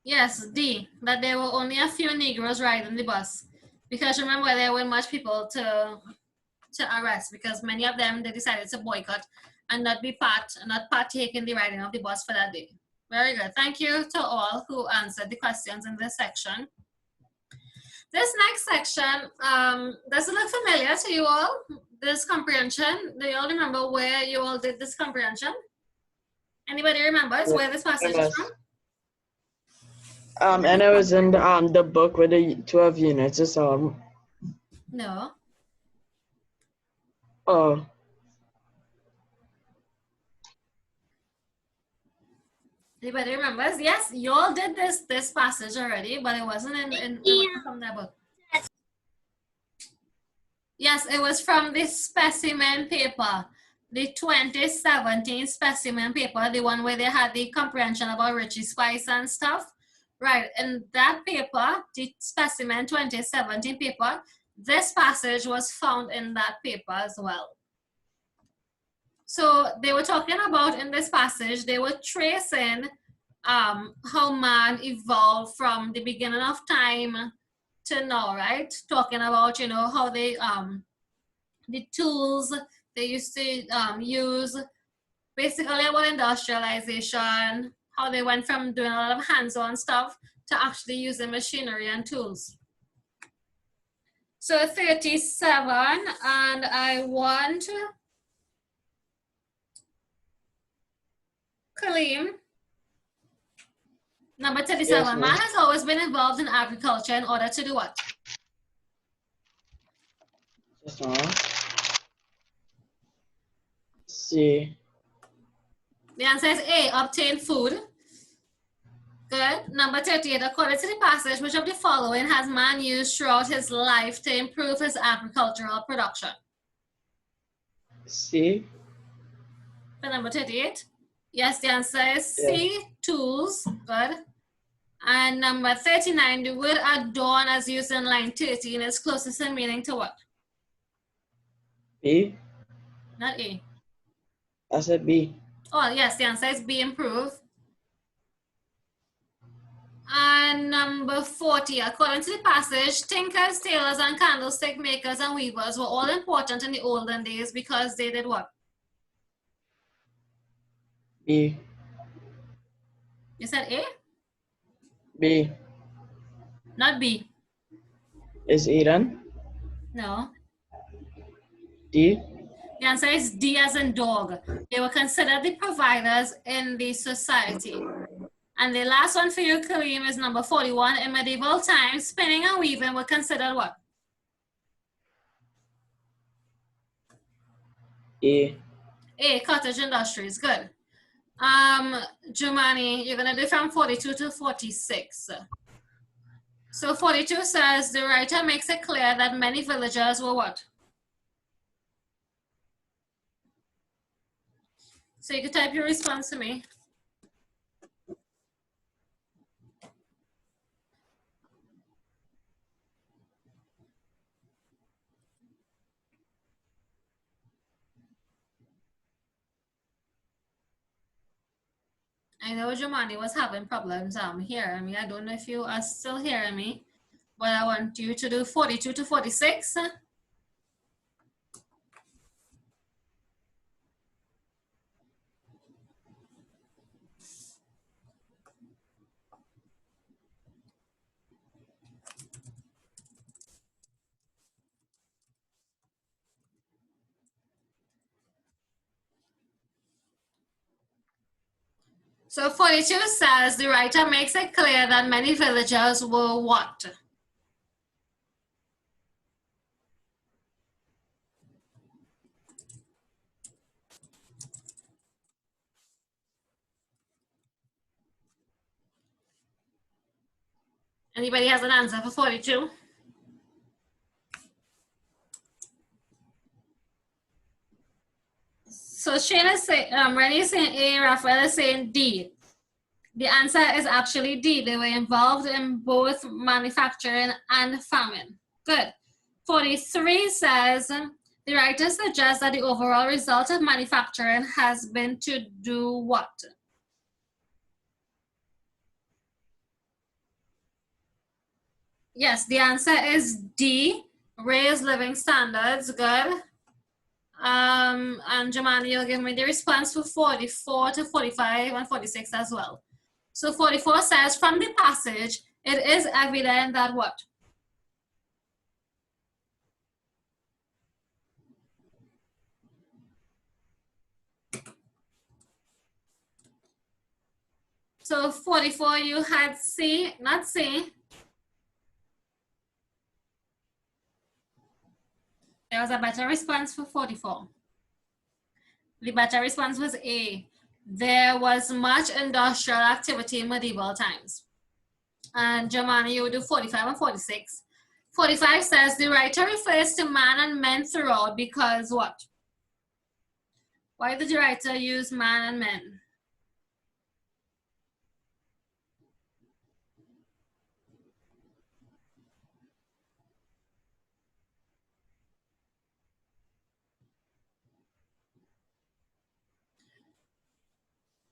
Yes, D, that there were only a few Negroes riding the bus. Because remember, there weren't much people to arrest, because many of them, they decided to boycott and not partake in the riding of the bus for that day. Very good. Thank you to all who answered the questions in this section. This next section, does it look familiar to you all? This comprehension, do you all remember where you all did this comprehension? Anybody remembers where this passage is from? And it was in the book with the 12 units or so. No. Oh. Anybody remembers? Yes, you all did this passage already, but it wasn't it wasn't from that book. Yes, it was from the specimen paper, the 2017 specimen paper, the one where they had the comprehension about Richie Spice and stuff. Right, in that paper, the specimen 2017 paper, this passage was found in that paper as well. So they were talking about, in this passage, they were tracing how man evolved from the beginning of time to now, right? Talking about, how they, the tools they used to use, basically about industrialization, how they went from doing a lot of hands-on stuff to actually using machinery and tools. So 37, and I want Kaleem. Number 37, Yes, man has always been involved in agriculture in order to do what? Just now. C. The answer is A, obtain food. Good. Number 38, according to the passage, which of the following has man used throughout his life to improve his agricultural production? C. For number 38? Yes, the answer is C, tools. Good. And number 39, the word adorn as used in line 13 is closest in meaning to what? B. Not A. I said B. Oh, yes, the answer is B, improve. And number 40, according to the passage, tinkers, tailors, and candlestick makers and weavers were all important in the olden days because they did what? B. You said A? B. Not B. Is E done? No. D. The answer is D as in dog. They were considered the providers in the society. And the last one for you, Kareem, is number 41. In medieval times, spinning and weaving were considered what? A. A, cottage industries. Good. Jumani, you're gonna do from 42 to 46. So 42 says the writer makes it clear that many villagers were what? So you can type your response to me. I know Jumani was having problems hearing me. I don't know if you are still hearing me, but I want you to do 42 to 46. So 42 says the writer makes it clear that many villagers were what? Anybody has an answer for 42? So Shane is saying, Rennie is saying A, Raphael is saying D. The answer is actually D. They were involved in both manufacturing and farming. Good. 43 says, the writer suggests that the overall result of manufacturing has been to do what? Yes, the answer is D, raise living standards. Good. And Jamani, you'll give me the response for 44 to 45 and 46 as well. So 44 says, from the passage, it is evident that what? So 44, you had C, not C. There was a better response for 44. The better response was A. There was much industrial activity in medieval times. And Jamani, you would do 45 and 46. 45 says the writer refers to man and men throughout because what? Why did the writer use man and men?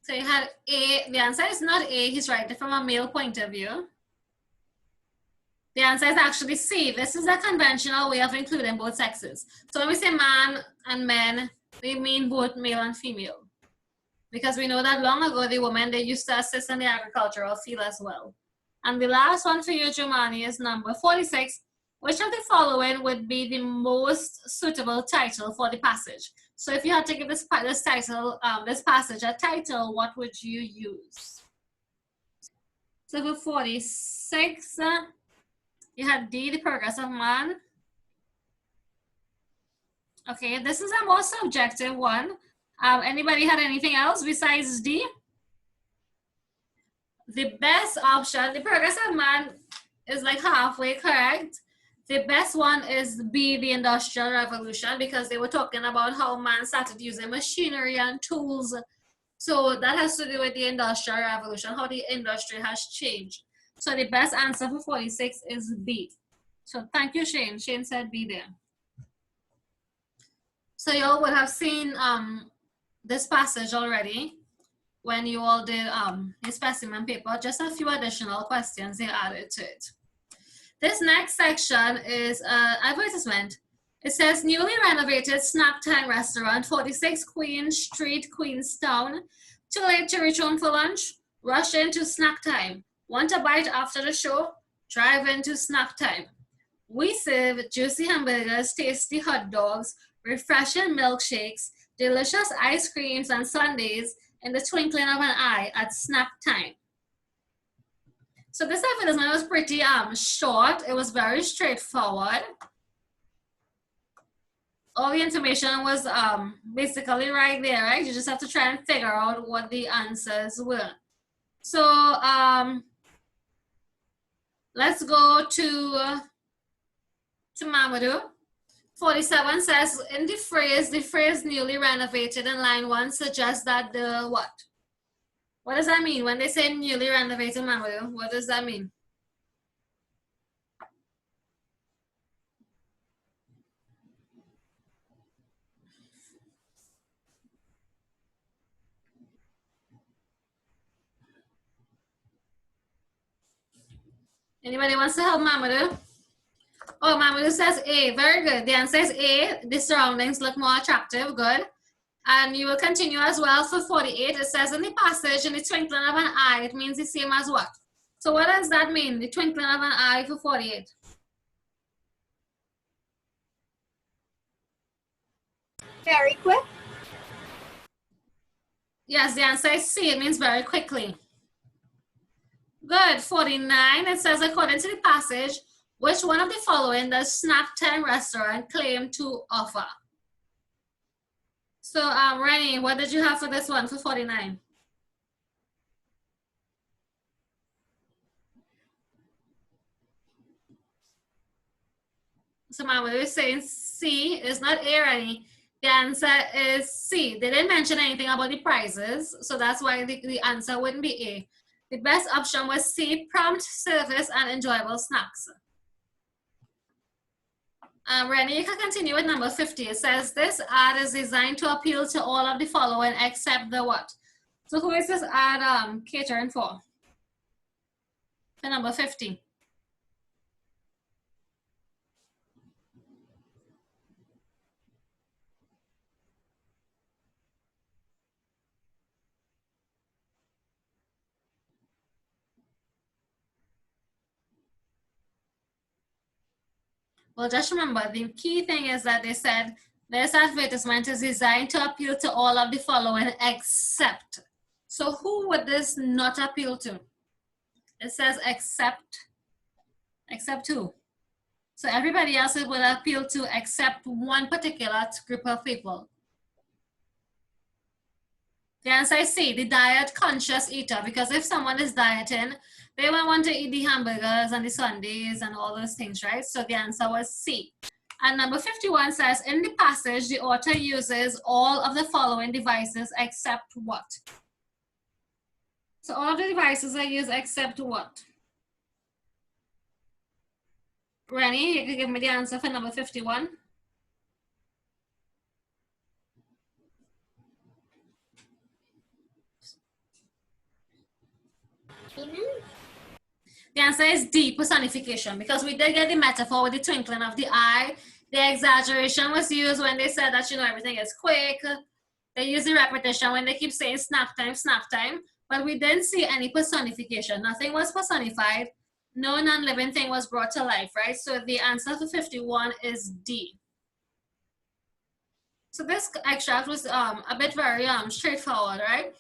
So you had A, the answer is not A, he's writing from a male point of view. The answer is actually C. This is a conventional way of including both sexes. So when we say man and men, we mean both male and female. Because we know that long ago, the women, they used to assist in the agricultural field as well. And the last one for you, Jumani, is number 46. Which of the following would be the most suitable title for the passage? So if you had to give this passage a title, what would you use? So for 46, you had D, the progress of man. Okay, this is a more subjective one. Anybody had anything else besides D? The best option, the progress of man, is like halfway correct. The best one is B, the Industrial Revolution, because they were talking about how man started using machinery and tools. So that has to do with the Industrial Revolution, how the industry has changed. So the best answer for 46 is B. So thank you, Shane. Shane said B there. So you all would have seen this passage already when you all did a specimen paper. Just a few additional questions they added to it. This next section is advertisement. It says, newly renovated snack time restaurant, 46 Queen Street, Queenstown. Too late to reach home for lunch? Rush into snack time. Want a bite after the show? Drive into snack time. We serve juicy hamburgers, tasty hot dogs, refreshing milkshakes, delicious ice creams and sundaes in the twinkling of an eye at snack time. So this advertisement was pretty short. It was very straightforward. All the information was basically right there, right? You just have to try and figure out what the answers were. So let's go to Mamadou. 47 says, in the phrase newly renovated in line 1 suggests that the what? What does that mean? When they say newly renovated, Mamadou, what does that mean? Anybody wants to help Mamadou? Oh, Mamadou says A. Very good. The answer is A. The surroundings look more attractive. Good. And you will continue as well for 48. It says in the passage, in the twinkling of an eye, it means the same as what? So what does that mean? The twinkling of an eye for 48. Very quick. Yes, the answer is C. It means very quickly. Good. 49. It says, according to the passage, which one of the following does Snack Time Restaurant claim to offer? So, Rennie, what did you have for this one for 49? So, Mama was saying C is not A, Rennie. The answer is C. They didn't mention anything about the prizes, so that's why the answer wouldn't be A. The best option was C, prompt service and enjoyable snacks. Rennie, you can continue with number 50. It says, this ad is designed to appeal to all of the following except the what? So who is this ad catering for? For number 50. Well, just remember, the key thing is that they said this advertisement is designed to appeal to all of the following except. So who would this not appeal to? It says except who? So everybody else it will appeal to except one particular group of people. The answer is C, the diet conscious eater, because if someone is dieting, they will want to eat the hamburgers and the sundaes and all those things, right? So the answer was C. And number 51 says, in the passage, the author uses all of the following devices except what? So all of the devices are used except what? Rennie, you can give me the answer for number 51. The answer is D, personification, because we did get the metaphor with the twinkling of the eye. The exaggeration was used when they said that, you know, everything is quick. They use the repetition when they keep saying snack time, but we didn't see any personification. Nothing was personified. No non-living thing was brought to life, right? So the answer for 51 is D. So this extract was a bit very straightforward, right?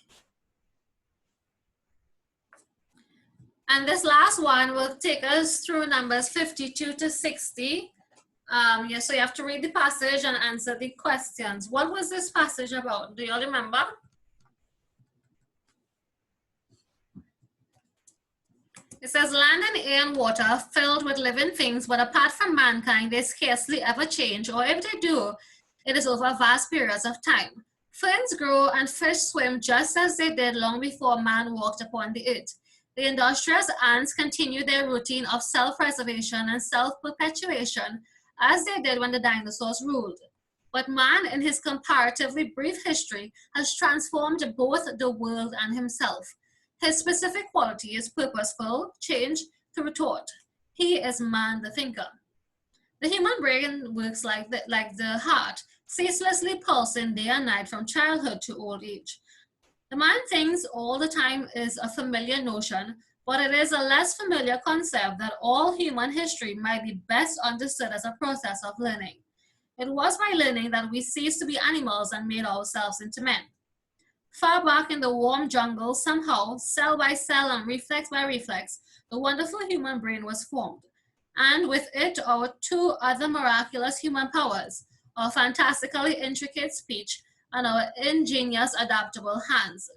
And this last one will take us through numbers 52 to 60. Yeah, so you have to read the passage and answer the questions. What was this passage about? Do you all remember? It says, land and air and water filled with living things, but apart from mankind, they scarcely ever change, or if they do, it is over vast periods of time. Ferns grow and fish swim just as they did long before man walked upon the earth. The industrious ants continue their routine of self-preservation and self-perpetuation as they did when the dinosaurs ruled. But man, in his comparatively brief history, has transformed both the world and himself. His specific quality is purposeful change through thought. He is man the thinker. The human brain works like the heart, ceaselessly pulsing day and night from childhood to old age. The man thinks all the time is a familiar notion, but it is a less familiar concept that all human history might be best understood as a process of learning. It was by learning that we ceased to be animals and made ourselves into men. Far back in the warm jungle, somehow, cell by cell and reflex by reflex, the wonderful human brain was formed. And with it, our two other miraculous human powers, our fantastically intricate speech and our ingenious adaptable hands.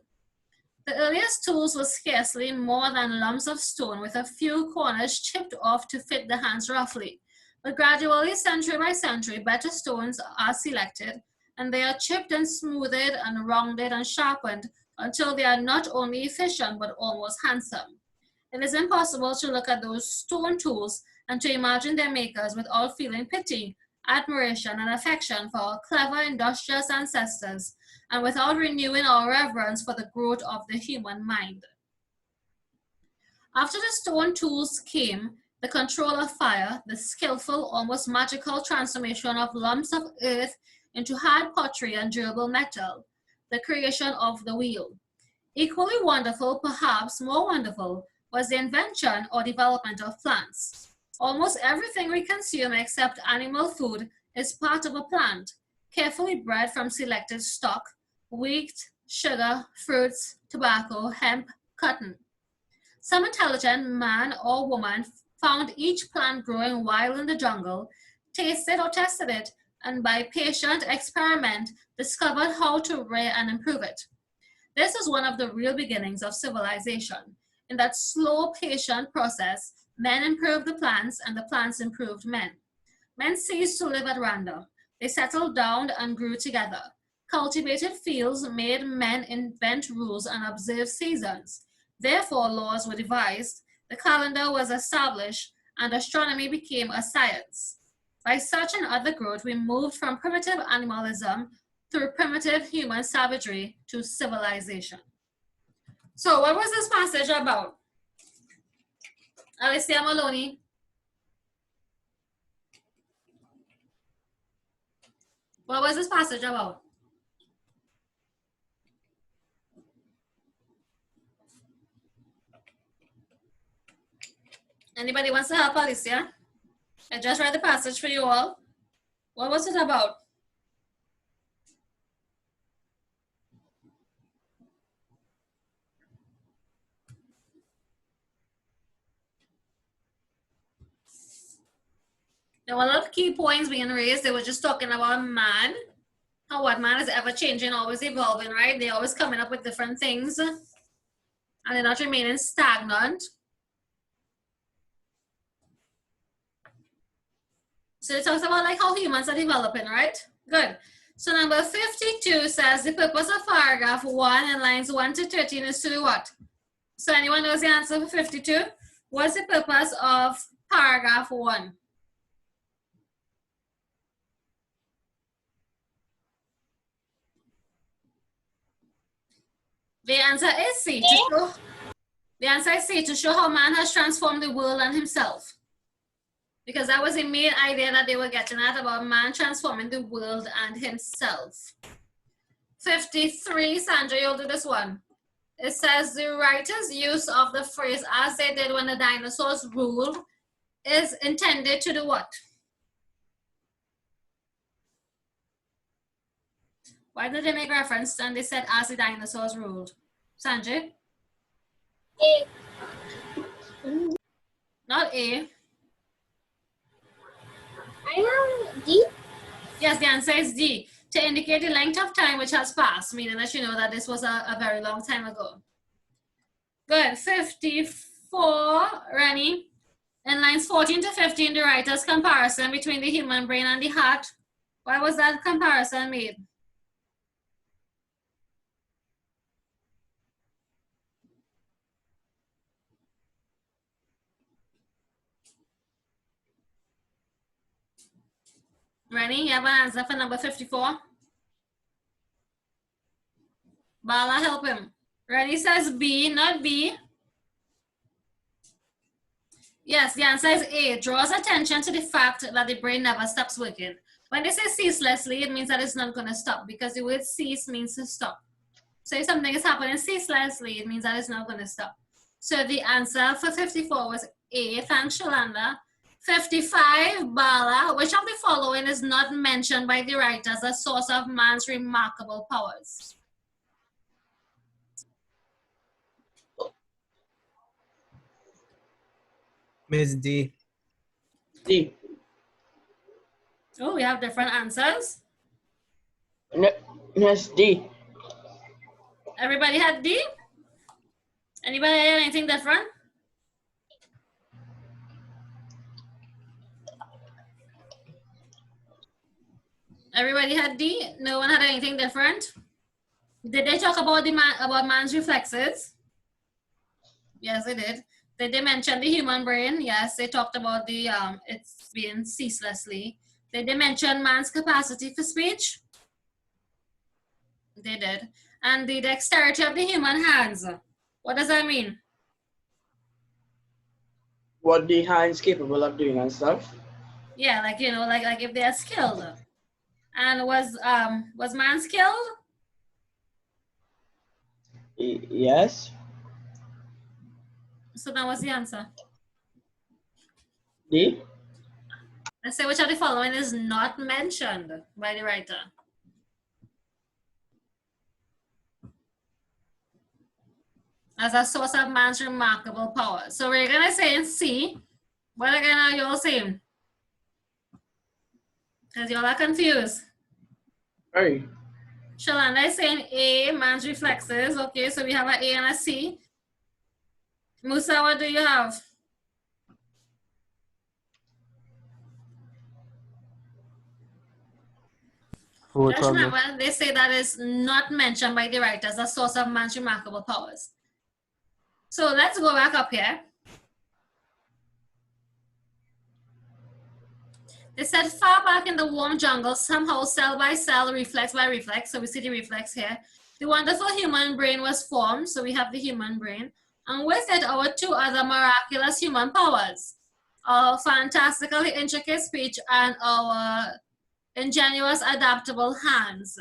The earliest tools were scarcely more than lumps of stone with a few corners chipped off to fit the hands roughly. But gradually, century by century, better stones are selected, and they are chipped and smoothed and rounded and sharpened until they are not only efficient but almost handsome. It is impossible to look at those stone tools and to imagine their makers without feeling pity, admiration, and affection for our clever, industrious ancestors, and without renewing our reverence for the growth of the human mind. After the stone tools came the control of fire, the skillful, almost magical transformation of lumps of earth into hard pottery and durable metal, the creation of the wheel. Equally wonderful, perhaps more wonderful, was the invention or development of plants. Almost everything we consume except animal food is part of a plant, carefully bred from selected stock: wheat, sugar, fruits, tobacco, hemp, cotton. Some intelligent man or woman found each plant growing wild in the jungle, tasted or tested it, and by patient experiment discovered how to rear and improve it. This was one of the real beginnings of civilization. In that slow, patient process, men improved the plants and the plants improved men. Men ceased to live at random. They settled down and grew together. Cultivated fields made men invent rules and observe seasons. Therefore, laws were devised, the calendar was established, and astronomy became a science. By such and other growth, we moved from primitive animalism through primitive human savagery to civilization. So what was this passage about? Alicia Maloney. What was this passage about? Anybody wants to help Alicia? I just read the passage for you all. What was it about? There were a lot of key points being raised. They were just talking about man, how what man is ever changing, always evolving, right? They're always coming up with different things, and they're not remaining stagnant. So it talks about like how humans are developing, right? Good. So number 52 says the purpose of paragraph 1 in lines 1 to 13 is to do what? So anyone knows the answer for 52? What's the purpose of paragraph 1? The answer is C. The answer is C, to show how man has transformed the world and himself. Because that was the main idea that they were getting at about man transforming the world and himself. 53, Sandra, you'll do this one. It says the writer's use of the phrase "as they did when the dinosaurs ruled" is intended to do what? Why did they make reference and they said "as the dinosaurs ruled"? Sanjay? A. Not A. I have D. Yes, the answer is D. To indicate the length of time which has passed, meaning that you know that this was a very long time ago. Good. 54, Rennie. In lines 14 to 15, the writer's comparison between the human brain and the heart. Why was that comparison made? Rennie, you have an answer for number 54? Bala, help him. Rennie says B, not B. Yes, the answer is A. It draws attention to the fact that the brain never stops working. When they say ceaselessly, it means that it's not going to stop, because the word cease means to stop. So if something is happening ceaselessly, it means that it's not going to stop. So the answer for 54 was A. Thanks, Shalanda. 55, Bala, which of the following is not mentioned by the writer as a source of man's remarkable powers? Miss D. D. Oh, we have different answers. Miss D. Everybody had D? Anybody had anything different? Everybody had D? No one had anything different? Did they talk about about man's reflexes? Yes, they did. Did they mention the human brain? Yes, they talked about the it's being ceaselessly. Did they mention man's capacity for speech? They did. And the dexterity of the human hands. What does that mean? What the hand's capable of doing and stuff. Yeah, like you know, like if they are skilled. And was man skilled? Yes. So that was the answer. D. Let's say which of the following is not mentioned by the writer. As a source of man's remarkable power. So we're gonna say in C. What again are you all saying? Because y'all are confused. Very. Shalanda is saying A, man's reflexes. Okay, so we have an A and a C. Musa, what do you have? Both Just of them. remember, they say that is not mentioned by the writer as a source of man's remarkable powers. So let's go back up here. They said far back in the warm jungle, somehow cell by cell, reflex by reflex. So we see the reflex here. The wonderful human brain was formed. So we have the human brain. And with it, our two other miraculous human powers. Our fantastically intricate speech and our ingenious adaptable hands.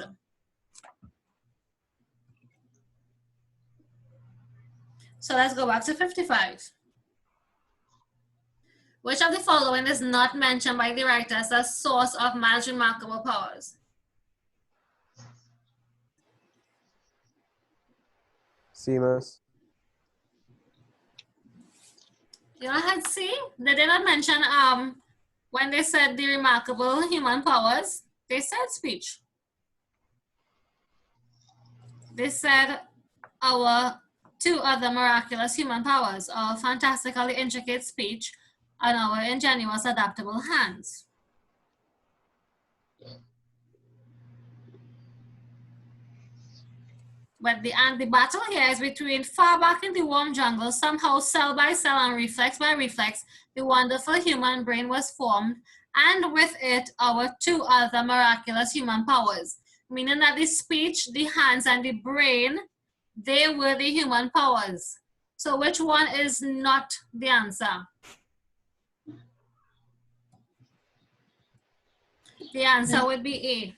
So let's go back to 55. Which of the following is not mentioned by the writer as a source of man's remarkable powers? Seamus. You all had C? They did not mention when they said the remarkable human powers, they said speech. They said our two other miraculous human powers, our fantastically intricate speech and our ingenious adaptable hands. But the battle here is between far back in the warm jungle, somehow cell by cell and reflex by reflex, the wonderful human brain was formed, and with it, our two other miraculous human powers, meaning that the speech, the hands, and the brain, they were the human powers. So which one is not the answer? The answer would be A.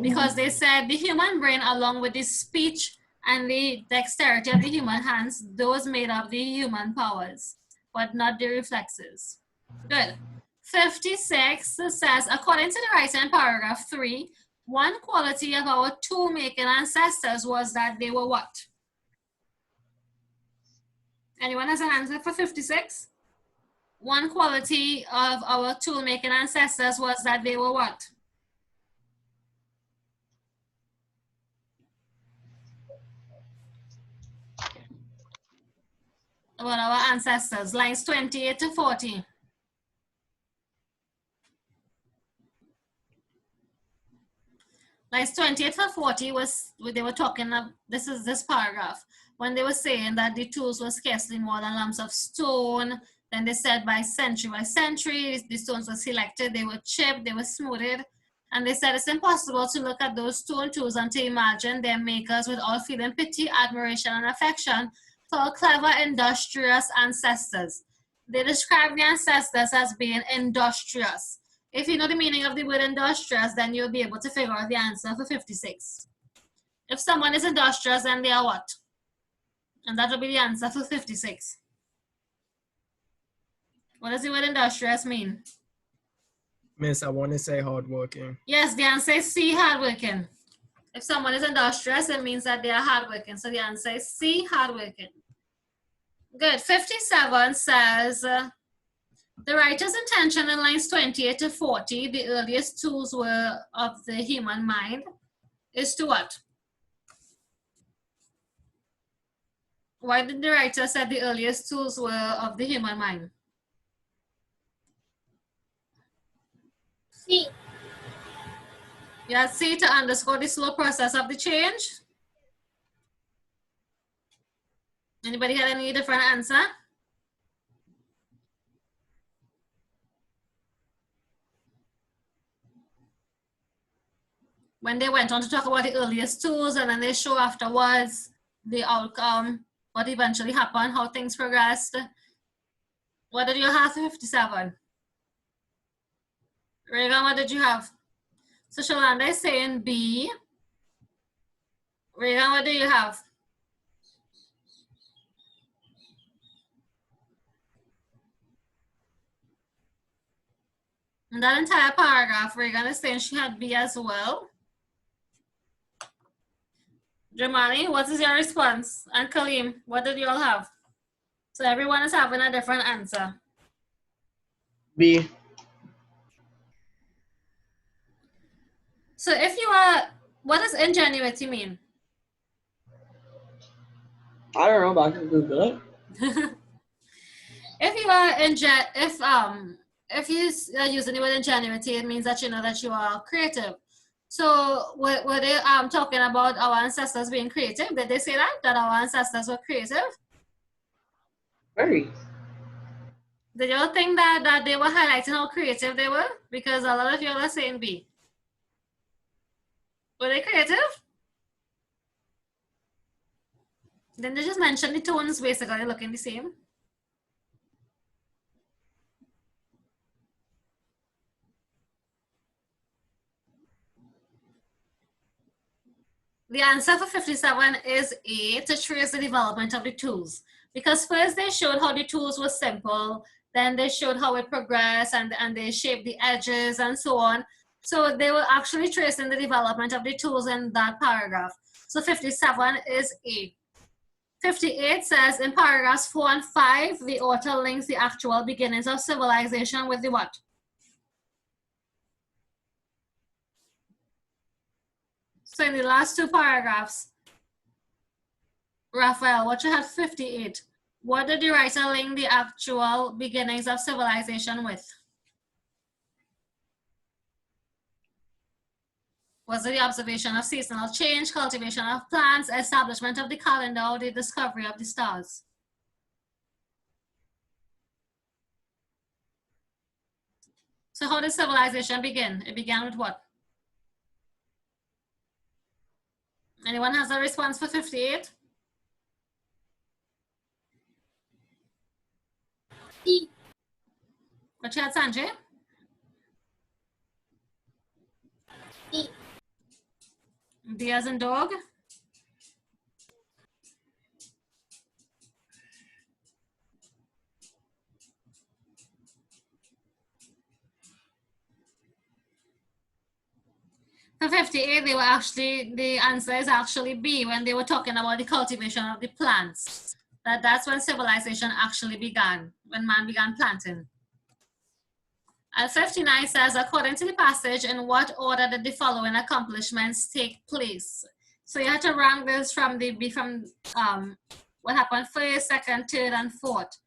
Because they said the human brain along with the speech and the dexterity of the human hands, those made up the human powers, but not the reflexes. Good. 56 says, according to the writer in paragraph 3, one quality of our tool-making ancestors was that they were what? Anyone has an answer for 56? One quality of our tool-making ancestors was that they were what? About our ancestors, lines 28 to 40. Lines 28 to 40 was, they were talking of, this paragraph, when they were saying that the tools were scarcely more than lumps of stone. Then they said by century, the stones were selected, they were chipped, they were smoothed. And they said it's impossible to look at those stone tools and to imagine their makers without feeling pity, admiration, and affection for our clever, industrious ancestors. They describe the ancestors as being industrious. If you know the meaning of the word industrious, then you'll be able to figure out the answer for 56. If someone is industrious, then they are what? And that will be the answer for 56. What does the word industrious mean? Miss, I want to say hardworking. Yes, the answer is C, hardworking. If someone is industrious, it means that they are hardworking. So the answer is C, hardworking. Good. 57 says, the writer's intention in lines 28 to 40, the earliest tools were of the human mind, is to what? Why did the writer say the earliest tools were of the human mind? C. Yeah, C, to underscore the slow process of the change. Anybody had any different answer? When they went on to talk about the earliest tools and then they show afterwards the outcome, what eventually happened, how things progressed. What did you have for 57? Reagan, what did you have? So Shalanda is saying B. Reagan, what do you have? In that entire paragraph, Reagan is saying she had B as well. Jamani, what is your response? And Kalim, what did you all have? So everyone is having a different answer. B. So if you are, what does ingenuity mean? I don't know, but I can Google it. If you are if you are using the word ingenuity, it means that you know that you are creative. So were they talking about our ancestors being creative? Did they say that our ancestors were creative? Very. Did you all think that they were highlighting how creative they were? Because a lot of you are saying B. Were they creative? Then they just mentioned the tones basically looking the same. The answer for 57 is A, to trace the development of the tools. Because first they showed how the tools were simple, then they showed how it progressed and they shaped the edges and so on. So they were actually tracing the development of the tools in that paragraph. So 57 is A. 58 says in paragraphs 4 and 5, the author links the actual beginnings of civilization with the what? So in the last two paragraphs, Raphael, what you had 58. What did the writer link the actual beginnings of civilization with? Was it the observation of seasonal change, cultivation of plants, establishment of the calendar, or the discovery of the stars? So how did civilization begin? It began with what? Anyone has a response for 58? C. What you had, Sanjay? D. D as in dog? For 58, they were actually, the answer is actually B, when they were talking about the cultivation of the plants. That's when civilization actually began, when man began planting. And 59 says, according to the passage, in what order did the following accomplishments take place? So you have to rank this from what happened first, second, third, and fourth.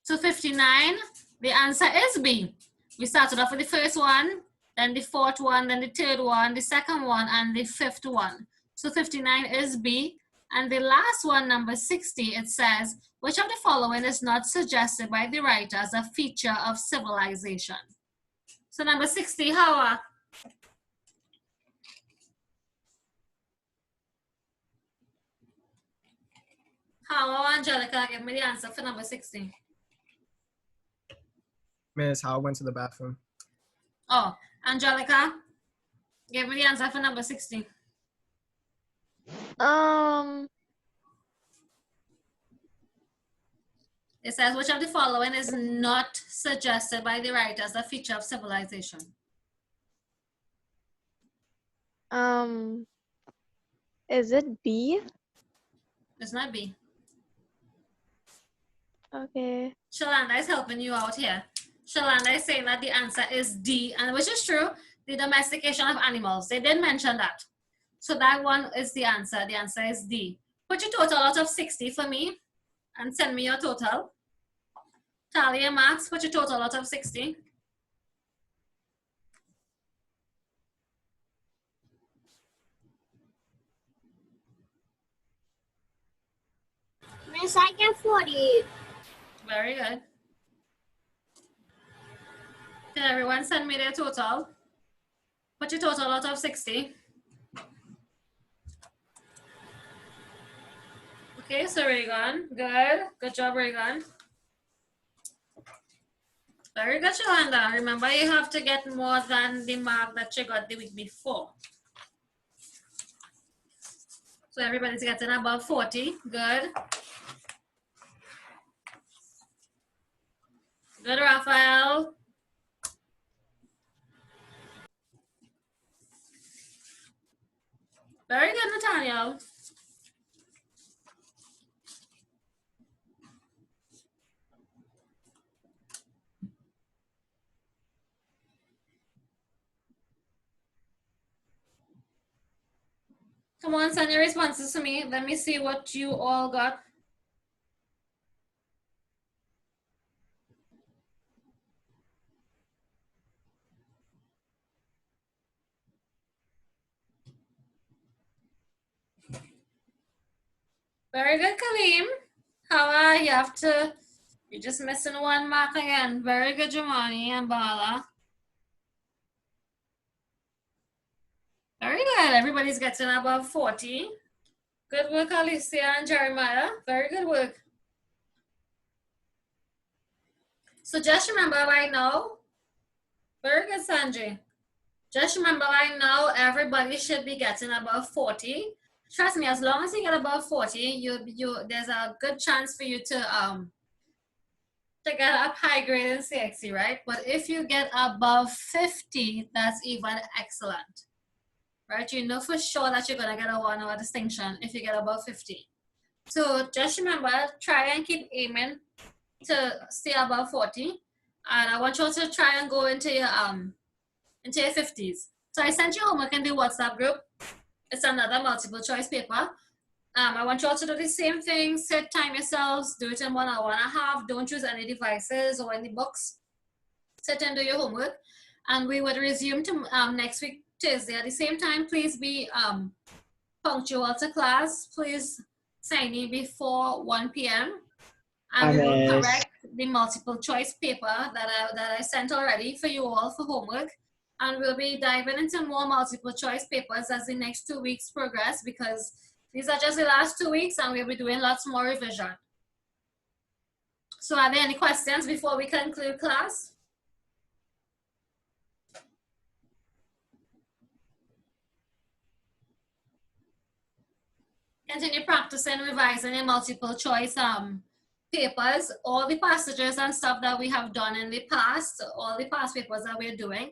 So 59, the answer is B. We started off with the first one, then the fourth one, then the third one, the second one, and the fifth one. So 59 is B. And the last one, number 60, it says, which of the following is not suggested by the writer as a feature of civilization? So number 60, Hawa. Hawa, Angelica, give me the answer for number 60. Miss, how I went to the bathroom. Oh, Angelica, give me the answer for number 60. It says, which of the following is not suggested by the writer as a feature of civilization? Is it B? It's not B. Okay. Shalanda is helping you out here. Shalanda is saying that the answer is D, and which is true, the domestication of animals. They did mention that. So that one is the answer. The answer is D. Put your total out of 60 for me and send me your total. Talia, Max, put your total out of 60. Miss, I get 48. Very good. Can everyone send me their total? Put your total out of 60. Okay, so Regan, good. Good job, Regan. Very good, Shalanda. Remember, you have to get more than the mark that you got the week before. So everybody's getting above 40. Good. Good, Raphael. Very good, Nathaniel. Come on, send your responses to me. Let me see what you all got. Very good, Kaleem. Hawa, you're just missing one mark again. Very good, Jamani and Bala. Very good. Everybody's getting above 40. Good work, Alicia and Jeremiah. Very good work. So just remember right now, very good, Sanjay. Just remember right now, everybody should be getting above 40. Trust me, as long as you get above 40, there's a good chance for you to get up high grade in CXC, right? But if you get above 50, that's even excellent, right? You know for sure that you're gonna get a 1 hour distinction if you get above 50. So just remember, try and keep aiming to stay above 40. And I want you to try and go into your 50s. So I sent you homework in the WhatsApp group. It's another multiple choice paper. I want you all to do the same thing. Set time yourselves. Do it in 1 hour and a half. Don't use any devices or any books. Sit and do your homework. And we would resume to next week, Thursday. At the same time, please be punctual to class. Please sign in before 1 p.m. And we will correct the multiple choice paper that I sent already for you all for homework. And we'll be diving into more multiple choice papers as the next 2 weeks progress, because these are just the last 2 weeks and we'll be doing lots more revision. So are there any questions before we conclude class? Continue practicing, revising your multiple choice papers, all the passages and stuff that we have done in the past, all the past papers that we're doing.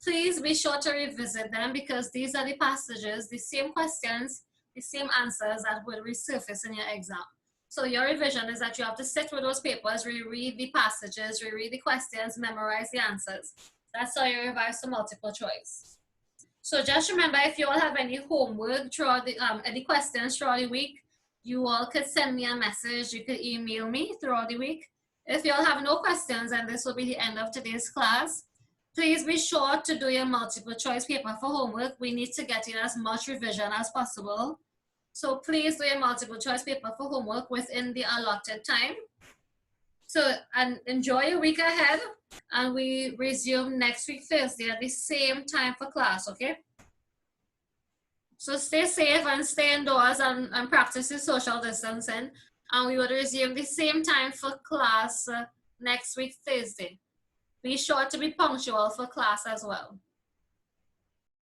Please be sure to revisit them, because these are the passages, the same questions, the same answers that will resurface in your exam. So your revision is that you have to sit with those papers, reread the passages, reread the questions, memorize the answers. That's how you revise for multiple choice. So just remember, if you all have any homework throughout the, any questions throughout the week, you all could send me a message. You could email me throughout the week. If you all have no questions, and this will be the end of today's class, please be sure to do your multiple choice paper for homework. We need to get in as much revision as possible. So please do your multiple choice paper for homework within the allotted time. So, and enjoy your week ahead. And we resume next week, Thursday, at the same time for class, okay? So stay safe and stay indoors and practice your social distancing. And we will resume the same time for class next week, Thursday. Be sure to be punctual for class as well.